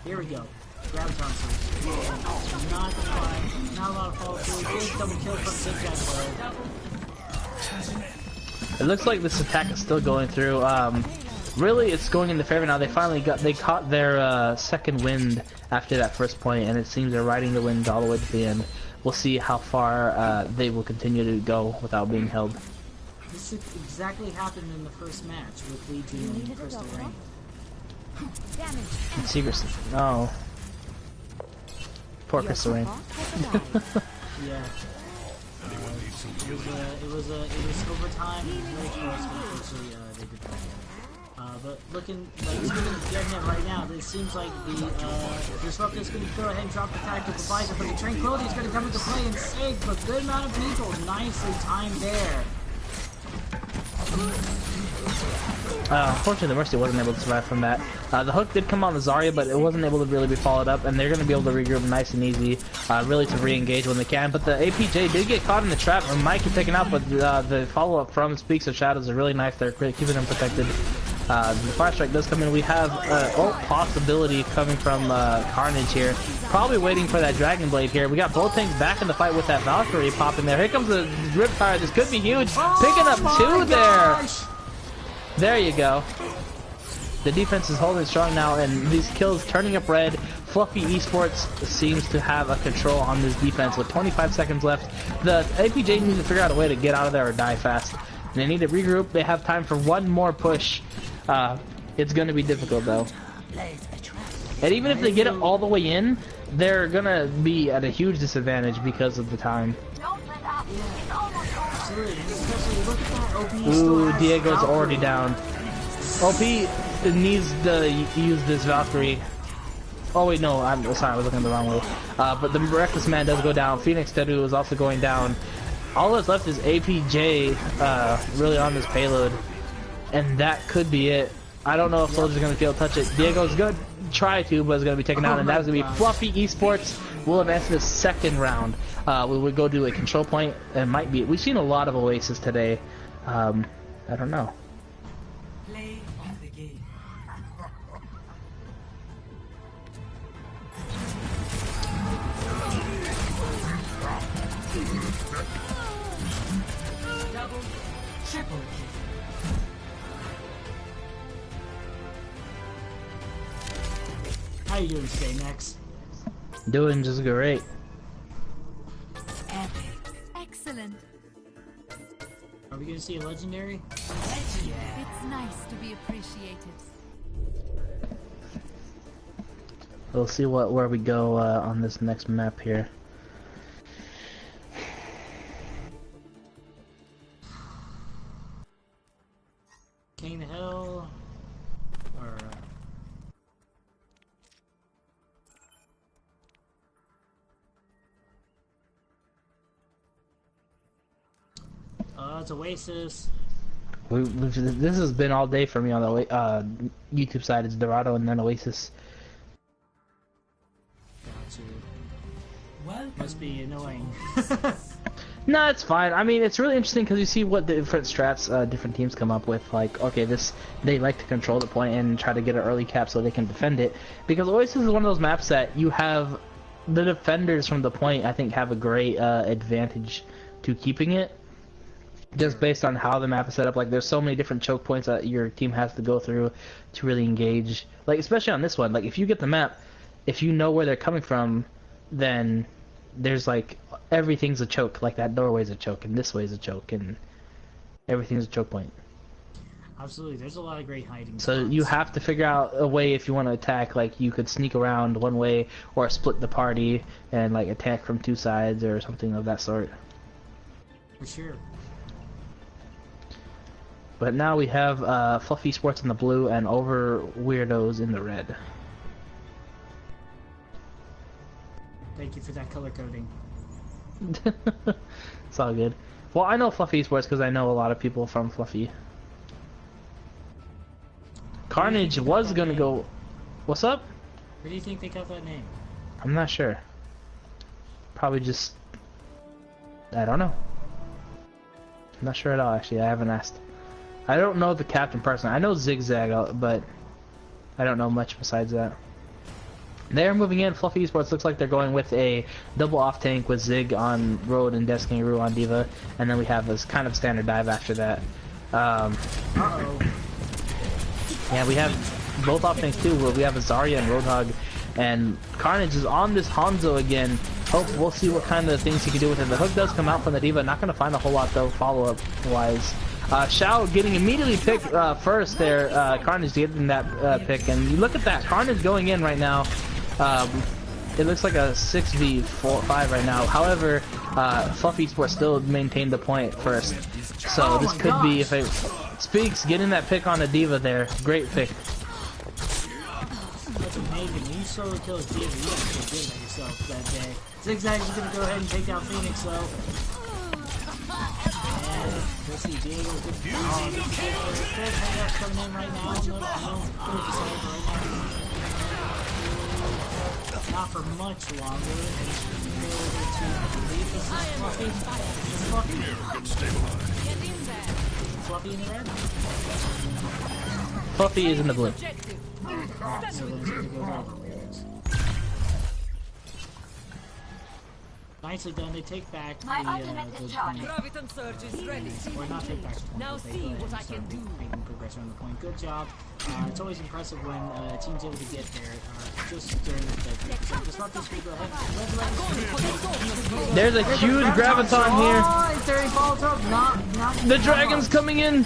[SPEAKER 9] here we go. Graviton surge. Not a lot of follow through. Big double kill from Zigzag though.
[SPEAKER 1] It looks like this attack is still going through. Really, it's going in their favor now. They caught their second wind after that first point, and it seems they're riding the wind all the way to the end. We'll see how far they will continue to go without being held.
[SPEAKER 9] This exactly happened in the first match with Legion and Crystal Rain.
[SPEAKER 1] Secret. Oh. Poor Crystal Rain.
[SPEAKER 9] Yeah. It was overtime. It was very close, but unfortunately they did play it. But looking like it's getting it right now. It seems like the Disruptor is going to go ahead and drop the tactical visor, but the Tranquility is going to come into play and save a good amount of people. Nicely timed there.
[SPEAKER 1] Unfortunately, the Mercy wasn't able to survive from that. The hook did come on the Zarya, but it wasn't able to really be followed up, and they're going to be able to regroup nice and easy, really to re-engage when they can. But the APJ did get caught in the trap, and might get taken out, but the follow-up from Speaks of Shadows is really nice. They're keeping them protected. The Fire Strike does come in. We have ult possibility coming from Carnage here. Probably waiting for that Dragon Blade here. We got both tanks back in the fight with that Valkyrie popping there. Here comes the Riptire. This could be huge. Picking up 2 there. There you go. The defense is holding strong now, and these kills turning up red. Fluffy Esports seems to have a control on this defense with 25 seconds left. The APJ needs to figure out a way to get out of there or die fast. They need to regroup. They have time for one more push. It's going to be difficult though. And even if they get it all the way in, they're going to be at a huge disadvantage because of the time. Ooh, Diego's already down. OP needs to use this Valkyrie. Oh wait, no, I'm sorry, I was looking the wrong way. But the Reckless Man does go down. Phoenix Teru is also going down. All that's left is APJ really on this payload. And that could be it. I don't know if Soldier's going to be able to touch it. Diego's going to try to, but it's going to be taken out. And that's going to be Fluffy Esports. We'll advance to the second round. We would go to a control point. It might be. We've seen a lot of Oasis today. I don't know.
[SPEAKER 2] Play of the game. Double, triple kill.
[SPEAKER 9] How you doing today, Max?
[SPEAKER 1] Doing just great.
[SPEAKER 7] Excellent.
[SPEAKER 9] Are we gonna see a legendary?
[SPEAKER 7] It's nice to be appreciated.
[SPEAKER 1] We'll see where we go on this next map here.
[SPEAKER 9] King Hill, or it's Oasis.
[SPEAKER 1] This has been all day for me on the YouTube side. It's Dorado and then Oasis.
[SPEAKER 9] Gotcha.
[SPEAKER 2] Welcome.
[SPEAKER 9] Must be annoying.
[SPEAKER 1] No, it's fine. I mean, it's really interesting because you see what the different strats different teams come up with. Like, okay, they like to control the point and try to get an early cap so they can defend it. Because Oasis is one of those maps that you have the defenders from the point, I think, have a great advantage to keeping it. Just based on how the map is set up. Like, there's so many different choke points that your team has to go through to really engage. Like, especially on this one. Like, if you get the map, if you know where they're coming from, then there's like everything's a choke. Like that doorway's a choke, and this way's a choke, and everything's a choke point.
[SPEAKER 9] Absolutely, there's a lot of great hiding
[SPEAKER 1] So
[SPEAKER 9] spots.
[SPEAKER 1] you have to figure out a way if you want to attack. Like you could sneak around one way, or split the party and like attack from two sides or something of that sort.
[SPEAKER 9] For sure.
[SPEAKER 1] But now we have Fluffy Sports in the blue and Over Weirdos in the red.
[SPEAKER 9] Thank you for that color coding.
[SPEAKER 1] It's all good. Well, I know Fluffy Sports because I know a lot of people from Fluffy. Carnage was gonna go. What's up?
[SPEAKER 9] Where do you think they got that name?
[SPEAKER 1] I'm not sure. Probably just. I don't know. I'm not sure at all, actually. I haven't asked. I don't know the captain personally. I know Zigzag, but I don't know much besides that. They're moving in. Fluffy Esports looks like they're going with a double off tank with Zig on Road and Destiny Rue on Diva, and then we have this kind of standard dive after that.
[SPEAKER 9] Uh-oh.
[SPEAKER 1] Yeah, we have both off tanks too. Where we have a Zarya and Roadhog, and Carnage is on this Hanzo again. We'll see what kind of things he can do with it. The hook does come out from the Diva. Not going to find a whole lot though, follow-up wise. Shao getting immediately picked first there. Carnage getting that pick, and you look at that. Carnage going in right now. It looks like a 6v5 right now. However, Fluffy Sports still maintained the point first. So this could be, if it speaks, getting that pick on a Diva there. Great pick.
[SPEAKER 9] That's amazing. When you solo kill a Diva, you have to feel good about yourself that day. Zigzag is going to go ahead and take down Phoenix though. And we'll see Diego. Oh, this is there's hang-ups coming in right now. No, focus on it right now. Not for much longer. Go over to, I believe this is Fluffy. Is Fluffy? Fluffy in the red?
[SPEAKER 1] Fluffy is in the blue.
[SPEAKER 9] So then it's going to go over Weirdos. Nicely done. They take back the point.
[SPEAKER 2] Graviton surge is ready.
[SPEAKER 9] Or not take back the point.
[SPEAKER 2] Now
[SPEAKER 9] but they
[SPEAKER 2] see
[SPEAKER 9] go ahead
[SPEAKER 2] what
[SPEAKER 9] and
[SPEAKER 2] I
[SPEAKER 9] start
[SPEAKER 2] can do.
[SPEAKER 9] making progression on the point. Good job. It's always impressive when a team's able to get there just during the pick. So Disrupt this will go ahead.
[SPEAKER 1] There's a huge Graviton here.
[SPEAKER 9] Oh, is there a ball drop? Not
[SPEAKER 1] The Dragon's coming in.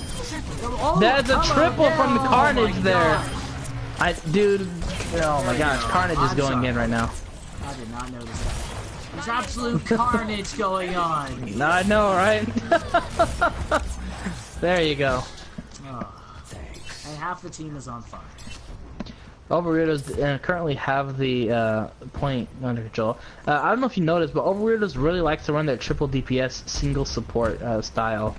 [SPEAKER 9] Oh,
[SPEAKER 1] That's a triple from the Carnage
[SPEAKER 9] my
[SPEAKER 1] there.
[SPEAKER 9] God.
[SPEAKER 1] Dude, oh my gosh, Carnage is going in right now.
[SPEAKER 9] I did not notice that. There's absolute carnage going on.
[SPEAKER 1] I know, right? There you go.
[SPEAKER 9] Oh. And half the team is on fire.
[SPEAKER 1] Overweirdos currently have the point under control. I don't know if you noticed, but Overweirdos really likes to run their triple DPS single support style.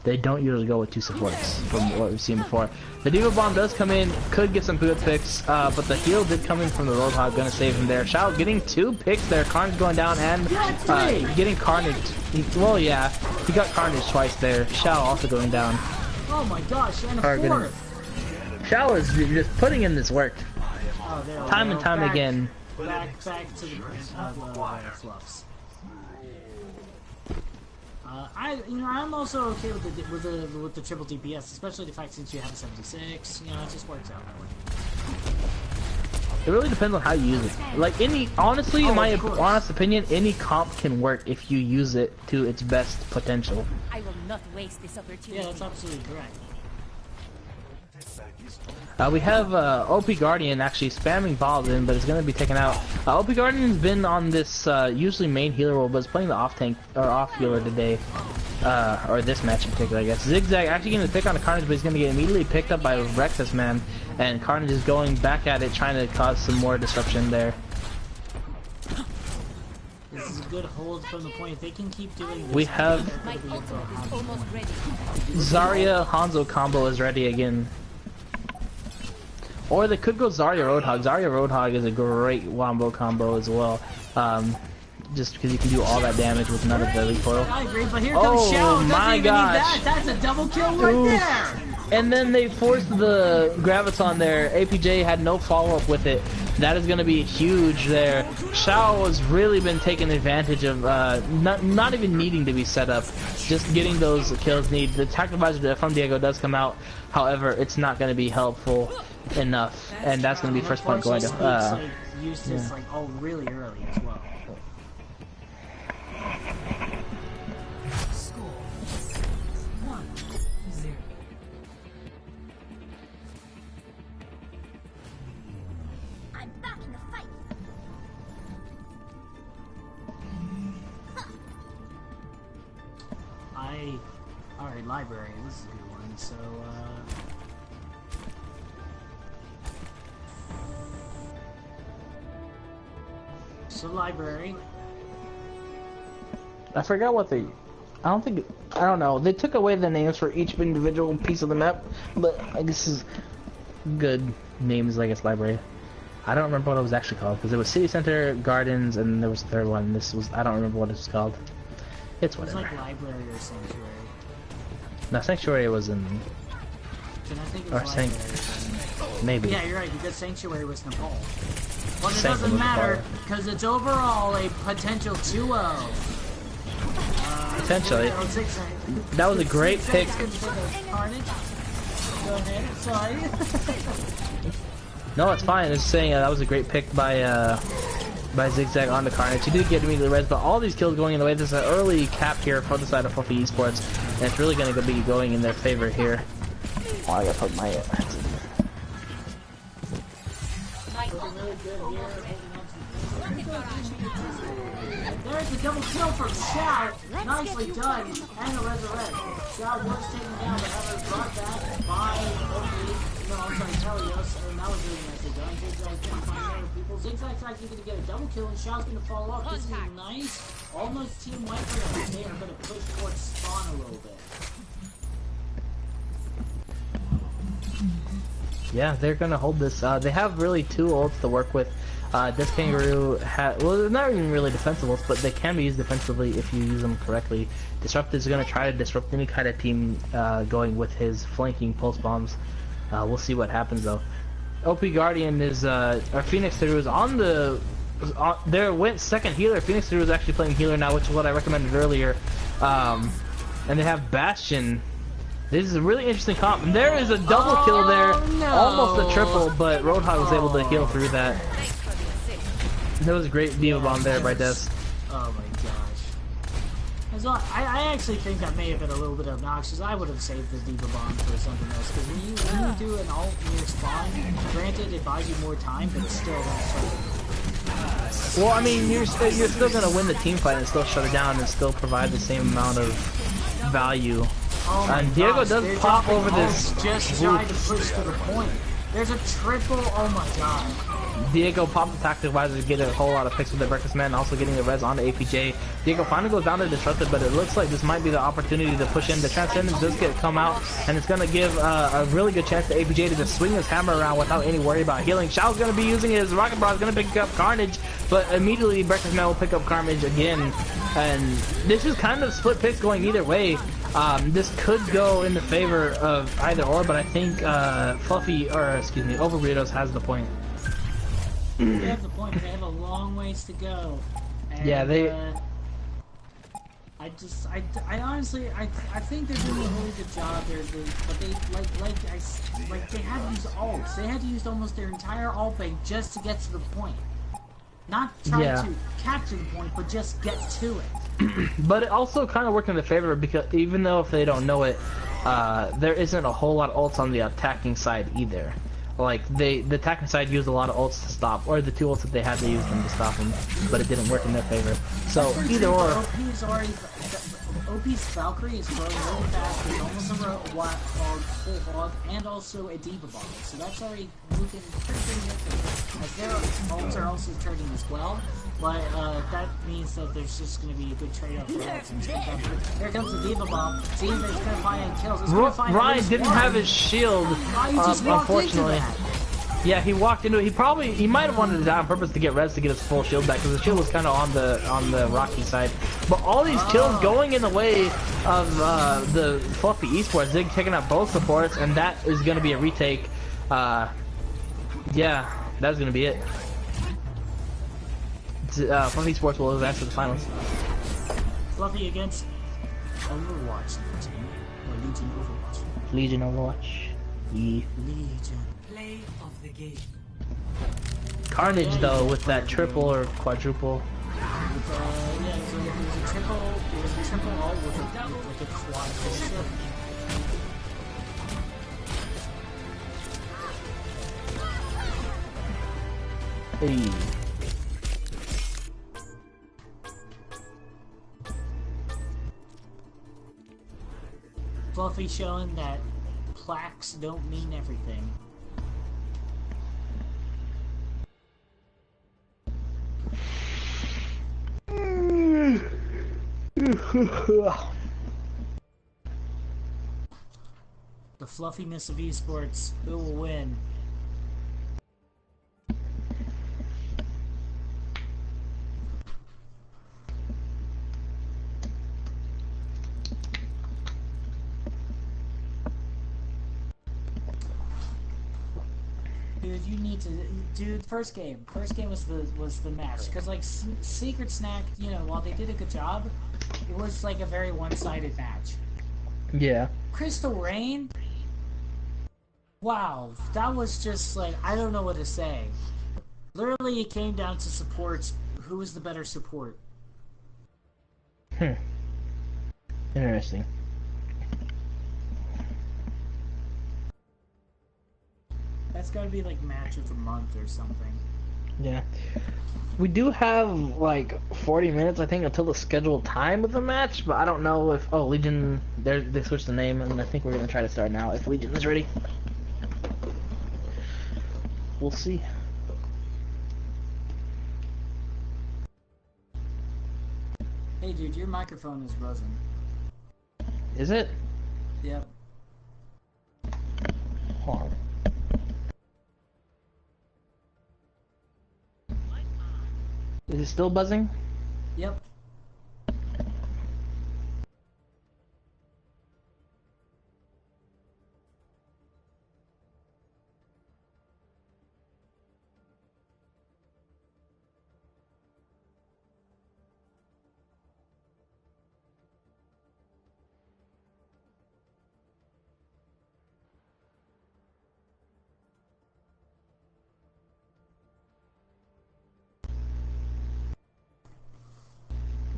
[SPEAKER 1] They don't usually go with two supports from what we've seen before. The Diva Bomb does come in, could get some good picks, but the heal did come in from the Roadhog, gonna save him there. Shao getting two picks there, Carnage going down and getting Carnage. Well, yeah, he got Carnage twice there. Shao also going down.
[SPEAKER 9] Oh my gosh, and a fourth.
[SPEAKER 1] Shao is just putting in this work.
[SPEAKER 9] Oh, there we
[SPEAKER 1] Time
[SPEAKER 9] go.
[SPEAKER 1] and time again.
[SPEAKER 9] Back to the fluffs. I'm also okay with the triple DPS, especially the fact since you have a 76. You know, it just works out that way.
[SPEAKER 1] It really depends on how you use it. Like honestly, in my honest opinion, any comp can work if you use it to its best potential.
[SPEAKER 3] I will not waste this opportunity.
[SPEAKER 9] Yeah, that's absolutely correct.
[SPEAKER 1] We have OP Guardian actually spamming bombs in, but it's going to be taken out. OP Guardian's been on this usually main healer role, but it's playing the off tank or off healer today, or this match in particular, I guess. Zigzag actually going to pick on the Carnage, but he's going to get immediately picked up by Reckless Man, and Carnage is going back at it, trying to cause some more disruption there.
[SPEAKER 9] This is a good hold from the point. If they can keep doing this,
[SPEAKER 1] we have
[SPEAKER 3] Almost ready.
[SPEAKER 1] Zarya Hanzo combo is ready again. Or they could go Zarya Roadhog. Zarya Roadhog is a great wombo combo as well. Just because you can do all that damage with none of the recoil.
[SPEAKER 9] I agree, but here comes Shao.
[SPEAKER 1] My gosh!
[SPEAKER 9] That's a double kill right there!
[SPEAKER 1] And then they forced the Graviton there. APJ had no follow-up with it. That is going to be huge there. Shao has really been taking advantage of not even needing to be set up. Just getting those kills need. The tactical advisor from Diego does come out. However, it's not going to be helpful enough. And that's going to be first point going to...
[SPEAKER 9] like, used this like, really early as well. Alright, library, this is a good one, so library.
[SPEAKER 1] I forgot what they... I don't know. They took away the names for each individual piece of the map, but I guess this is good names, I guess, library. I don't remember what it was actually called, because it was City Center, Gardens, and there was a third one. This was... I don't remember what it was called. It's whatever.
[SPEAKER 9] It was like library or sanctuary.
[SPEAKER 1] No, Sanctuary was in...
[SPEAKER 9] Then I think it was
[SPEAKER 1] maybe.
[SPEAKER 9] Yeah, you're right, because Sanctuary was Nepal. But it doesn't matter, because it's overall a potential 2-0.
[SPEAKER 1] Potentially. That was a great pick.
[SPEAKER 9] Go ahead, sorry.
[SPEAKER 1] No, it's fine. It's saying that was a great pick by Zigzag on the Carnage. He did get immediately res, but all these kills going in the way. This is an early cap here for the side of Fluffy Esports, and it's really going to be going in their favor here. Oh, I gotta put my...
[SPEAKER 9] There's a double kill from Shao. Nicely done. And a resurrect. Shao was taken down, but Heather brought back by Telios, and that was really nicely done. Zigzag can't find other people. Zigzag's actually going to get a double kill, and Shao's going to follow up. This is a nice, almost team wipe for them. They are going to push towards spawn a little bit.
[SPEAKER 1] Yeah, they're going to hold this. They have really two ults to work with. This Kangaroo well, they're not even really defensive ults, but they can be used defensively if you use them correctly. Disrupt is going to try to disrupt any kind of team going with his flanking pulse bombs. We'll see what happens though. OP Guardian is, or Phoenix Through is on the, there went second healer. Phoenix Through is actually playing healer now, which is what I recommended earlier. And they have Bastion. This is a really interesting comp. And there is a double kill there, almost a triple, but Roadhog was able to heal through that. That was a great D.Va bomb there by Des.
[SPEAKER 9] Oh my gosh. Well, I actually think that may have been a little bit obnoxious. I would have saved the D.Va bomb for something else. Because when you do an ult near spawn, granted it buys you more time, but it's still that sort.
[SPEAKER 1] Well, I mean, you're still going to win the team fight and still shut it down and still provide the same amount of value.
[SPEAKER 9] Oh and
[SPEAKER 1] Diego does pop over this.
[SPEAKER 9] Just trying to push to the point. There's a triple. Oh my god.
[SPEAKER 1] Diego popped the tactical advisor to get a whole lot of picks with the Breakfast Man, also getting the res on the APJ. Diego finally goes down to Disrupted, but it looks like this might be the opportunity to push in. The Transcendence does come out, and it's going to give a really good chance to APJ to just swing his hammer around without any worry about healing. Shao's going to be using his Rocket Bar, is going to pick up Carnage, but immediately Breakfast Man will pick up Carnage again. And this is kind of split picks going either way. This could go in the favor of either or, but I think Overburritos has the point.
[SPEAKER 9] They have the point, but they have a long ways to go. And,
[SPEAKER 1] yeah, they...
[SPEAKER 9] I I honestly, I think they're doing a really good job. But they had to use ults. They had to use almost their entire ult bank just to get to the point. Not try to capture the point, but just get to it.
[SPEAKER 1] But it also kind of worked in their favor because even though if they don't know it, there isn't a whole lot of ults on the attacking side either. Like the attacking side used a lot of ults to stop, or the two ults that they had, they used them to stop them, but it didn't work in their favor. So either or.
[SPEAKER 9] OP's Valkyrie is growing really fast. There's almost a full hog and also a Diva bottle, so that's already looking pretty good. As their ults are also turning as well, but that means that there's just going to be a good trade-off for ults. Here comes the Diva bomb. Diva is going to find kills.
[SPEAKER 1] Ryan didn't have his shield, unfortunately. Yeah, he walked into it. He might have wanted to die on purpose to get res to get his full shield back, because the shield was kind of on the Rocky side. But all these kills going in the way of the Fluffy Esports, they're taking out both supports, and that is going to be a retake. Yeah, that's going to be it. Fluffy Esports will advance to the finals.
[SPEAKER 9] Fluffy against Overwatch team, or Legion Overwatch.
[SPEAKER 1] Legion Overwatch. Yeah.
[SPEAKER 9] Legion.
[SPEAKER 2] Play of the game.
[SPEAKER 1] Carnage though with that triple or quadruple.
[SPEAKER 9] Yeah, so it was a triple ult with a quad finisher.
[SPEAKER 1] Hey.
[SPEAKER 9] Fluffy showing that plaques don't mean everything. The fluffiness of esports, who will win? Dude, you need to, dude. First game was the match, because like Secret Snack, you know, while they did a good job, it was like a very one-sided match.
[SPEAKER 1] Yeah.
[SPEAKER 9] Crystal Rain, wow, that was just like, I don't know what to say. Literally, it came down to supports. Who was the better support?
[SPEAKER 1] Interesting.
[SPEAKER 9] That's gotta be like match of the month or something.
[SPEAKER 1] Yeah. We do have like 40 minutes, I think, until the scheduled time of the match, but I don't know if... Oh, Legion, they switched the name, and I think we're going to try to start now if Legion is ready. We'll see.
[SPEAKER 9] Hey dude, your microphone is buzzing.
[SPEAKER 1] Is it?
[SPEAKER 9] Yep.
[SPEAKER 1] Hold on. Is it still buzzing?
[SPEAKER 9] Yep.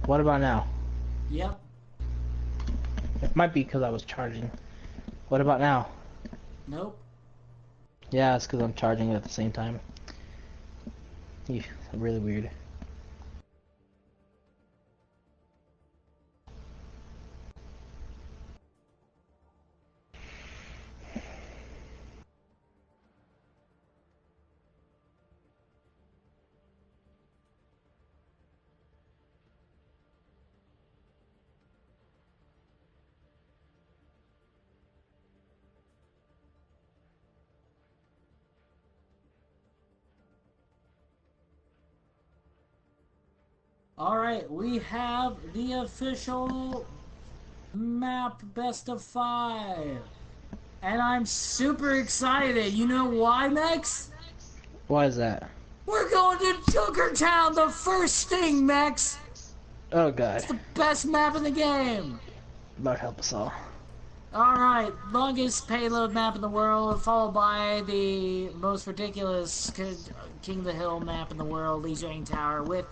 [SPEAKER 1] What about now?
[SPEAKER 9] Yep.
[SPEAKER 1] It might be because I was charging. What about now?
[SPEAKER 9] Nope.
[SPEAKER 1] Yeah, it's because I'm charging it at the same time. Eesh, really weird.
[SPEAKER 9] Alright, we have the official map best of 5. And I'm super excited. You know why, Max?
[SPEAKER 1] Why is that?
[SPEAKER 9] We're going to Jokertown, the first thing, Max!
[SPEAKER 1] Oh god.
[SPEAKER 9] It's the best map in the game!
[SPEAKER 1] Lord help us all.
[SPEAKER 9] Alright, longest payload map in the world, followed by the most ridiculous King of the Hill map in the world, Legion Tower, with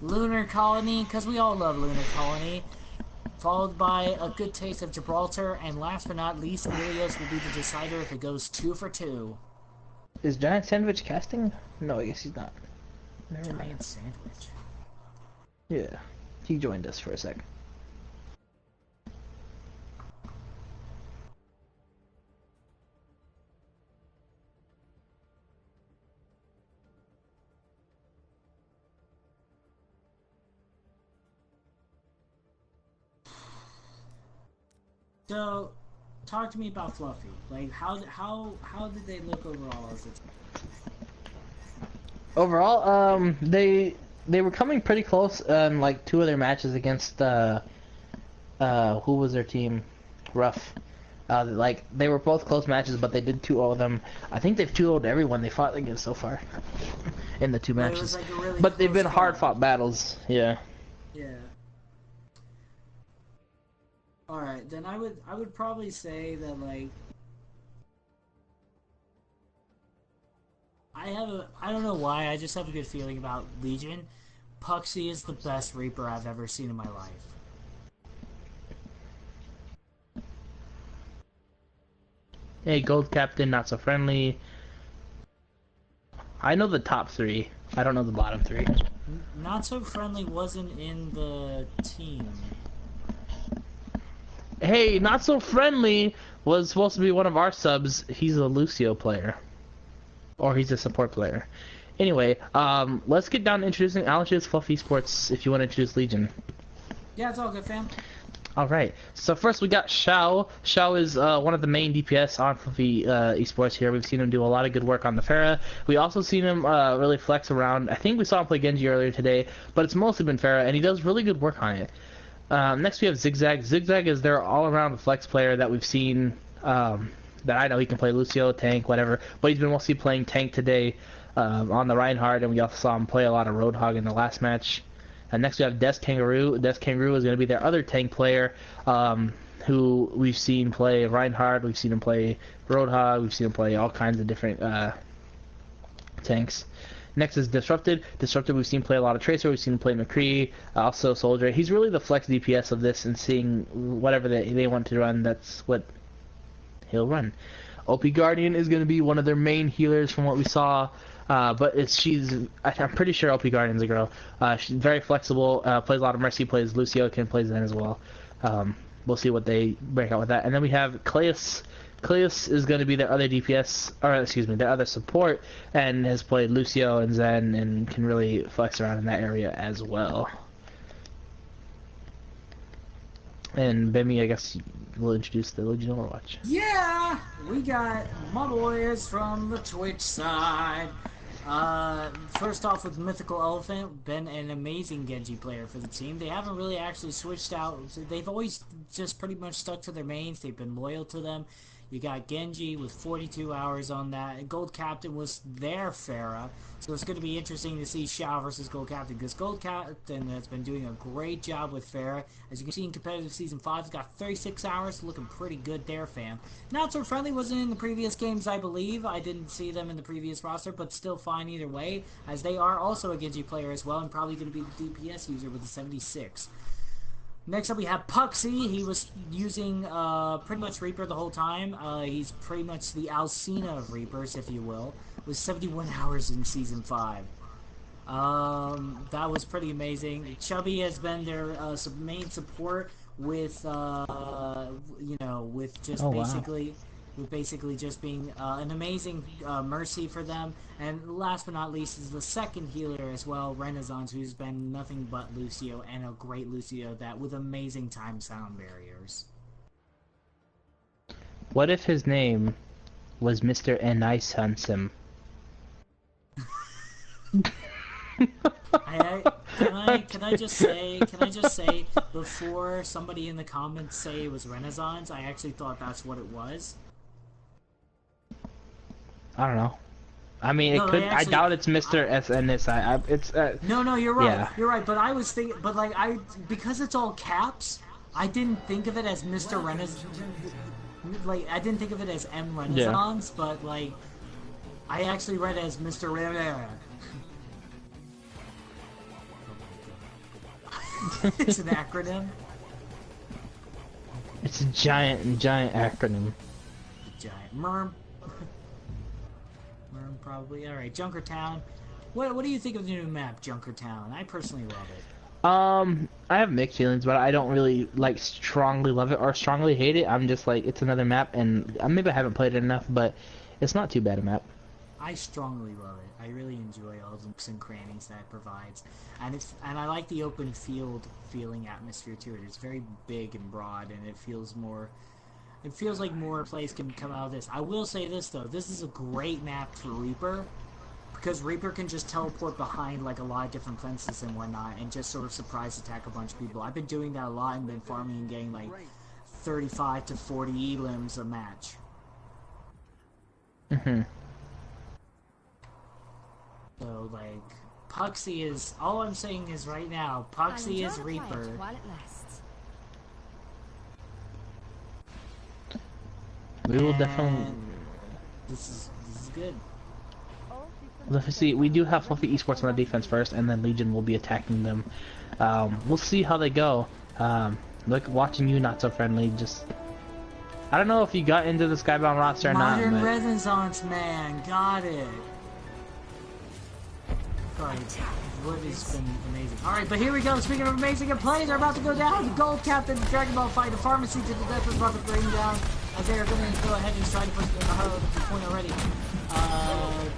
[SPEAKER 9] Lunar Colony, because we all love Lunar Colony, followed by a good taste of Gibraltar, and last but not least, Ilios will be the decider if it goes 2 for 2.
[SPEAKER 1] Is Giant Sandwich casting? No, I guess he's not. Never mind.
[SPEAKER 9] Giant Sandwich.
[SPEAKER 1] Yeah, he joined us for a sec.
[SPEAKER 9] So, talk to me about Fluffy. Like, how did they look overall as a team?
[SPEAKER 1] Overall, they were coming pretty close in like 2 of their matches against who was their team? Rough. Like they were both close matches, but they did 2-0 of them. I think they've 2-0'd everyone they fought against so far in the 2 matches.
[SPEAKER 9] Like really
[SPEAKER 1] but they've been
[SPEAKER 9] close
[SPEAKER 1] hard-fought battles. Yeah.
[SPEAKER 9] Yeah. Alright, then I would probably say that, like, I don't know why, I just have a good feeling about Legion. Puxy is the best Reaper I've ever seen in my life.
[SPEAKER 1] Hey, Gold Captain, not so friendly. I know the top 3. I don't know the bottom 3.
[SPEAKER 9] Not So Friendly wasn't in the team.
[SPEAKER 1] Hey, not so friendly was supposed to be one of our subs. He's a Lucio player. Or he's a support player. Anyway, let's get down to introducing Alex's Fluffy Esports if you want to introduce Legion.
[SPEAKER 9] Yeah, it's all good, fam.
[SPEAKER 1] Alright, so first we got Xiao. Xiao is one of the main DPS on Fluffy Esports here. We've seen him do a lot of good work on the Pharah. We also seen him really flex around. I think we saw him play Genji earlier today, but it's mostly been Pharah, and he does really good work on it. Next we have Zigzag. Zigzag is their all-around flex player that we've seen, that I know he can play Lucio, tank, whatever, but he's been mostly playing tank today on the Reinhardt, and we also saw him play a lot of Roadhog in the last match. And next we have Des Kangaroo. Des Kangaroo is going to be their other tank player, who we've seen play Reinhardt, we've seen him play Roadhog, we've seen him play all kinds of different tanks. Next is Disrupted. Disrupted, we've seen play a lot of Tracer, we've seen him play McCree, also Soldier. He's really the flex DPS of this, and seeing whatever they want to run, that's what he'll run. OP Guardian is going to be one of their main healers from what we saw, but I'm pretty sure OP Guardian's a girl. She's very flexible, plays a lot of Mercy, plays Lucio, plays Zen as well. We'll see what they break out with that. And then we have Cleus. Cleus is going to be their other DPS, or excuse me, their other support, and has played Lucio and Zen and can really flex around in that area as well. And Bemi, I guess we'll introduce the Legion Overwatch.
[SPEAKER 9] Yeah! We got my boys from the Twitch side. First off with Mythical Elephant, been an amazing Genji player for the team. They haven't really actually switched out. They've always just pretty much stuck to their mains. They've been loyal to them. You got Genji with 42 hours on that. And Gold Captain was their Pharah. So it's going to be interesting to see Xiao versus Gold Captain, because Gold Captain has been doing a great job with Pharah. As you can see in competitive Season 5, he's got 36 hours, looking pretty good there, fam. Not So Friendly wasn't in the previous games, I believe. I didn't see them in the previous roster, but still fine either way, as they are also a Genji player as well, and probably going to be the DPS user with the 76. Next up we have Puxy. He was using pretty much Reaper the whole time. He's pretty much the Alcina of Reapers, if you will, with 71 hours in Season 5. That was pretty amazing. Chubby has been their main support with, you know, with just basically just being an amazing Mercy for them. And last but not least is the second healer as well, Renaissance, who's been nothing but Lucio, and a great Lucio that with amazing time sound barriers.
[SPEAKER 1] What if his name was Mr. Nice Handsome?
[SPEAKER 9] Can I just say, before somebody in the comments say it was Renaissance, I actually thought that's what it was.
[SPEAKER 1] I don't know. I mean, it
[SPEAKER 9] No,
[SPEAKER 1] could.
[SPEAKER 9] they
[SPEAKER 1] I
[SPEAKER 9] actually-
[SPEAKER 1] doubt it's Mr. SNS. It's
[SPEAKER 9] No, you're right.
[SPEAKER 1] Yeah.
[SPEAKER 9] You're right. But I was thinking, but like because it's all caps, I didn't think of it as Mr. Renaissance. Like I didn't think of it as M Renaissance, but like I actually read it as Mr. Renaissance. It's an acronym.
[SPEAKER 1] It's a giant acronym.
[SPEAKER 9] Giant Merm. Merm probably. All right, Junkertown. What do you think of the new map, Junkertown? I personally love it.
[SPEAKER 1] I have mixed feelings, but I don't really like strongly love it or strongly hate it. I'm just like, it's another map, and maybe I haven't played it enough, but it's not too bad a map.
[SPEAKER 9] I strongly love it. I really enjoy all the nooks and crannies that it provides, and I like the open field feeling atmosphere to it. It's very big and broad, and it feels more. It feels like more plays can come out of this. I will say this though: this is a great map for Reaper, because Reaper can just teleport behind like a lot of different fences and whatnot, and just sort of surprise attack a bunch of people. I've been doing that a lot and been farming and getting like 35 to 40 elims a match. So, like, Puxy is... All I'm saying is right now, Puxy is Reaper.
[SPEAKER 7] While it lasts.
[SPEAKER 1] We will definitely...
[SPEAKER 9] This is good.
[SPEAKER 1] Let's see, we do have Fluffy Esports on the defense first, and then Legion will be attacking them. We'll see how they go. Look, watching you, not so friendly, just... I don't know if you got into the Skybound roster or not,
[SPEAKER 9] Modern
[SPEAKER 1] but...
[SPEAKER 9] Renaissance man, got it. Sorry, what has been amazing. Alright, but here we go. Speaking of amazing, and plays are about to go down. The gold captain, the Dragon Ball fight, the pharmacy to the death is about to bring down. As they are going to go ahead and try to push the point already.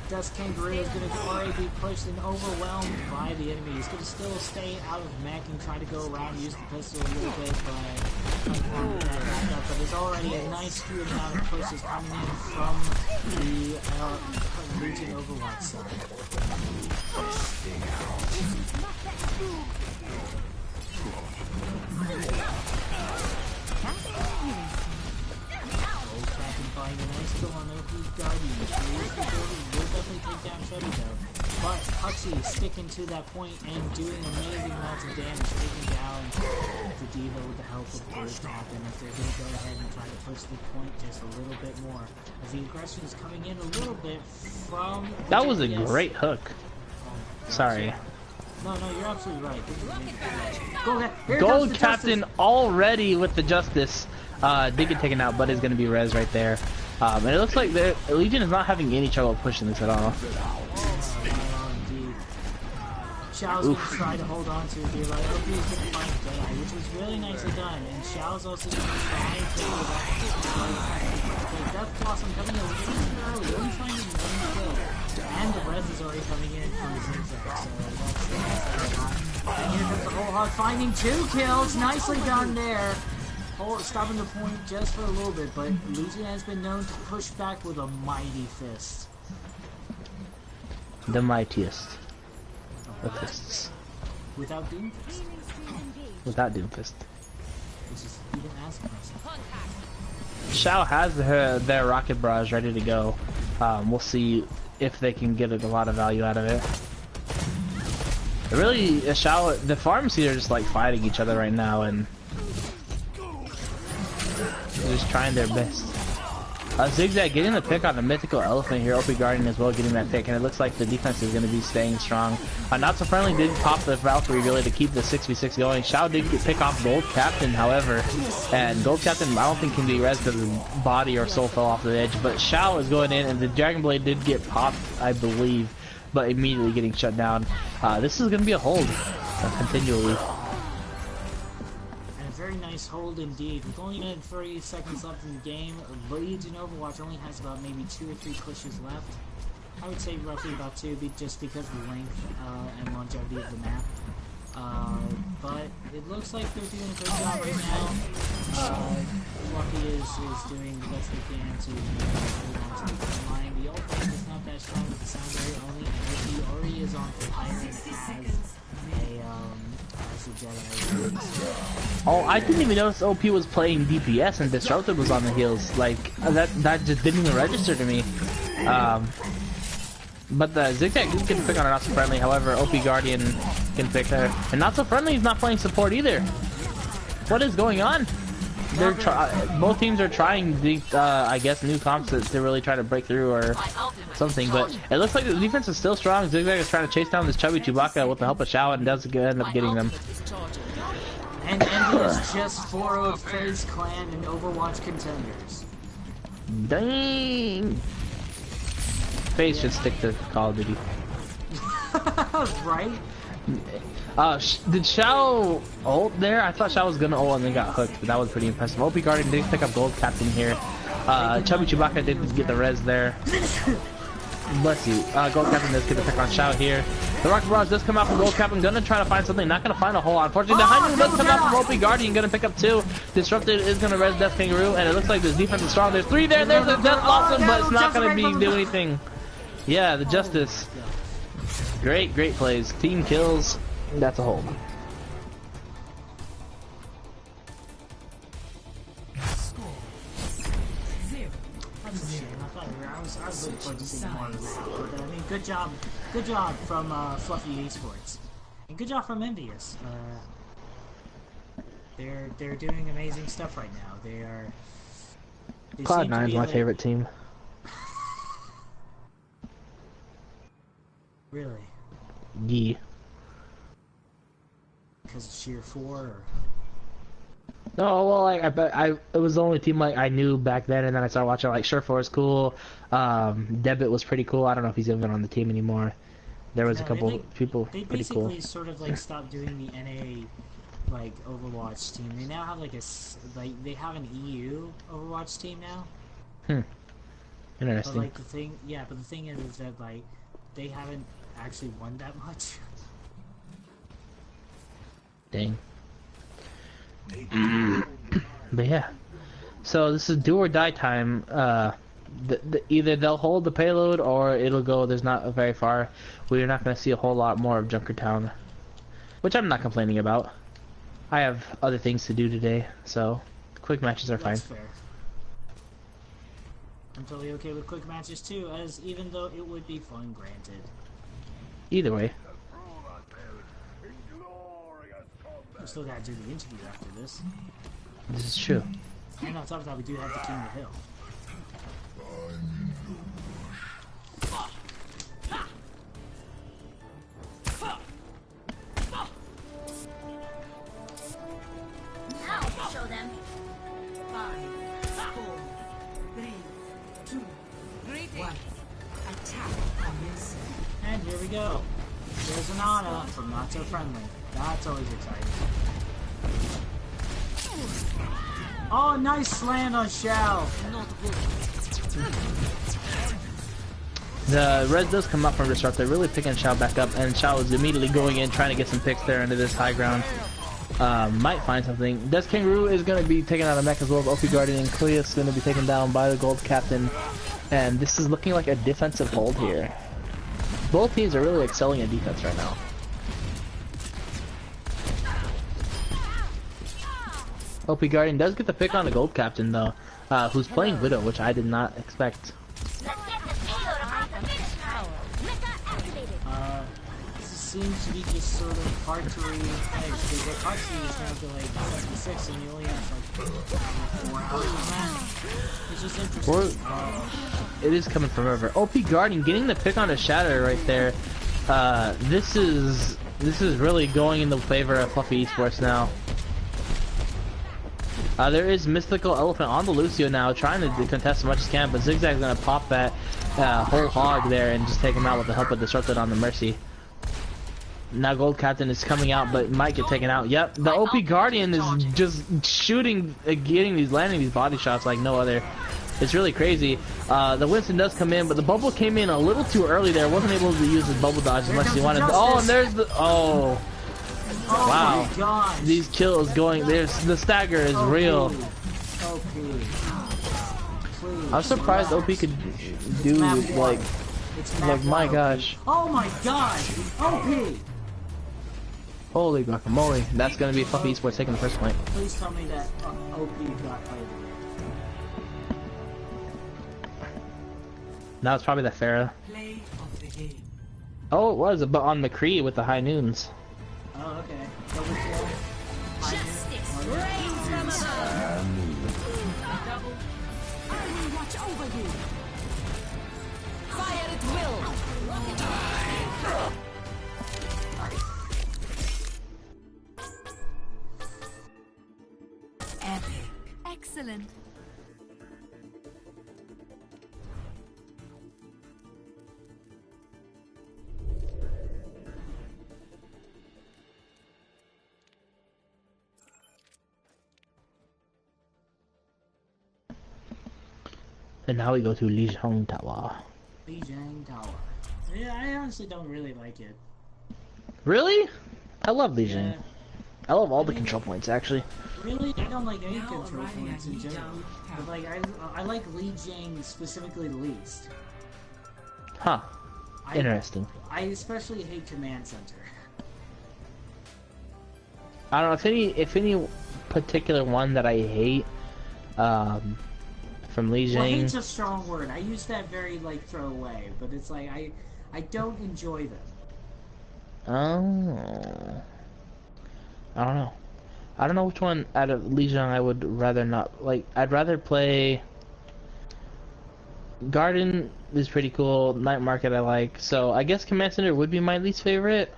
[SPEAKER 9] Dust Kangaroo is going to already be pushed and overwhelmed by the enemy. He's going to still stay out of mech and try to go around, use the pistol a little bit, but there's already a nice few amount of pushes coming in from the Legion Overwatch side. Finding a nice kill on OP's Guardians. Will definitely take down Shuddy though. But Puxy sticking to that point and doing amazing amounts of damage, taking down the Diva with the help of Gold Captain. If they're going to go ahead and try to push the point just a little bit more. As the aggression is coming in a little bit from...
[SPEAKER 1] That was a great hook. Sorry.
[SPEAKER 9] No, you're absolutely right.
[SPEAKER 1] Gold Captain already with the Justice. Did get taken out, but is going to be res right there. And it looks like the Legion is not having any trouble pushing this at all.
[SPEAKER 9] Xiao's going to try to hold on to it here, like, OP is going to find Jedi, which was really nicely done, and Xiao's also going to try to Death Blossom coming in a little too early, only finding one kill, and the res is already coming in from Zigzag, so that's and here comes the whole hog, finding 2 kills, nicely done there. Stopping the point just for a little bit, but Legion has been known to push back with a mighty fist.
[SPEAKER 1] The mightiest of fists.
[SPEAKER 9] Without Doomfist.
[SPEAKER 1] Without Doomfist.
[SPEAKER 9] Which is even as impressive.
[SPEAKER 1] Xiao has their rocket barrage ready to go. We'll see if they can get a lot of value out of it. Really, Xiao, the pharmacy are just like fighting each other right now, and they're just trying their best. Zigzag getting the pick on the mythical elephant here. OP Guardian as well getting that pick, and it looks like the defense is going to be staying strong. Not So Friendly did pop the Valkyrie really to keep the 6v6 going. Xiao did pick off Gold Captain, however, and Gold Captain I don't think can be res because his body or soul fell off the edge, but Xiao is going in, and the Dragon Blade did get popped, I believe, but immediately getting shut down. This is going to be a hold continually.
[SPEAKER 9] Very nice hold indeed. With only 30 seconds left in the game, Legion Overwatch only has about maybe 2 or 3 pushes left. I would say roughly about 2, just because of the length and longevity of the map. But it looks like they're doing a good job right now. Lucky is doing the best they can to hold on to the front line. The ult tank is not that strong with the Soundberry only, and he already is on fire and as a Jedi.
[SPEAKER 1] Oh, I didn't even notice OP was playing DPS and Disrupted was on the heels. Like, that just didn't even register to me. But the Zigzag is getting pick on her Not So Friendly, however, OP Guardian can pick her. And Not So Friendly is not playing support either. What is going on? They're both teams are trying the, I guess, new comps to really try to break through or something, but it looks like the defense is still strong. Zigzag is trying to chase down this chubby Chewbacca with the help of Shao and does end up getting them.
[SPEAKER 9] And Envious just 4-0'd FaZe Clan and Overwatch contenders.
[SPEAKER 1] Dang! FaZe should stick to Call of Duty.
[SPEAKER 9] Right?
[SPEAKER 1] Did Shao ult there? I thought Shao was gonna ult and then got hooked, but that was pretty impressive. OP Guardian did pick up Gold Captain here. Chubby Chewbacca did get the res there. Bless you. Gold Captain does get the pick on Shao here. The Rocket Barrage does come out from Gold Captain, gonna try to find something, not gonna find a hole. Unfortunately, the High Noon does come out from OP Guardian, gonna pick up 2. Disrupted is gonna res Death Kangaroo, and it looks like this defense is strong. There's 3 there, there's a Death Blossom, but it's not gonna do anything. Yeah, the Justice. Great plays. Team kills. That's a hold.
[SPEAKER 9] I was looking forward to seeing more of this. But, I mean, good job from Fluffy Esports, and good job from Envious. They're doing amazing stuff right now. They
[SPEAKER 1] Cloud9's my favorite team.
[SPEAKER 9] Really?
[SPEAKER 1] Yeah.
[SPEAKER 9] Because of Sheer 4? Or?
[SPEAKER 1] No, well, like it was the only team like I knew back then, and then I started watching like Surefour is cool. Debit was pretty cool. I don't know if he's even on the team anymore. There was a couple people
[SPEAKER 9] they
[SPEAKER 1] pretty cool.
[SPEAKER 9] They basically sort of like stopped doing the NA like Overwatch team. They now have like they have an EU Overwatch team now.
[SPEAKER 1] Interesting.
[SPEAKER 9] But like the thing is that like they haven't actually won that much.
[SPEAKER 1] Dang. But yeah, so this is do or die time. Either they'll hold the payload or it'll go. There's not very far. We're not going to see a whole lot more of Junkertown, which I'm not complaining about. I have other things to do today, so quick matches are fine.
[SPEAKER 9] That's fair. I'm totally okay with quick matches too, as even though it would be fun, granted.
[SPEAKER 1] Either way.
[SPEAKER 9] We still gotta do the interview after this.
[SPEAKER 1] This is true.
[SPEAKER 9] And on top of that, we do have the King of the Hill.
[SPEAKER 3] Now I'll show them.
[SPEAKER 2] 5, 4, 3, 2, 1. Attack commences.
[SPEAKER 9] And here we go. There's an Ana from Not So Friendly. That's always exciting. Oh, nice slam on Shao.
[SPEAKER 1] The res does come up from Disrupt. They're really picking Shao back up, and Shao is immediately going in, trying to get some picks there into this high ground. Might find something. Death Kangaroo is going to be taken out of mech as well as OP Guardian, and Clea is going to be taken down by the Gold Captain. And this is looking like a defensive hold here. Both teams are really excelling at defense right now. OP Guardian does get the pick on the Gold Captain though, who's playing Widow, which I did not expect.
[SPEAKER 9] This seems to be just sort of hard to re-edge, because the cutscene is down to like 76 and you only have like 4 hours of that. It's just interesting.
[SPEAKER 1] It is coming from over. OP Guardian getting the pick on a Shatter right there. This is really going in the favor of Fluffy Esports now. There is Mystical Elephant on the Lucio now, trying to contest as much as can, but Zigzag's gonna pop that whole hog there and just take him out with the help of Disrupted on the Mercy. Now Gold Captain is coming out, but might get taken out. Yep, the OP Guardian is just shooting, landing these body shots like no other. It's really crazy. The Winston does come in, but the bubble came in a little too early there. Wasn't able to use his bubble dodge as much as he wanted. Oh, and there's the wow. These kills going. There's the stagger is real. I'm surprised OP could do like my gosh.
[SPEAKER 9] Oh my gosh, OP.
[SPEAKER 1] Holy guacamole! That's gonna be Fluffy Esports taking the first point.
[SPEAKER 9] Please tell me that OP got played.
[SPEAKER 1] Now it's probably the Pharah.
[SPEAKER 2] Play of the game.
[SPEAKER 1] Oh, it was, but on McCree with the high noons.
[SPEAKER 9] Oh, okay. Double kill.
[SPEAKER 3] Justice reigns from above.
[SPEAKER 2] Double. I will watch over you.
[SPEAKER 3] Fire at will.
[SPEAKER 2] Epic.
[SPEAKER 7] Excellent.
[SPEAKER 1] And now we go to Lijiang Tower.
[SPEAKER 9] Lijiang Tower. Yeah, I honestly don't really like it.
[SPEAKER 1] Really? I love Lijiang.
[SPEAKER 9] Yeah.
[SPEAKER 1] I love all the control points, actually.
[SPEAKER 9] Really? I don't like any
[SPEAKER 2] Now
[SPEAKER 9] control
[SPEAKER 2] arriving
[SPEAKER 9] points
[SPEAKER 2] at
[SPEAKER 9] in general.
[SPEAKER 2] Lijiang
[SPEAKER 9] But like, I like Lijiang specifically the least.
[SPEAKER 1] Huh.
[SPEAKER 9] I-
[SPEAKER 1] Interesting.
[SPEAKER 9] I especially hate Command Center.
[SPEAKER 1] I don't know if any particular one that I hate from Lijiang.
[SPEAKER 9] Well, hate's a strong word. I use that very like throwaway, but it's like I don't enjoy them.
[SPEAKER 1] Oh. I don't know. I don't know which one out of Lijiang I would rather not like. I'd rather play. Garden is pretty cool. Night Market I like. So I guess Command Center would be my least favorite,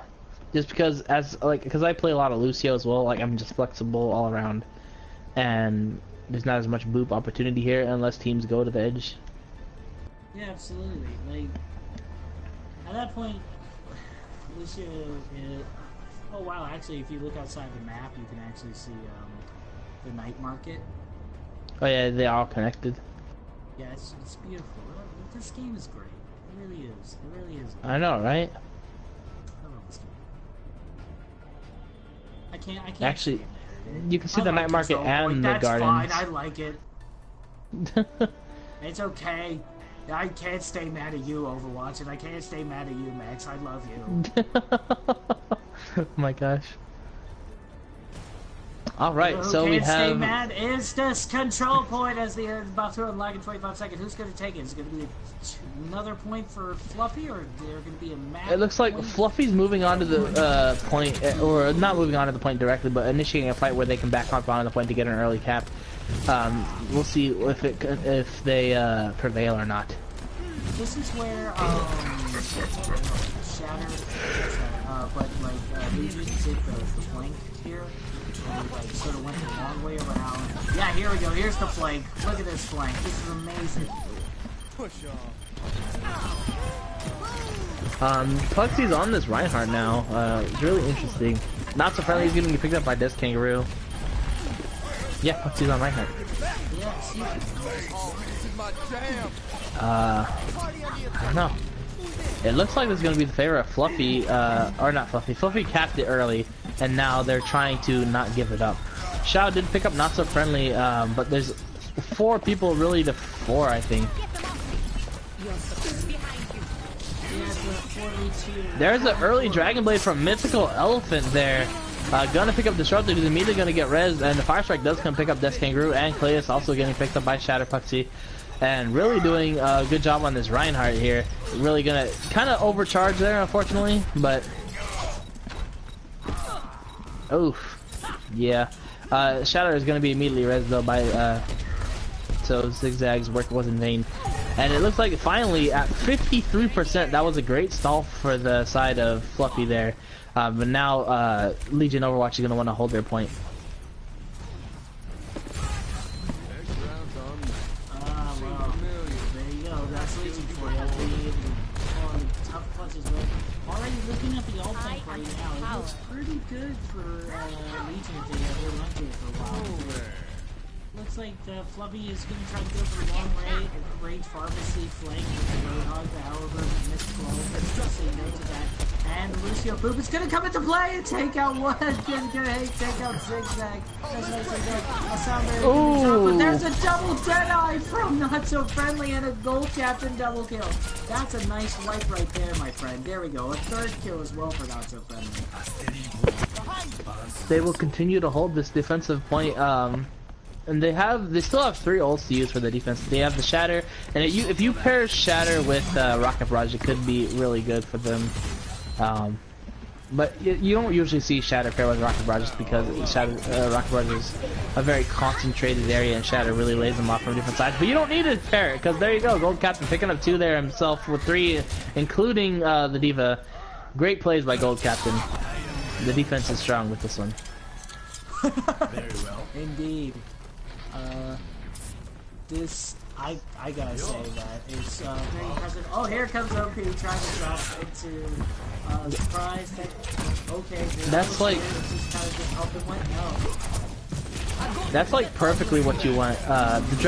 [SPEAKER 1] just because because I play a lot of Lucio as well. Like I'm just flexible all around, and there's not as much boop opportunity here unless teams go to the edge.
[SPEAKER 9] Yeah, absolutely. Like at that point, Lucio. Oh wow! Actually, if you look outside the map, you can actually see the night market.
[SPEAKER 1] Oh yeah, they are all connected.
[SPEAKER 9] Yeah, it's beautiful. This game is great. It really is. It really is.
[SPEAKER 1] I know, right?
[SPEAKER 9] I love this game. I can't.
[SPEAKER 1] Actually,
[SPEAKER 9] say I'm mad at it.
[SPEAKER 1] you can see
[SPEAKER 9] I
[SPEAKER 1] the
[SPEAKER 9] like
[SPEAKER 1] night market
[SPEAKER 9] Control Point.
[SPEAKER 1] and the
[SPEAKER 9] That's
[SPEAKER 1] gardens.
[SPEAKER 9] fine. I like it. It's okay. I can't stay mad at you, Overwatch, and I can't stay mad at you, Max. I love you.
[SPEAKER 1] Oh my gosh. Alright,
[SPEAKER 9] Who
[SPEAKER 1] so we
[SPEAKER 9] can't stay
[SPEAKER 1] have...
[SPEAKER 9] mad is this control point as the about to unlock in 25 seconds. Who's going to take it? Is it going to be another point for Fluffy, or is there going to be a map?
[SPEAKER 1] It looks like
[SPEAKER 9] point?
[SPEAKER 1] Fluffy's moving on to the point, or not moving on to the point directly, but initiating a fight where they can back up on the point to get an early cap. We'll see if they prevail or not.
[SPEAKER 9] This is where Shatter, but like Legion did the flank here. And like sort of went the long way around. Yeah, here we go. Here's the flank. Look at this flank. This is amazing.
[SPEAKER 8] Push
[SPEAKER 1] Puxy's on this Reinhardt now. It's really interesting. Not so friendly. He's getting picked up by this Kangaroo. Yeah, Puxy's on Reinhardt.
[SPEAKER 9] Yeah, see.
[SPEAKER 1] I don't know. It looks like this is going to be the favor of Fluffy, or not Fluffy. Fluffy capped it early, and now they're trying to not give it up. Shao did pick up Not So Friendly, but there's 4 people really to 4, I think. There's an early Dragon Blade from Mythical Elephant there. Gonna pick up Disruptor, who's immediately gonna get res, and the Fire Strike does come pick up Death Kangaroo, and Cleus also getting picked up by Shatter Puxy. And really doing a good job on this Reinhardt here. Really gonna kind of overcharge there, unfortunately, but... Oof. Yeah. Shatter is gonna be immediately res though by, so Zigzag's work was in vain. And it looks like finally at 53%, that was a great stall for the side of Fluffy there. But now Legion Overwatch is gonna want to hold their point.
[SPEAKER 9] Looking at the alt tank right now, it looks pretty good for Legion if they ever went to it for a while. Looks like Fluffy is going to try to go for long range pharmacy flank with the Roadhog, however, missed blow. Say no to that. And Lucio Boop is going to come into play and take out one. Gonna take out Zigzag. That's nicely done. A sound very good, but there's a double Deadeye from Not So Friendly and a gold captain double kill. That's a nice wipe right there, my friend. There we go. A third kill as well for Not So Friendly.
[SPEAKER 1] They will continue to hold this defensive point. And they still have 3 ults to use for the defense. They have the Shatter, and if you pair Shatter with Rocket Barrage, it could be really good for them. But you don't usually see Shatter pair with Rocket Barrage just because Rocket Barrage is a very concentrated area, and Shatter really lays them off from different sides. But you don't need to pair it, because there you go, Gold Captain picking up 2 there himself with 3, including the D.Va. Great plays by Gold Captain. The defense is strong with this one.
[SPEAKER 9] Very well. Indeed. This, I gotta say that it's very impressive. Oh, here comes OP trying to drop into surprise. Okay,
[SPEAKER 1] that's like
[SPEAKER 9] just kind of just up and went. No.
[SPEAKER 1] That's like perfectly what you want. Here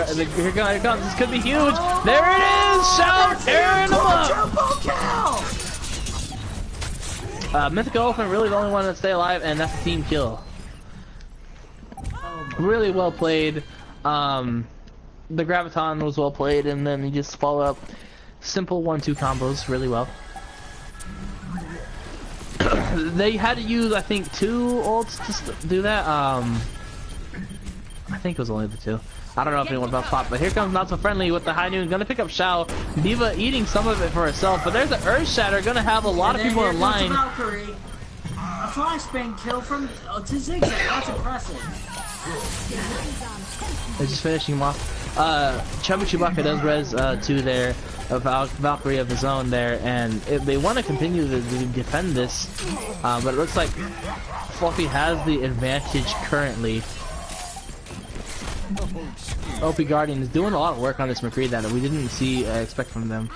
[SPEAKER 1] it comes. This could be huge. There it is. Shout tearing them up. Mythical Elephant really the only one to stay alive, and that's a team kill. Really well played. The Graviton was well played, and then you just follow up simple 1-2 combos really well. They had to use, I think, 2 ults to do that. I think it was only the 2. I don't know if anyone else popped, but here comes Not So Friendly with the high noon. Gonna pick up Shao. D.Va eating some of it for herself, but there's an Earth Shatter. Gonna have a lot of people in line.
[SPEAKER 9] A flashbang kill from to Zigzag. That's impressive.
[SPEAKER 1] They're just finishing him off. Chubby Chewbacca does res 2 there, a Valkyrie of his own there, and they want to continue to defend this, but it looks like Fluffy has the advantage currently. OP Guardian is doing a lot of work on this McCree that we didn't expect from them.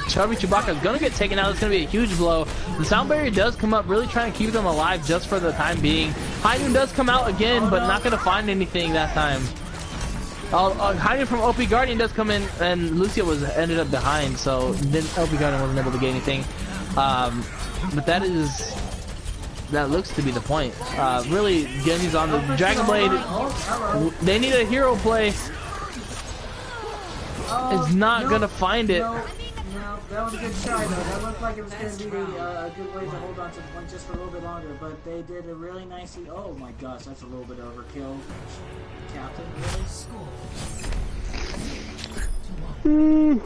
[SPEAKER 1] Chubby Chewbacca is gonna get taken out. It's gonna be a huge blow. The sound barrier does come up, really trying to keep them alive just for the time being. High Noon does come out again, but not gonna find anything that time. High Noon from OP Guardian does come in, and Lucia ended up behind, so then OP Guardian wasn't able to get anything. But that looks to be the point. Really, Genji's on the Dragon Blade. They need a hero play. Is not gonna find it.
[SPEAKER 9] No, that was a good try though. That looked like it was going to be a good way to hold on to the point just for a little bit longer, but they did it really nicely. Oh my gosh, that's a little bit overkill. Captain, really?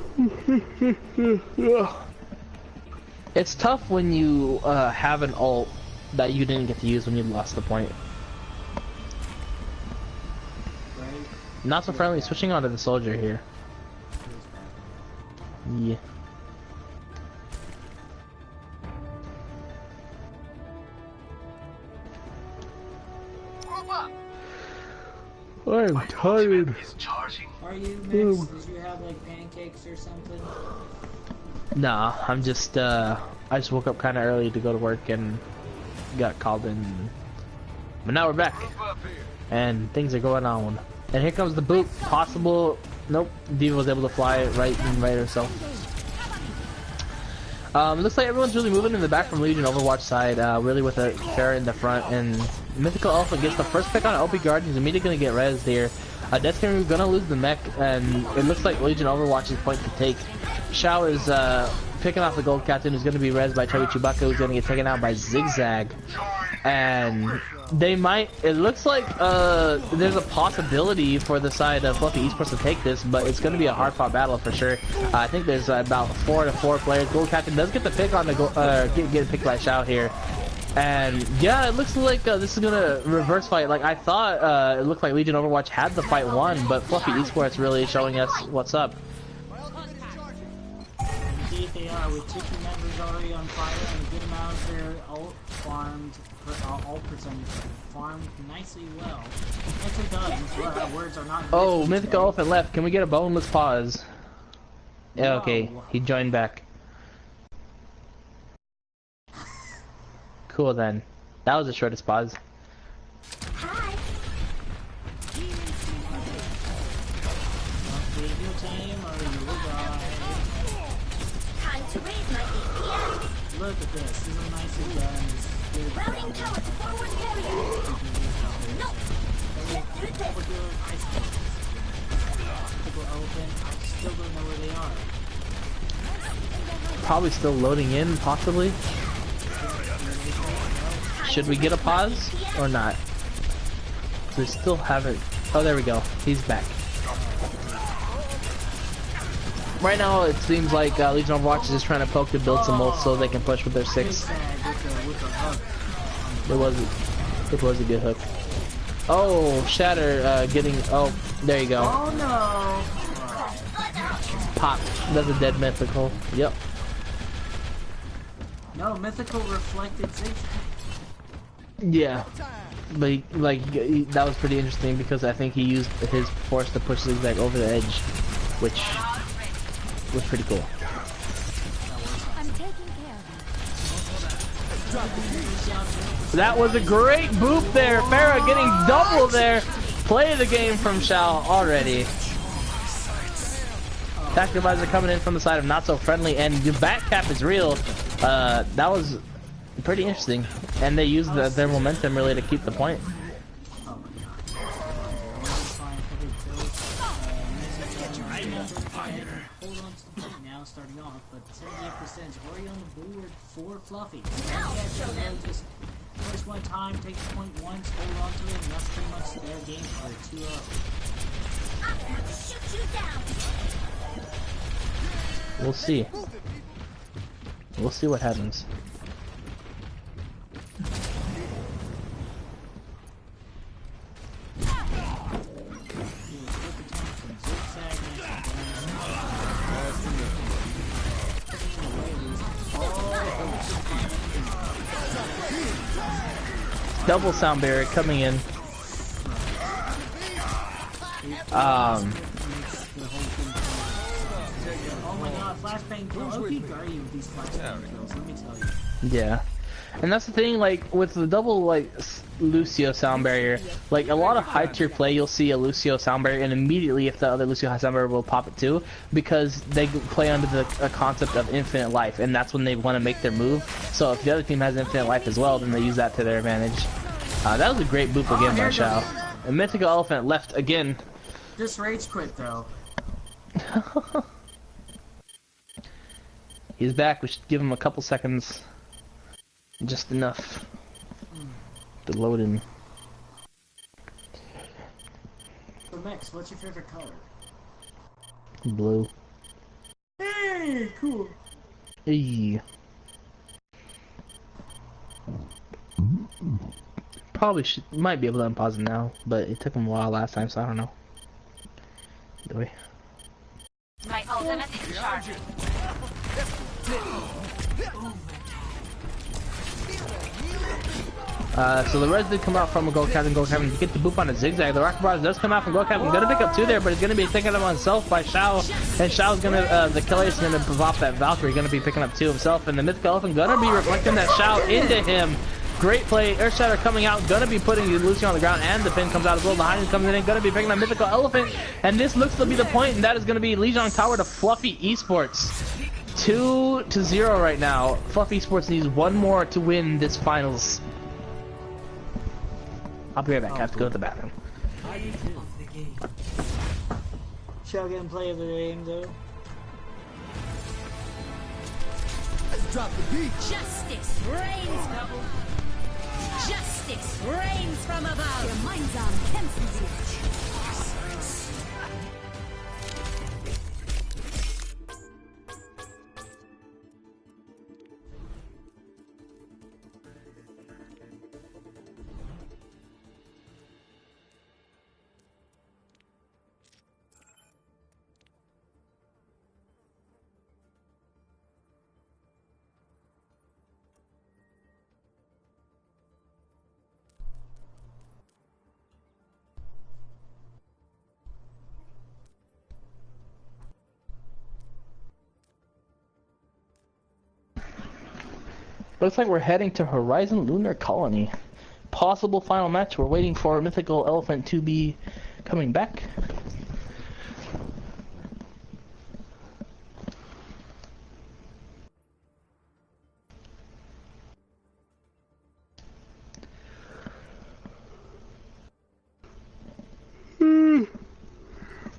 [SPEAKER 1] It's tough when you have an ult that you didn't get to use when you lost the point.
[SPEAKER 9] Right?
[SPEAKER 1] Not So Friendly, switching onto the soldier here. Yeah. I'm tired.
[SPEAKER 9] Are you mixed? Did you have like pancakes or something?
[SPEAKER 1] Nah, I'm just I just woke up kind of early to go to work and got called in. But now we're back, and things are going on. And here comes the boot. Possible. Nope. D.Va was able to fly right herself. Looks like everyone's really moving in the back from Legion Overwatch side, really with a Pharah in the front, and Mythical Elephant gets the first pick on OP Guardian. He's immediately gonna get rezzed here. Deathscream gonna lose the mech, and it looks like Legion Overwatch's point to take. Shao is picking off the Gold Captain, who's gonna be rezzed by Chubby Chewbacca, who's gonna get taken out by Zigzag. And they might, it looks like there's a possibility for the side of Fluffy Esports to take this, but it's going to be a hard fought battle for sure. I think there's about 4 to 4 players. Gold Captain does get the pick on the get picked by Shao here. And yeah, it looks like this is gonna reverse fight. Like I thought, it looked like Legion Overwatch had the fight won, but Fluffy Esports really showing us what's up.
[SPEAKER 9] Indeed they are, with 2 team members already on fire and a good amount of their ult farmed, ult percentage farmed nicely well. Nicely done. Words are not.
[SPEAKER 1] Oh, Mythical Elephant left. Can we get a boneless pause? Yeah, okay, he joined back. Cool then. That was the shortest pause.
[SPEAKER 3] Hi. Time to raise my APM.
[SPEAKER 9] Look at this. This is nicely done.
[SPEAKER 3] Routing tower forward barrier. Nope. Let's do this.
[SPEAKER 9] I still don't know where they are.
[SPEAKER 1] Probably still loading in, possibly. Should we get a pause or not? We still haven't. Oh, there we go. He's back. Right now, it seems like Legion of Overwatch is just trying to poke to build some ults so they can push with their 6. It was a good hook. Oh, Shatter getting. Oh, there you go.
[SPEAKER 9] Oh no!
[SPEAKER 1] Pop. That's a dead mythical. Yep.
[SPEAKER 9] No, mythical reflected zigzag.
[SPEAKER 1] Yeah. But that was pretty interesting because I think he used his force to push zigzag over the edge, which was pretty cool.
[SPEAKER 7] I'm taking care of
[SPEAKER 1] That was a great boop there. Farah getting double there. Play the game from Shao already. Attack advisor coming in from the side of not so friendly, and the back cap is real. That was pretty interesting, and they used their momentum really to keep the point.
[SPEAKER 9] Now starting off, but 78% is already on the board for Fluffy. Just first one time, take the point once, hold on to it, and that's pretty much their game for 2-0.
[SPEAKER 3] I'm gonna shoot you down.
[SPEAKER 1] We'll see. We'll see what happens. Double sound barrier coming in.
[SPEAKER 9] Oh my god, flashbang kill. OP Guardian with these flashbang kills, let me tell you.
[SPEAKER 1] Yeah. And that's the thing, like, with the double, like, Lucio sound barrier, like, a lot of high tier play, you'll see a Lucio sound barrier, and immediately if the other Lucio sound barrier will pop it too, because they play under the concept of infinite life, and that's when they want to make their move. So if the other team has infinite life as well, then they use that to their advantage. That was a great boop again by Shao. A mythical elephant left again.
[SPEAKER 9] Just rage quit though.
[SPEAKER 1] He's back, we should give him a couple seconds. Just enough to load in.
[SPEAKER 9] So Max, what's your favorite color?
[SPEAKER 1] Blue.
[SPEAKER 9] Hey, cool.
[SPEAKER 1] Hey. Probably might be able to unpause it now, but it took him a while last time, so I don't know. Do we?
[SPEAKER 5] My ultimate is charging.
[SPEAKER 1] So the res did come out from a Gold Captain. You get the boop on a zigzag. The Rocket Barrage does come out from Gold Captain. Gonna pick up 2 there, but he's gonna be taking them on himself by Shao. And Shao's gonna, the killer is gonna pop that Valkyrie. Gonna be picking up 2 himself. And the Mythical Elephant gonna be reflecting that Shao into him. Great play. Earth Shatter coming out. Gonna be putting Lucio on the ground. And the pin comes out as well. Behind him comes in. Gonna be picking up Mythical Elephant. And this looks to be the point. And that is gonna be Legion Tower to Fluffy Esports. 2-0 right now. Fluffy Esports needs 1 more to win this finals. I'll be right back. I have to go to the bathroom.
[SPEAKER 9] Shall get play of the game though.
[SPEAKER 8] Drop the beat.
[SPEAKER 2] Justice reigns. Justice reigns from above.
[SPEAKER 7] Gemeinsam kämpfen wir.
[SPEAKER 1] Looks like we're heading to Horizon Lunar Colony. Possible final match. We're waiting for Mythical Elephant to be coming back.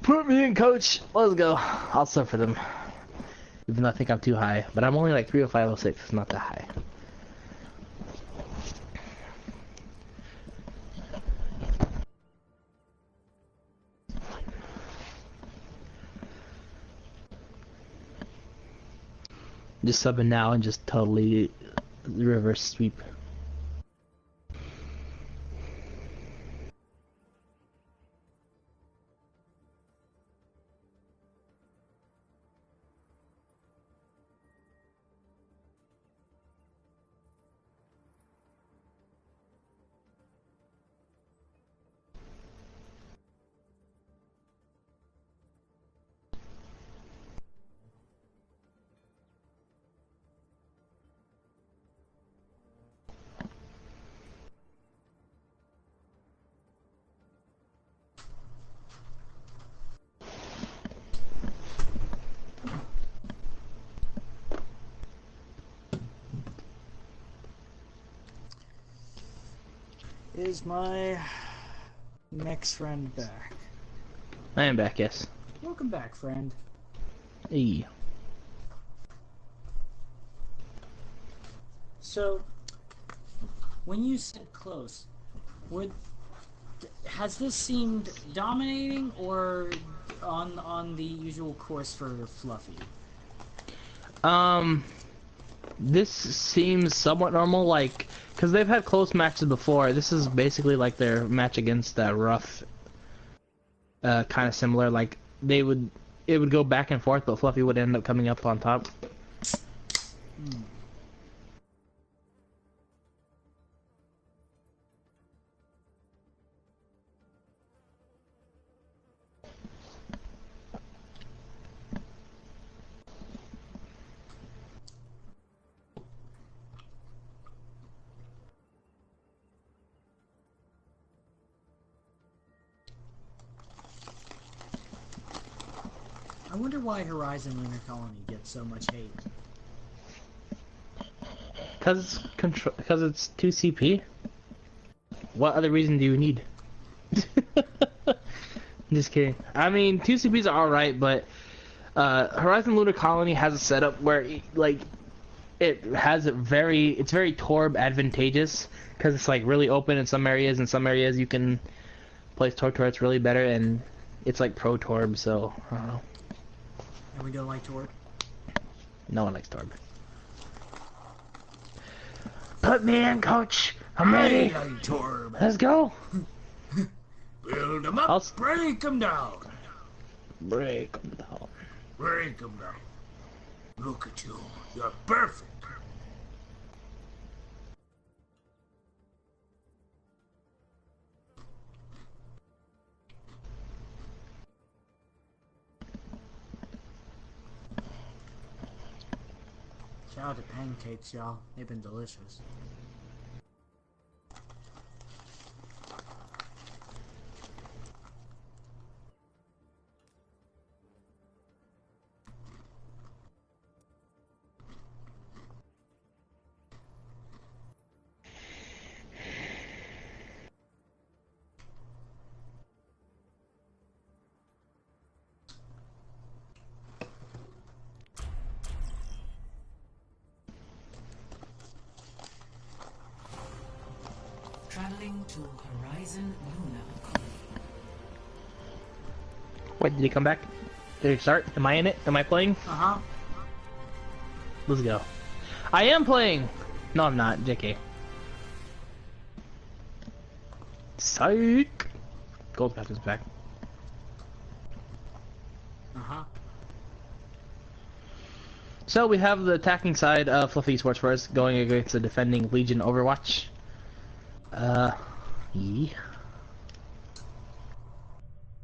[SPEAKER 1] Put me in, coach. Let's go. I'll sub for them. Even though I think I'm too high. But I'm only like 30506. It's not that high. Just sub in now and just totally reverse sweep.
[SPEAKER 9] Is my next friend back?
[SPEAKER 1] I am back, yes.
[SPEAKER 9] Welcome back, friend.
[SPEAKER 1] Hey.
[SPEAKER 9] So, when you said close, has this seemed dominating or on the usual course for Fluffy?
[SPEAKER 1] This seems somewhat normal, like, because they've had close matches before. This is basically like their match against Rough. Kind of similar, like, it would go back and forth, but Fluffy would end up coming up on top.
[SPEAKER 9] I wonder why Horizon Lunar Colony gets so much hate.
[SPEAKER 1] Because it's 2CP. What other reason do you need? Just kidding. I mean, 2CPs are alright, but Horizon Lunar Colony has a setup where, like, it's very Torb advantageous, because it's like really open in some areas. In some areas you can place Torb turrets really better, and it's like pro Torb, so I don't know.
[SPEAKER 9] And we don't like Torb?
[SPEAKER 1] No one likes Torb. Put me in, coach! I'm ready!
[SPEAKER 9] I like Torb.
[SPEAKER 1] Let's go!
[SPEAKER 9] Build them up, break them down!
[SPEAKER 1] Break them down.
[SPEAKER 9] Break them down. Look at you. You're perfect. Shout out to pancakes, y'all. They've been delicious.
[SPEAKER 10] Traveling to Horizon Lunar Colony.
[SPEAKER 1] Wait, did he come back? Did he start? Am I in it? Am I playing?
[SPEAKER 9] Uh-huh.
[SPEAKER 1] Let's go. I am playing! No, I'm not. JK. Psych! Gold Captain's back.
[SPEAKER 9] Uh-huh.
[SPEAKER 1] So we have the attacking side of Fluffy Esports first, going against the defending Legion Overwatch. Yeah.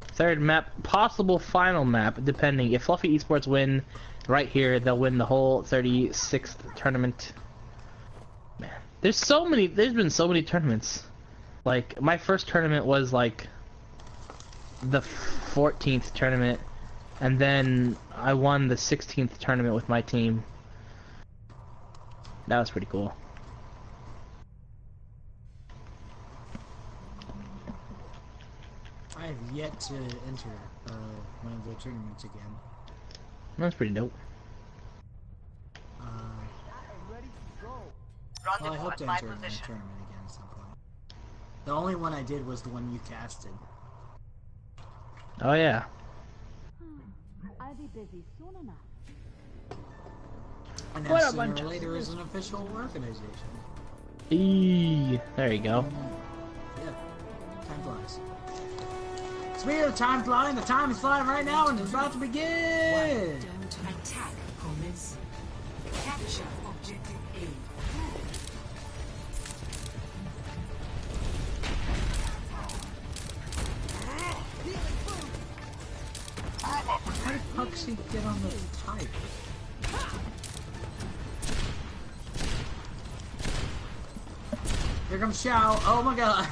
[SPEAKER 1] Third map, possible final map, depending. If Fluffy Esports win right here, they'll win the whole 36th tournament. Man, there's been so many tournaments. Like, my first tournament was like the 14th tournament, and then I won the 16th tournament with my team. That was pretty cool.
[SPEAKER 9] I have yet to enter one of the tournaments again.
[SPEAKER 1] That's pretty dope.
[SPEAKER 9] Well, I hope to enter a tournament again at some point. The only one I did was the one you casted.
[SPEAKER 1] Oh yeah.
[SPEAKER 7] I'll be busy soon enough.
[SPEAKER 9] And
[SPEAKER 1] What
[SPEAKER 9] then
[SPEAKER 1] a bunch
[SPEAKER 9] sooner or
[SPEAKER 1] of
[SPEAKER 9] later is an official organization.
[SPEAKER 1] There you go.
[SPEAKER 9] Yeah. Time flies. Speaking of time flying, the time is flying right now and it's about to begin!
[SPEAKER 10] Don't attack opponents. Capture objective A.
[SPEAKER 9] How did Puxy get on the type? Here comes Xiao. Oh my god.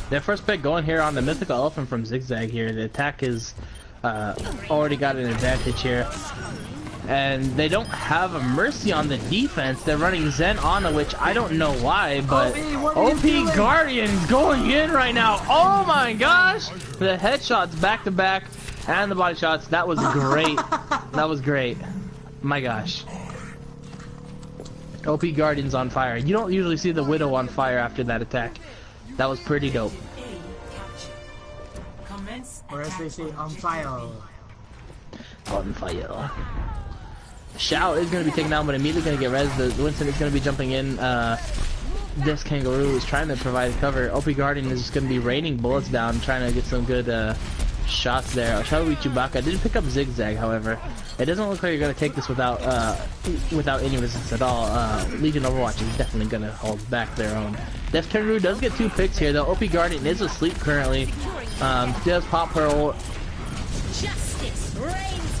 [SPEAKER 1] Their first pick going here on the Mythical Elephant from Zigzag here. The attack is already got an advantage here. And they don't have a Mercy on the defense. They're running Zen Ana, which I don't know why, but OP Guardian's going in right now. Oh my gosh! The headshots back to back and the body shots. That was great. That was great. My gosh. OP Guardian's on fire. You don't usually see the Widow on fire after that attack. That was pretty dope.
[SPEAKER 9] Or as they say, on fire.
[SPEAKER 1] On fire. Xiao is going to be taken down, but immediately going to get res. The Winston is going to be jumping in. This Kangaroo is trying to provide cover. OP Guardian is going to be raining bullets down, trying to get some good shots there. Shall we Chewbacca didn't pick up Zigzag, however. It doesn't look like you're going to take this without any resistance at all. Legion Overwatch is definitely going to hold back their own. Death Kangaroo does get 2 picks here, though. OP Guardian is asleep currently. Does pop her ult.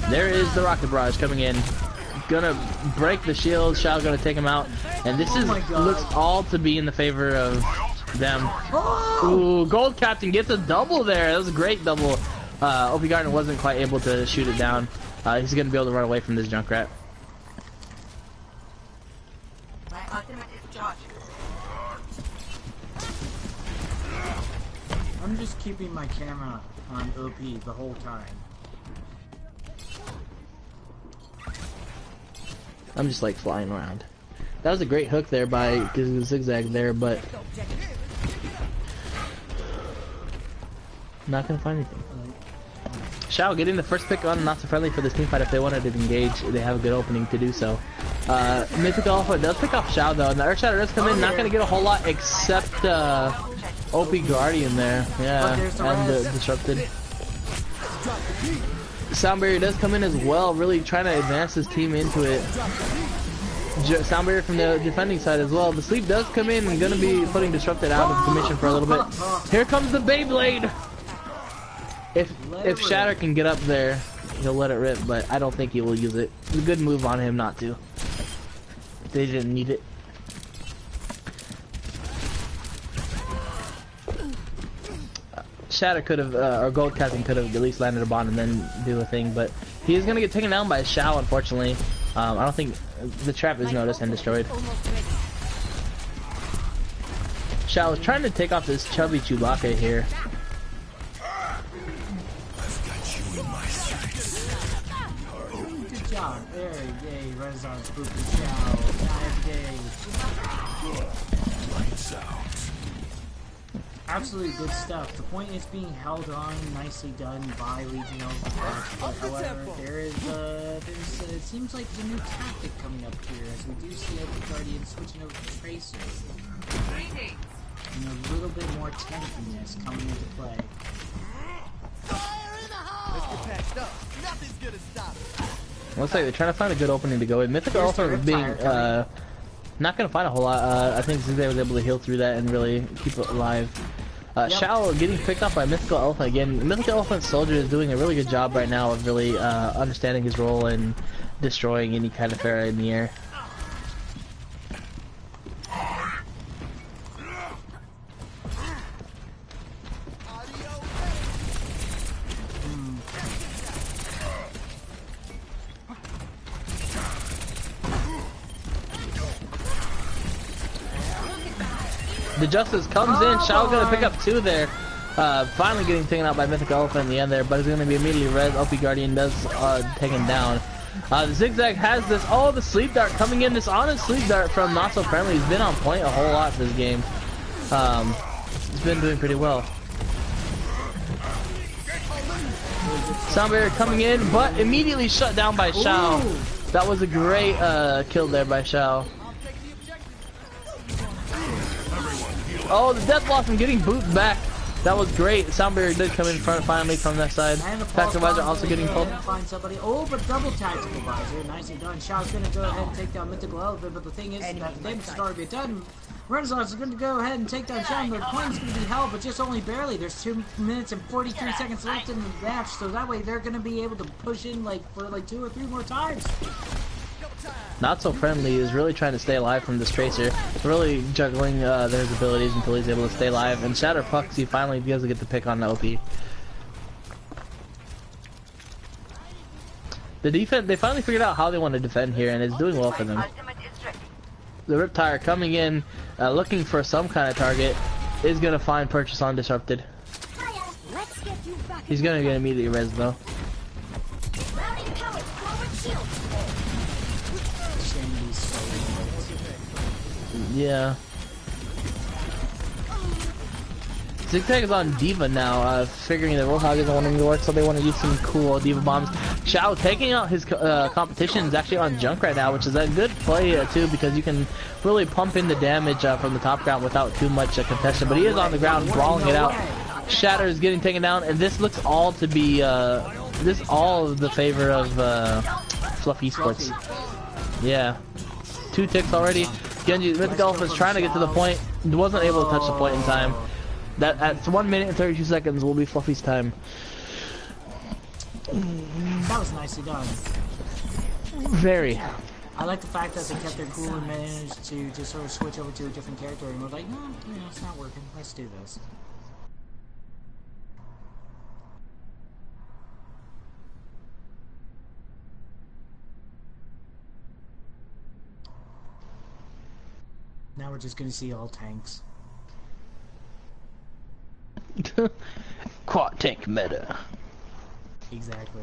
[SPEAKER 1] There is the Rocket Barrage coming in. Gonna break the shield. Xiao gonna take him out. And this looks all to be in the favor of them. Ooh, Gold Captain gets a double there. That was a great double. OP Guardian wasn't quite able to shoot it down. He's gonna be able to run away from this Junkrat.
[SPEAKER 5] My ultimate is charged.
[SPEAKER 9] I'm just keeping my camera on OP the whole time.
[SPEAKER 1] I'm just like flying around. That was a great hook there by Zigzag there, but not gonna find anything. Xiao getting the first pick on not so friendly for this team fight. If they wanted to engage, they have a good opening to do so. Mythical Alpha does pick off Xiao though, and the Earth Shatter does come in. Not gonna get a whole lot except OP Guardian there. Yeah, and the disrupted. Sound Barrier does come in as well, really trying to advance his team into it. Sound Barrier from the defending side as well. The Sleep does come in and gonna be putting Disrupted out of commission for a little bit. Here comes the Beyblade! If Shatter can get up there, he'll let it rip, but I don't think he will use it. It's a good move on him not to. They didn't need it. Shatter could have, or Gold Captain could have at least landed a bond and then do a thing, but he is gonna get taken down by Xiao, unfortunately. I don't think the trap is noticed and destroyed. Xiao is trying to take off this chubby Chewbacca here.
[SPEAKER 9] Good job. Very gay. Renaissance Poopy Xiao. Nice gay.
[SPEAKER 8] Lights out.
[SPEAKER 9] Absolutely good stuff. The point is being held on, nicely done by Legion Overwatch. But however, it seems like there's a new tactic coming up here, as we do see OP Guardian switching over to Tracer. And a little bit more tankiness coming into play.
[SPEAKER 1] Looks like they're trying to find a good opening to go in. Mythical also being not gonna find a whole lot. I think Zigzag was able to heal through that and really keep it alive. Xiao getting picked up by Mythical Elephant again. Mythical Elephant Soldier is doing a really good job right now of really understanding his role and destroying any kind of Pharah in the air. The Justice comes in, Xiao's gonna pick up 2 there. Finally getting taken out by Mythical Elephant in the end there, but he's gonna be immediately res. OP Guardian does take him down. The Zigzag has this, the Sleep Dart coming in, this honest Sleep Dart from Not So Friendly. He's been on point a whole lot this game. He's been doing pretty well. Sound barrier coming in, but immediately shut down by Shao.
[SPEAKER 9] Ooh.
[SPEAKER 1] That was a great kill there by Shao. Oh, the Death Blossom getting booted back. That was great. Sound barrier did come in front finally from that side. Tactical visor also getting pulled.
[SPEAKER 9] Find somebody. Oh, but double tactical visor. Nicely done. Shao's gonna go ahead and take down mythical elephant, but the thing is that the damage is already done. Renaissance is going to go ahead and take down Shao. The point's going to be held, but just only barely. There's 2 minutes and 43 seconds left in the match, so that way they're going to be able to push in for 2 or 3 more times.
[SPEAKER 1] Not So Friendly is really trying to stay alive from this Tracer, really juggling his abilities until he's able to stay alive. And Shatter Puxy finally be able to get the pick on the OP. The defense, they finally figured out how they want to defend here, and it's doing well for them. The Riptire coming in, looking for some kind of target, is going to find Purchase on Disrupted. He's going to get immediately res though. Yeah. Zigtag is on Diva now, figuring that Roadhog isn't wanting to work, so they want to use some cool Diva bombs. Shao taking out his competition is actually on Junk right now, which is a good play too, because you can really pump in the damage from the top ground without too much contention. But he is on the ground, brawling it out. Shatter is getting taken down, and this looks all to be this all the favor of Fluffy Esports. Yeah, 2 ticks already. Genji, Mythic Elephant is trying to get to the point, wasn't able to touch the point in time. That at 1 minute and 32 seconds will be Fluffy's time.
[SPEAKER 9] That was nicely done.
[SPEAKER 1] Very.
[SPEAKER 9] I like the fact that they kept their cool and managed to just sort of switch over to a different character and we're like, no, it's not working. Let's do this. Now we're just gonna see all tanks.
[SPEAKER 1] Quad tank meta.
[SPEAKER 9] Exactly.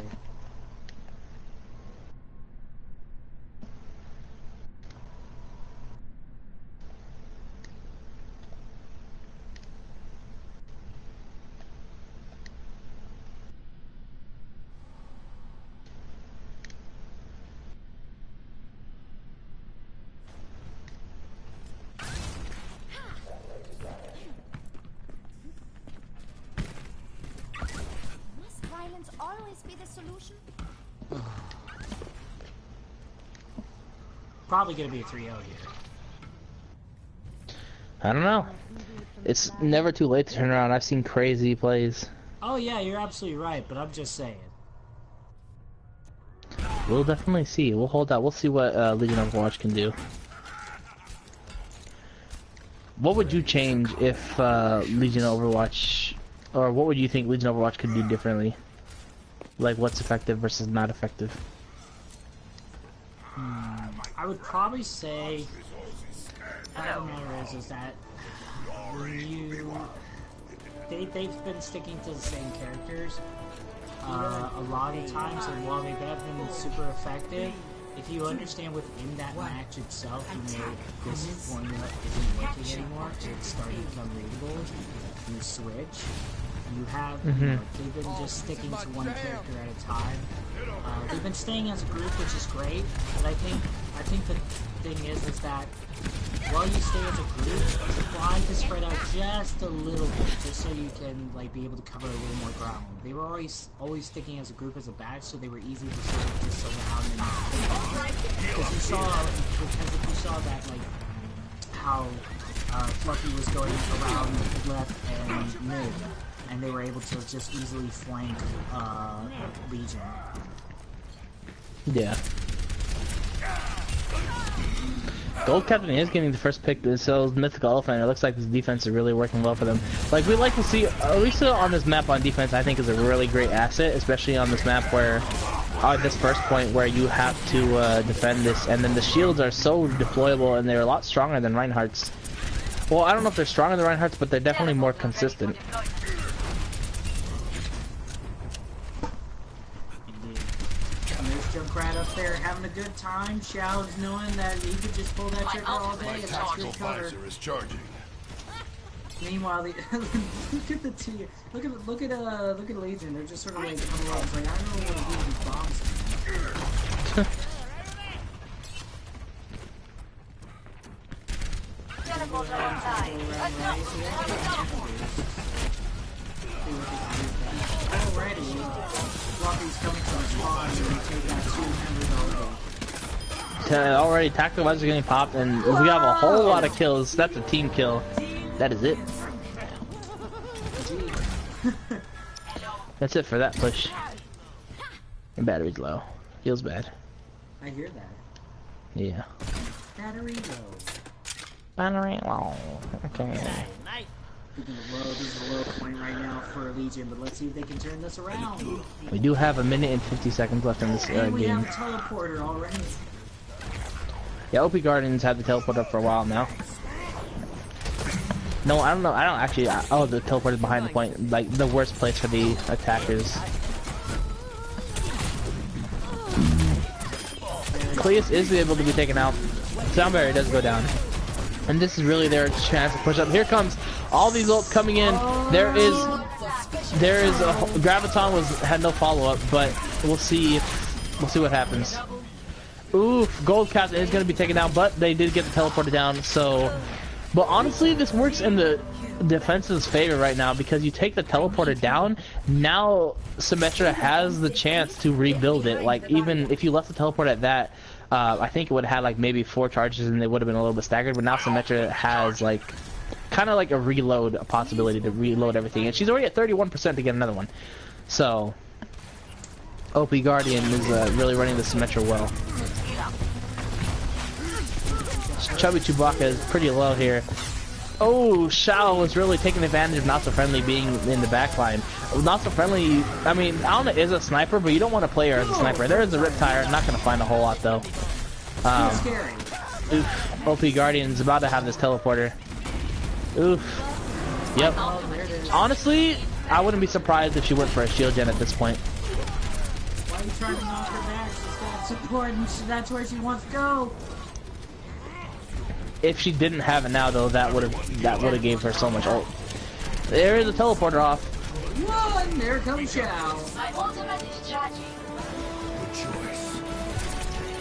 [SPEAKER 7] Always be the solution?
[SPEAKER 9] Probably gonna be a 3-0 here.
[SPEAKER 1] I don't know. It's never too late to turn around. I've seen crazy plays.
[SPEAKER 9] Oh yeah, you're absolutely right, but I'm just saying.
[SPEAKER 1] We'll definitely see. We'll hold out. We'll see what Legion of Overwatch can do. What would you change if Legion of Overwatch, or what would you think Legion of Overwatch could do differently? Like what's effective versus not effective?
[SPEAKER 9] I would probably say, the matter is that they've been sticking to the same characters a lot of times, and while they have been super effective, if you understand within that match itself, you know this formula isn't working anymore, it's starting to become readable, you switch. You have, they've been just sticking to one character at a time. They've been staying as a group, which is great, but I think the thing is that while you stay as a group, try to spread out just a little bit, just so you can be able to cover a little more ground. They were always sticking as a group as a batch, so they were easy to sort of just surround and because if you saw that how Fluffy was going around left and mid. And they were able to just easily flank Legion.
[SPEAKER 1] Yeah. Gold Captain is getting the first pick, so Mythical Elephant. It looks like this defense is really working well for them. Like, we'd like to see, at least on this map on defense, I think is a really great asset, especially on this map where, at this first point where you have to defend this, and then the shields are so deployable and they're a lot stronger than Reinhardt's. Well, I don't know if they're stronger than Reinhardt's, but they're definitely more consistent.
[SPEAKER 9] Junkrat up there having a good time. Shao's knowing that he could just pull that trigger all day, and that's good cover. Meanwhile, the look at the tier. Look at Legion. They're just sort of like coming up. It's like I don't know what to do with these bombs. Already, Fluffy's coming to the spawn and we take that 200 already.
[SPEAKER 1] Already, tactical weapons are getting popped, and if we have a whole lot of kills, that's a team kill. That is it. That's it for that push. And battery's low. Feels bad.
[SPEAKER 9] I hear that.
[SPEAKER 1] Yeah.
[SPEAKER 9] Battery low.
[SPEAKER 1] Battery low. Okay.
[SPEAKER 9] This is a low point right now for Legion, but let's see if they can turn this around.
[SPEAKER 1] We do have a minute and 50 seconds left in this
[SPEAKER 9] And we
[SPEAKER 1] game.
[SPEAKER 9] have a teleporter already.
[SPEAKER 1] Yeah, OP Guardians have the teleport up for a while now. No, I don't know. I don't actually. Oh, the teleport is behind the point. Like, the worst place for the attackers. Cleus is able to be taken out. Sound barrier does go down. And this is really their chance to push up. Here comes all these ults coming in. There is a Graviton had no follow up, but we'll see what happens. Oof, Gold Captain is going to be taken down, but they did get the teleporter down. So, but honestly, this works in the defense's favor right now because you take the teleporter down. Now Symmetra has the chance to rebuild it. Like, even if you left the teleport at that. I think it would have had like maybe 4 charges and they would have been a little bit staggered, but now Symmetra has like kind of like a possibility to reload everything, and she's already at 31% to get another one. So OP Guardian is really running the Symmetra well. Chubby Chewbacca is pretty low here. Oh, Shao was really taking advantage of Not So Friendly being in the backline. Not So Friendly, I mean, Alna is a sniper, but you don't want to play her as a sniper. There is a Riptire, not going to find a whole lot though. Oof, OP Guardian's about to have this teleporter. Oof. Yep. Honestly, I wouldn't be surprised if she went for a shield gen at this point.
[SPEAKER 9] Why are you trying to knock her back? She's got support and that's where she wants to go.
[SPEAKER 1] If she didn't have it now, though, that would have gave her so much ult. There is a teleporter off.
[SPEAKER 9] One, there comes Shao.
[SPEAKER 5] My ultimate is charging.
[SPEAKER 8] Good choice.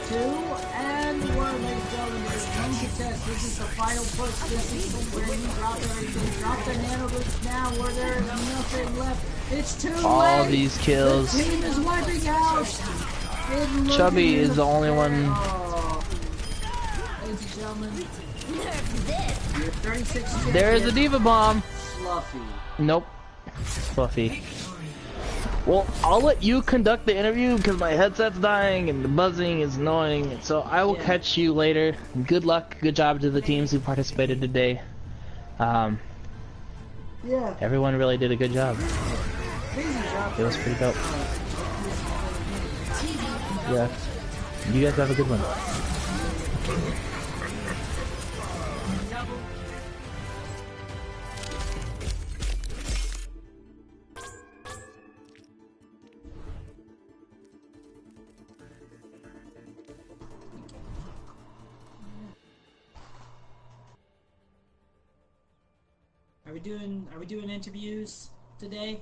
[SPEAKER 9] 2 and 1, ladies and gentlemen. There's no contest. This is the final push. This is where you drop everything. Drop the nano boots now, where there is nothing left. It's too late.
[SPEAKER 1] All these kills.
[SPEAKER 9] The team is wiping out.
[SPEAKER 1] Chubby is the only one.
[SPEAKER 9] Ladies and gentlemen. 36
[SPEAKER 1] There is a Diva Bomb.
[SPEAKER 9] Fluffy.
[SPEAKER 1] Nope. Fluffy. Well, I'll let you conduct the interview because my headset's dying and the buzzing is annoying. So I will catch you later. Good luck. Good job to the teams who participated today. Everyone really did a good job. It was pretty dope. Yeah. You guys have a good one.
[SPEAKER 9] Are we doing interviews today?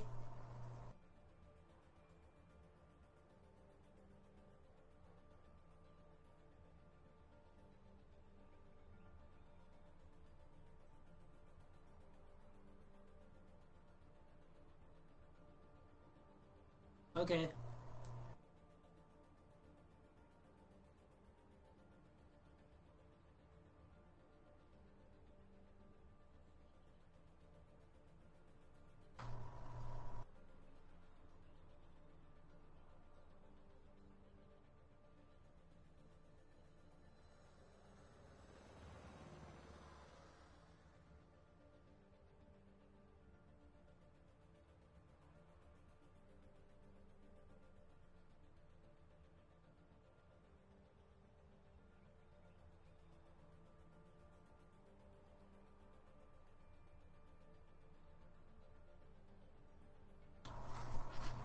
[SPEAKER 9] Okay.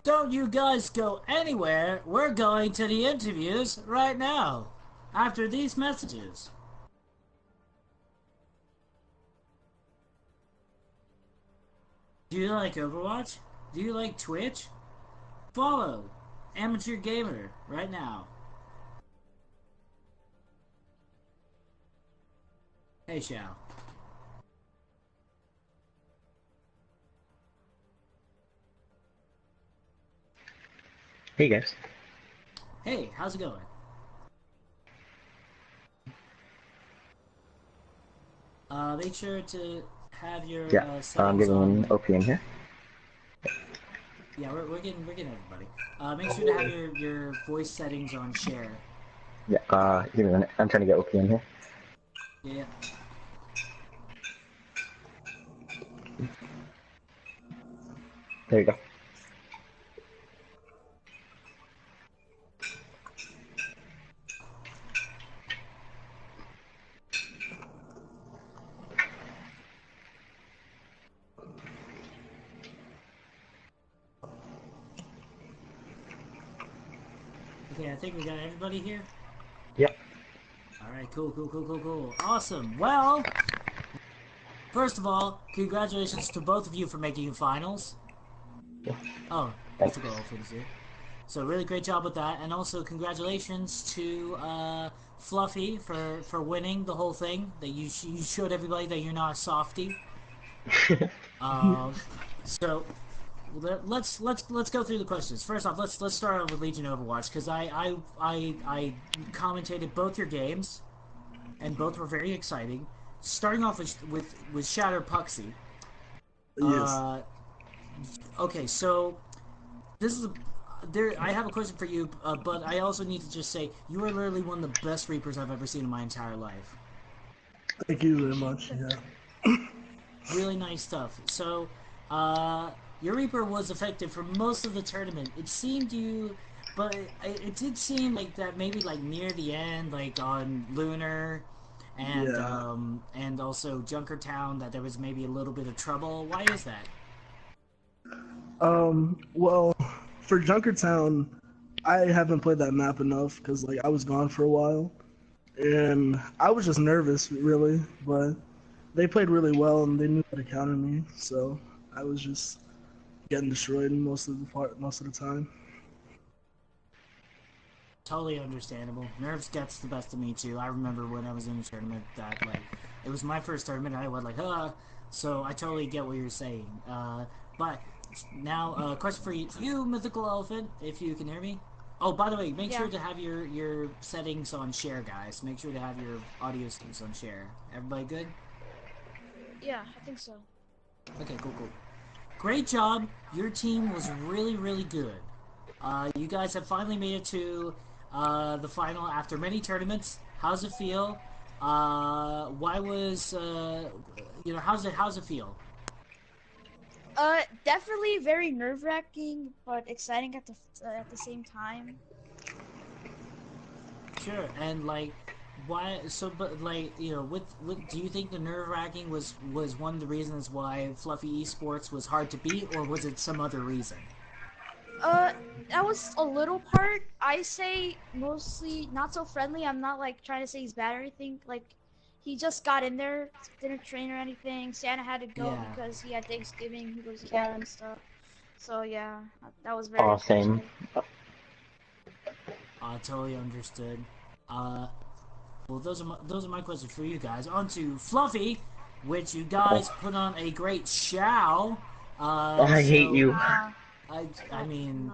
[SPEAKER 9] Don't you guys go anywhere. We're going to the interviews right now. After these messages. Do you like Overwatch? Do you like Twitch? Follow Amateur Gamer right now. Hey, Shao.
[SPEAKER 11] Hey guys.
[SPEAKER 9] Hey, how's it going? Make sure to have your
[SPEAKER 11] Yeah, I'm
[SPEAKER 9] settings
[SPEAKER 11] getting
[SPEAKER 9] on.
[SPEAKER 11] an OP in here.
[SPEAKER 9] Yeah, we're getting everybody. Make sure to have your voice settings on share.
[SPEAKER 11] Yeah, give me a minute. I'm trying to get OP in here.
[SPEAKER 9] Yeah.
[SPEAKER 11] There you go.
[SPEAKER 9] Okay, I think we got everybody here.
[SPEAKER 11] Yep.
[SPEAKER 9] Alright, cool. Awesome. Well, first of all, congratulations to both of you for making finals. Oh,
[SPEAKER 11] Thanks.
[SPEAKER 9] mythical elephants here. So really great job with that, and also congratulations to Fluffy for winning the whole thing. That you showed everybody that you're not a softie. So let's go through the questions. First off, let's start off with Legion Overwatch because I commentated both your games, and both were very exciting. Starting off with Shatter Puxy.
[SPEAKER 12] Yes.
[SPEAKER 9] Okay, so this is I have a question for you, but I also need to just say you are literally one of the best Reapers I've ever seen in my entire life.
[SPEAKER 12] Thank you very much. Yeah.
[SPEAKER 9] Really nice stuff. So, your Reaper was effective for most of the tournament. It seemed but it did seem like that maybe like near the end, like on Lunar, and also Junkertown, that there was maybe a little bit of trouble. Why is that?
[SPEAKER 12] Well, for Junkertown, I haven't played that map enough because like I was gone for a while, and I was just nervous, really. But they played really well and they knew how to counter me, so I was just getting destroyed most of the time.
[SPEAKER 9] Totally understandable. Nerves gets the best of me too. I remember when I was in a tournament that like it was my first tournament. I went like, so I totally get what you're saying. But now, question for you, Mythical Elephant, if you can hear me. Oh, by the way, make sure to have your settings on share, guys. Make sure to have your audio settings on share. Everybody good?
[SPEAKER 13] Yeah, I think so.
[SPEAKER 9] Okay, cool. Great job. Your team was really good. You guys have finally made it to the final after many tournaments. How's it feel? Why was how's it feel?
[SPEAKER 13] Definitely very nerve-wracking, but exciting at the same time.
[SPEAKER 9] Sure, and like, why? So, but like, with do you think the nerve-wracking was one of the reasons why Fluffy Esports was hard to beat, or was it some other reason?
[SPEAKER 13] That was a little part. I say mostly not so friendly. I'm not like trying to say he's bad or anything. Like, he just got in there, didn't train or anything. Santa had to go because he had Thanksgiving. He goes to Canada and stuff. So yeah, that was very.
[SPEAKER 11] Same.
[SPEAKER 9] Totally understood. Well, those are my questions for you guys. On to Fluffy, which you guys put on a great show.
[SPEAKER 11] I hate you.
[SPEAKER 9] I mean,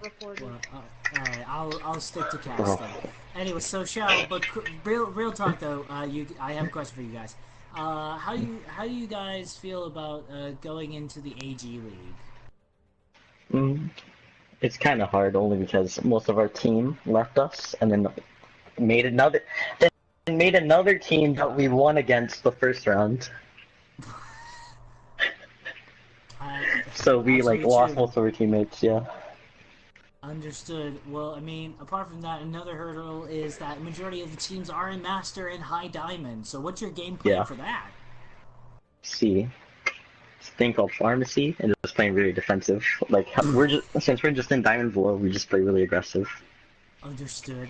[SPEAKER 13] reported.
[SPEAKER 9] Well, alright, I'll stick to casting. Anyway, so Shao, but real talk though, I have a question for you guys. How do you guys feel about going into the AG League?
[SPEAKER 11] It's kind of hard only because most of our team left us and then made another team that we won against the first round. So we like lost most of our teammates, yeah.
[SPEAKER 9] Understood. Well, I mean, apart from that, another hurdle is that majority of the teams are in Master and High Diamond. So what's your game plan for that?
[SPEAKER 11] See, it's a thing called Pharmacy, and just playing really defensive. Like since we're just in Diamond below, we just play really aggressive.
[SPEAKER 9] Understood.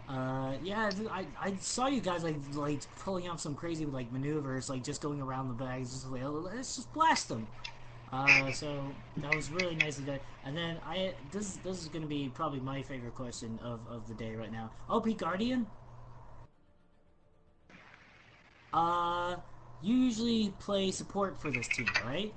[SPEAKER 9] Yeah, I saw you guys like pulling off some crazy like maneuvers, like just going around the bags, just like, let's just blast them. So that was really nice of that. And then this is gonna be probably my favorite question of the day right now. OP Guardian. You usually play support for this team, right?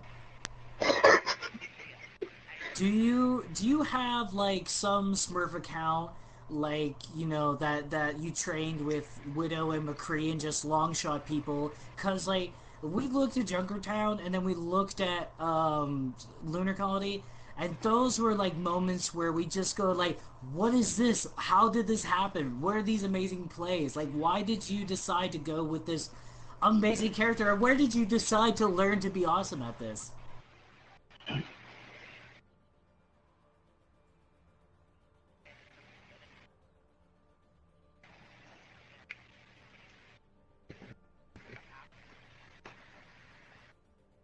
[SPEAKER 9] Do you have like some Smurf account, like, you know, that you trained with Widow and McCree and just long shot people? Cause like we looked at Junkertown and then we looked at Lunar Colony, and those were like moments where we just go like, what is this? How did this happen? Where are these amazing plays? Like, why did you decide to go with this amazing character? Or where did you decide to learn to be awesome at this?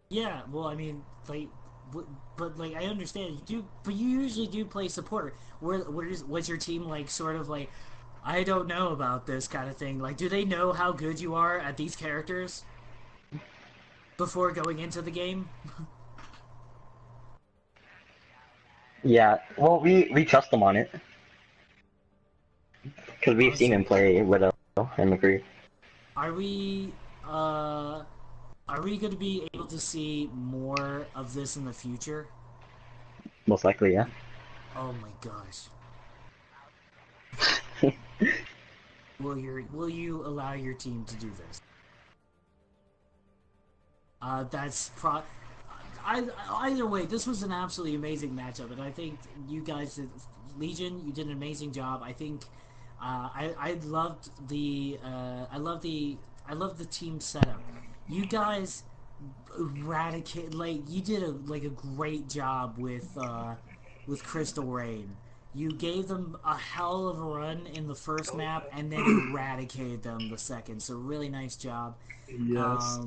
[SPEAKER 9] Yeah, well, I mean, like, but like, I understand you do, but you usually do play support. Was your team like sort of like, I don't know about this kind of thing? Like, do they know how good you are at these characters before going into the game?
[SPEAKER 11] Yeah, well, we trust them on it. Because we've seen him play Widow and McCree.
[SPEAKER 9] Are we going to be able to see more of this in the future?
[SPEAKER 11] Most likely, yeah.
[SPEAKER 9] Oh my gosh. Will you allow your team to do this? Either way, this was an absolutely amazing matchup, and I think you guys did, Legion, you did an amazing job. I think I loved the team setup. You guys eradicate, like, you did a great job with Crystal Rain. You gave them a hell of a run in the first map and then eradicated them the second. So really nice job.
[SPEAKER 12] Yes.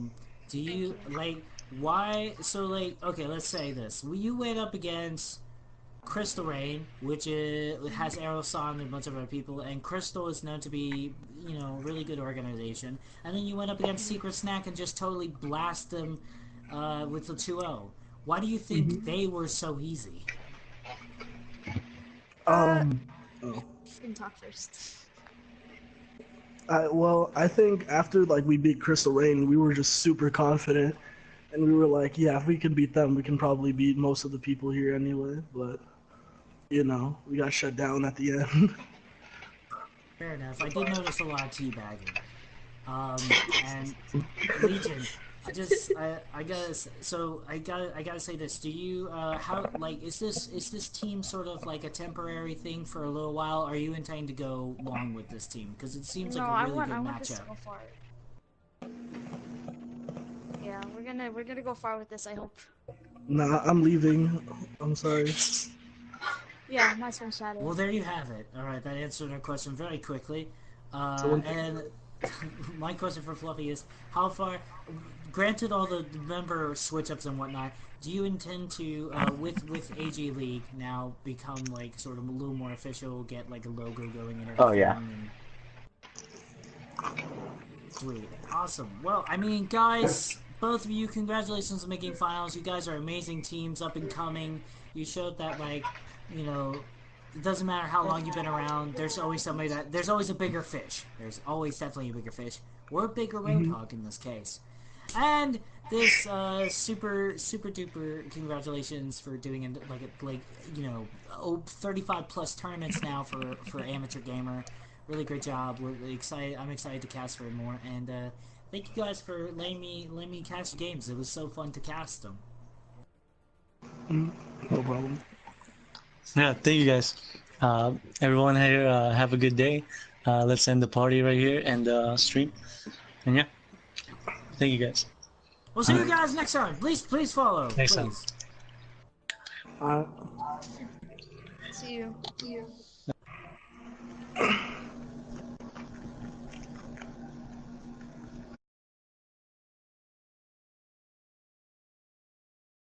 [SPEAKER 9] Do you like why? So like, okay, let's say this. You went up against Crystal Rain, which has Aeroson and a bunch of other people, and Crystal is known to be, you know, really good organization. And then you went up against Secret Snack and just totally blast them with the 2-0. Why do you think they were so easy?
[SPEAKER 12] Oh.
[SPEAKER 13] You can talk first.
[SPEAKER 12] Well, I think after like we beat Crystal Rain, we were just super confident, and we were like, yeah, if we can beat them, we can probably beat most of the people here anyway. But you know, we got shut down at the end.
[SPEAKER 9] Fair enough. I did notice a lot of teabagging. And Legion, I gotta say this. Do you how like is this team sort of like a temporary thing for a little while? Or are you intending to go long with this team? Because it seems like a really good
[SPEAKER 13] I want this to
[SPEAKER 9] matchup.
[SPEAKER 13] go far. Yeah, we're gonna go far with this. I hope.
[SPEAKER 12] Nah, I'm leaving. I'm sorry.
[SPEAKER 13] Yeah, nice one, Shadow.
[SPEAKER 9] Well, there you have it. All right, that answered our question very quickly. And my question for Fluffy is, how far, granted all the member switch-ups and whatnot, do you intend to, with AG League now, become, like, sort of a little more official, get, like, a logo going and everything?
[SPEAKER 11] Oh, yeah.
[SPEAKER 9] And... Sweet. Awesome. Well, I mean, guys, both of you, congratulations on making finals. You guys are amazing teams, up and coming. You showed that, like, you know, it doesn't matter how long you've been around, there's always somebody there's always a bigger fish. There's always definitely a bigger fish. Or a bigger roadhog in this case. And this super duper congratulations for doing it like you know, 35 plus tournaments now for Amateur Gamer. Really great job. We're excited. I'm excited to cast for more, and thank you guys for letting me cast games. It was so fun to cast them.
[SPEAKER 12] No problem.
[SPEAKER 14] Yeah, thank you guys. Everyone here, have a good day. Let's end the party right here and stream. And yeah, thank you guys.
[SPEAKER 9] We'll see you guys next time. Please follow.
[SPEAKER 14] Next time.
[SPEAKER 13] See you.